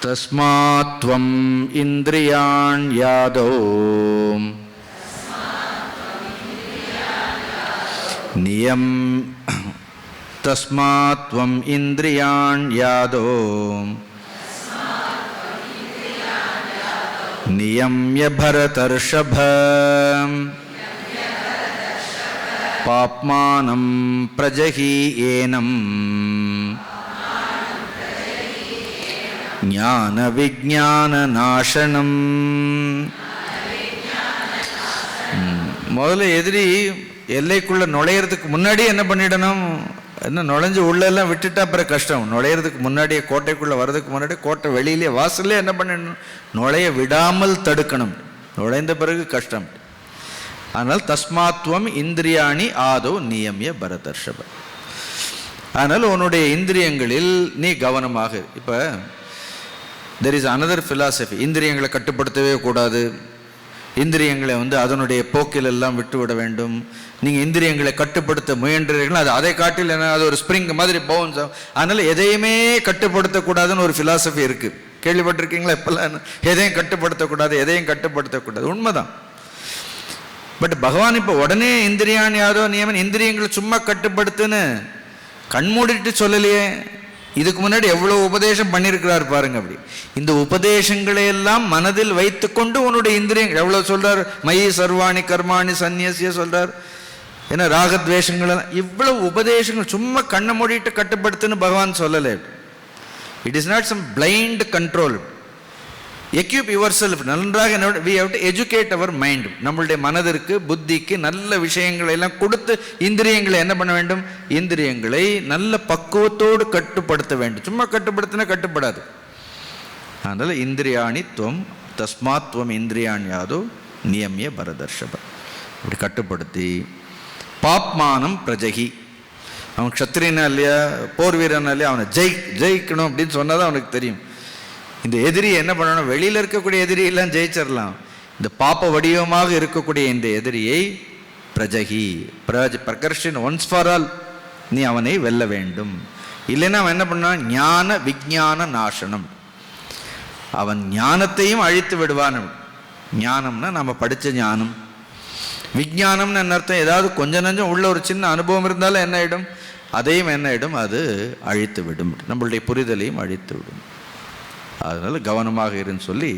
தஸ்மாத்வம் இந்திரியான் யாதோ நியம் தஸ்மாத்வம் இந்திரியான் யாதோ நியம்ய பரதர்ஷப பாப்மானம் பிரஜஹி ஏனம் ஞான விஞ்ஞான நாசனம். முதல்ல எதிரி எல்லைக்குள்ள நுழையிறதுக்கு முன்னாடி என்ன பண்ணிடணும்? என்ன நுழைஞ்சு உள்ளெல்லாம் விட்டுட்டா அப்புறம் கஷ்டம். நுழையிறதுக்கு முன்னாடியே, கோட்டைக்குள்ளே வர்றதுக்கு முன்னாடி கோட்டை வெளியிலே வாசல்லே என்ன பண்ணிடணும்? நுழைய விடாமல் தடுக்கணும். நுழைந்த பிறகு கஷ்டம். அதனால் தஸ்மாத்வம் இந்திரியாணி ஆதோ நியமிய பரதர்ஷப. அதனால் உன்னுடைய இந்திரியங்களில் நீ கவனமாக. இப்போ தெர் இஸ் அனதர் ஃபிலாசபி. இந்திரியங்களை கட்டுப்படுத்தவே கூடாது, இந்திரியங்களை அதனுடைய போக்கில் எல்லாம் விட்டுவிட வேண்டும். நீங்கள் இந்திரியங்களை கட்டுப்படுத்த முயன்றீர்கள், அது அதை காட்டில் என்ன, அது ஒரு ஸ்ப்ரிங் மாதிரி பவுன்ஸ் ஆகும். அதனால் எதையுமே கட்டுப்படுத்தக்கூடாதுன்னு ஒரு ஃபிலாசபி இருக்குது. கேள்விப்பட்டிருக்கீங்களா? இப்போல்லாம் எதையும் கட்டுப்படுத்தக்கூடாது, எதையும் கட்டுப்படுத்தக்கூடாது. உண்மைதான். பட் பகவான் இப்போ உடனே இந்திரியான் யாதோ நியமன், இந்திரியங்களை சும்மா கட்டுப்படுத்துன்னு கண்மூடிட்டு சொல்லலையே. இதுக்கு முன்னாடி எவ்வளோ உபதேசம் பண்ணியிருக்கிறார் பாருங்க. அப்படி இந்த உபதேசங்களை எல்லாம் மனதில் வைத்துக்கொண்டு உன்னுடைய இந்திரியங்கள் எவ்வளோ சொல்றார். மயி சர்வாணி கர்மாணி சந்நியசிய சொல்றார். ஏன்னா ராகத்வேஷங்கள் இவ்வளவு உபதேசங்கள் சும்மா கண்ணை மூடிட்டு கட்டுப்படுத்துன்னு பகவான் சொல்லலை. It is not some blind control. Equip yourself. நன்றாக we have to educate our mind. நம்மளுடைய மனதிற்கு புத்திக்கு நல்ல விஷயங்களை எல்லாம் கொடுத்து இந்திரியங்களை என்ன பண்ண வேண்டும், இந்திரியங்களை நல்ல பக்குவத்தோடு கட்டுப்படுத்த வேண்டும். சும்மா கட்டுப்படுத்தினா கட்டுப்படாது. அதனால இந்திரியாணி துவம் தஸ்மாத் துவம் இந்திரியாணியாதோ நியமிய பரதர்ஷப. அப்படி கட்டுப்படுத்தி பாப்மானம் பிரஜகி. அவன் க்ஷத்ரியனா இல்லையா, போர் வீரனா இல்லையா, அவனை ஜெயிக்கணும் அப்படின்னு சொன்னாதான் அவனுக்கு தெரியும். இந்த எதிரி என்ன பண்ணணும், வெளியில் இருக்கக்கூடிய எதிரியெல்லாம் ஜெயிச்சிடலாம். இந்த பாப்ப வடிவமாக இருக்கக்கூடிய இந்த எதிரியை பிரஜகி பிரகர்ஷன் ஒன்ஸ் ஃபார் ஆல் நீ அவனை வெல்ல வேண்டும். இல்லைன்னா அவன் என்ன பண்ணான், ஞான விஞ்ஞான நாசனம். அவன் ஞானத்தையும் அழித்து விடுவான். ஞானம்னா நம்ம படித்த ஞானம். விஞ்ஞானம்னு என்ன அர்த்தம், ஏதாவது கொஞ்சம் நஞ்சம் உள்ள ஒரு சின்ன அனுபவம் இருந்தாலும் என்ன ஆகிடும், அதையும் என்ன ஆகிடும், அது அழித்து விடும். நம்மளுடைய புரிதலையும் அழித்து விடும். அதனால் கவனமாக இருன்னு சொல்லி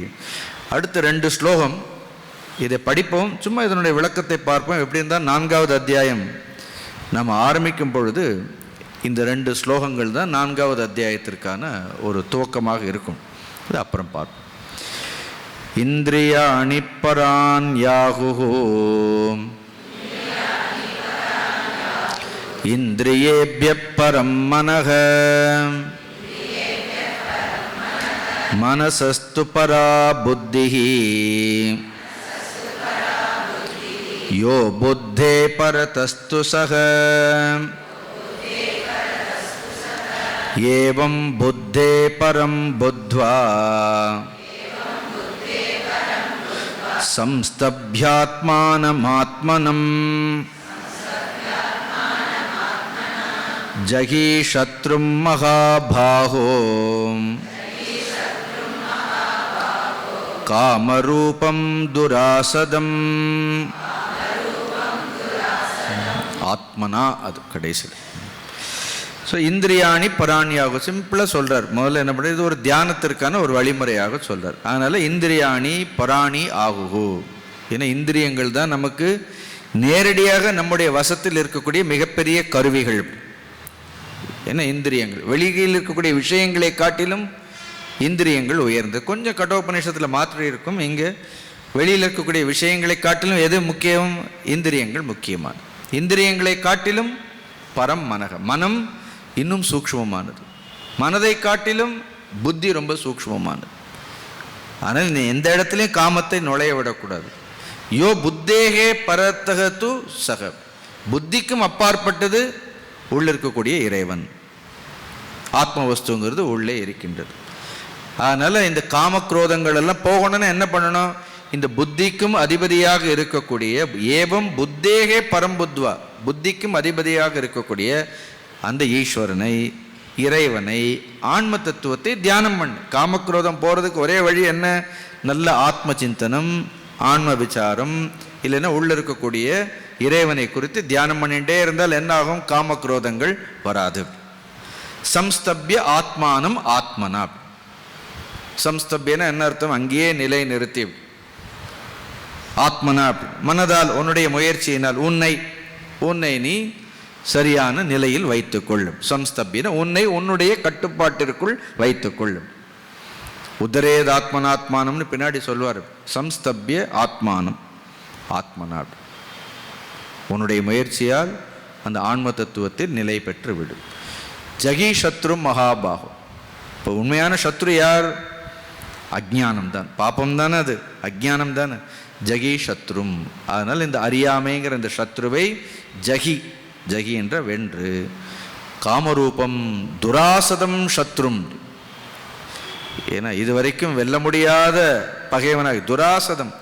அடுத்த 2 ஸ்லோகம் இதை படிப்போம். சும்மா இதனுடைய விளக்கத்தை பார்ப்போம். எப்படி இருந்தால் 4வது அத்தியாயம் நம்ம ஆரம்பிக்கும் பொழுது இந்த 2 ஸ்லோகங்கள் தான் 4வது அத்தியாயத்திற்கான ஒரு துவக்கமாக இருக்கும். அது அப்புறம் பார்ப்போம். இந்திரியாணி பரான் யாகுஹோ இந்திரியேப்ய பரம் மனஹ மனசஸ்து பரா புத்திஹி யோ புத்தே பரதஸ்து சஹ ஏவம் புத்தே பரம் புத்வா சம்ஸ்தப்யாத்மானமாத்மனம் ஜகி சத்ரும் மகாபாஹோ காமரூபம் துராசதம். ஆத்மனா அது கடைசியில். ஸோ இந்திரியாணி பராணியாக சிம்பிளாக சொல்கிறார். முதல்ல என்ன பண்ணுறது, இது ஒரு தியானத்திற்கான ஒரு வழிமுறையாக சொல்கிறார். அதனால் இந்திரியாணி பராணி ஆகுகு. ஏன்னா இந்திரியங்கள் தான் நமக்கு நேரடியாக நம்முடைய வசத்தில் இருக்கக்கூடிய மிகப்பெரிய கருவிகள். ஏன்னா இந்திரியங்கள் வெளியில் இருக்கக்கூடிய விஷயங்களை காட்டிலும் இந்திரியங்கள் உயர்ந்து. கொஞ்சம் கடோபநிஷத்தில் மாற்றி இருக்கும். இங்கே வெளியில் இருக்கக்கூடிய விஷயங்களை காட்டிலும் எது முக்கியம், இந்திரியங்கள் முக்கியமான. இந்திரியங்களை காட்டிலும் பரம் மனக, மனம் இன்னும் சூக்ஷ்மமானது. மனதை காட்டிலும் புத்தி ரொம்ப சூக்ஷ்மமானது. ஆனால் நீ எந்த இடத்துலையும் காமத்தை நுழைய விடக்கூடாது. யோ புத்தேகே பரத்தகத்து சக, புத்திக்கும் அப்பாற்பட்டது உள்ள இருக்கக்கூடிய இறைவன். ஆத்ம வஸ்துங்கிறது உள்ளே இருக்கின்றது. அதனால் இந்த காமக்ரோதங்கள் எல்லாம் போகணும்னா என்ன பண்ணணும், இந்த புத்திக்கும் அதிபதியாக இருக்கக்கூடிய ஏவம் புத்தேகே பரம்புத்வா, புத்திக்கும் அதிபதியாக இருக்கக்கூடிய அந்த ஈஸ்வரனை, இறைவனை, ஆன்ம தத்துவத்தை தியானம் பண்ணு. காமக்ரோதம் போகிறதுக்கு ஒரே வழி என்ன, நல்ல ஆத்ம சிந்தனம், ஆன்ம விசாரம், இல்லைன்னா உள்ள இருக்கக்கூடிய இறைவனை குறித்து தியானம் பண்ணிகிட்டே இருந்தால் என்ன ஆகும், காமக்ரோதங்கள் வராது. சம்ஸ்தப்ய ஆத்மானம் ஆத்மனா. சம்ஸ்தப்யன என்ன அர்த்தம், அங்கேயே நிலை நிறுத்தி. ஆத்மனா மனதால், உன்னுடைய முயற்சியினால் உன்னை நீ சரியான நிலையில் வைத்துக்கொள்ளும். சம்ஸ்தப்யன உன்னை உன்னுடைய கட்டுப்பாட்டிற்குள் வைத்துக்கொள்ளும். உதரேத் ஆத்மனாத்மானம்னு பின்னாடி சொல்வார். சம்ஸ்தப்ய ஆத்மானம் ஆத்மனா, உன்னுடைய முயற்சியால் அந்த ஆன்ம தத்துவத்தில் நிலை பெற்று விடும். ஜகி சத்ரும் மகாபாகம். இப்போ உண்மையான சத்ரு யார், அஜ்ஞானம் தான், பாப்பம் தானே, அது அஜ்ஞானம் தானே. ஜகி சத்ரும். அதனால் இந்த அறியாமைங்கிற இந்த சத்ருவை ஜகி என்ற வென்று, காமரூபம் துராசதம் சத்ரும். ஏன்னா இதுவரைக்கும் வெல்ல முடியாத பகைவனாக துராசதம்,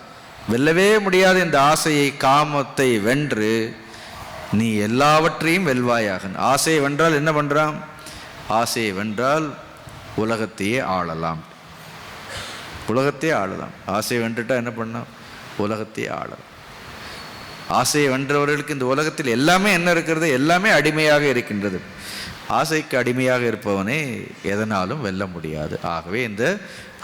வெல்லவே முடியாத இந்த ஆசையை, காமத்தை வென்று நீ எல்லாவற்றையும் வெல்வாயாக. ஆசையை வென்றால் என்ன பண்ணுறான், ஆசையை வென்றால் உலகத்தையே ஆளலாம். உலகத்தையே ஆளலாம். ஆசையை வென்றுட்டா என்ன பண்ணால் உலகத்தையே ஆளலாம். ஆசையை வென்றவர்களுக்கு இந்த உலகத்தில் எல்லாமே என்ன இருக்கிறது? எல்லாமே அடிமையாக இருக்கின்றது. ஆசைக்கு அடிமையாக இருப்பவனே எதனாலும் வெல்ல முடியாது. ஆகவே இந்த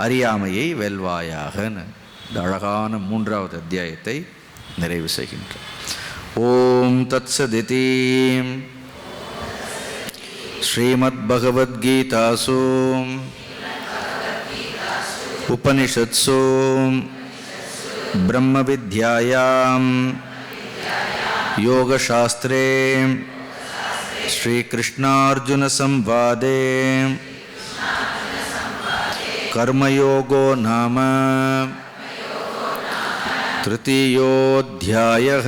அறியாமையை வெல்வாயாகன்னு இந்த அழகான 3வது அத்தியாயத்தை நிறைவு செய்கின்றார். ஓம் தத்சதிதி. ஸ்ரீமத் பகவத்கீதாசு உபனிஷத்சு பிரம்ம வித்யாயாம் யோகசாஸ்திரே ஸ்ரீகிருஷ்ணார்ஜுன சம்வாதே கர்மயோகோ நாம த்ருதீயோऽध्यायः.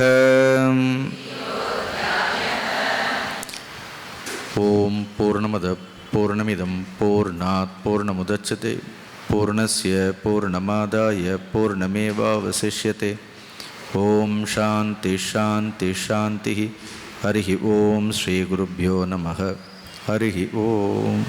ஓம் பூர்ணமத பூர்ணமிதம் பூர்ணாத் பூர்ணமுதச்யதே பூர்ணஸ்ய பூர்ணமாதாய பூர்ணமேவாவசிஷ்யதே. ஓம் சாந்தி சாந்தி சாந்தி. ஹரி ஓம். ஸ்ரீ குருப்யோ நமः. ஹரி ஓம்.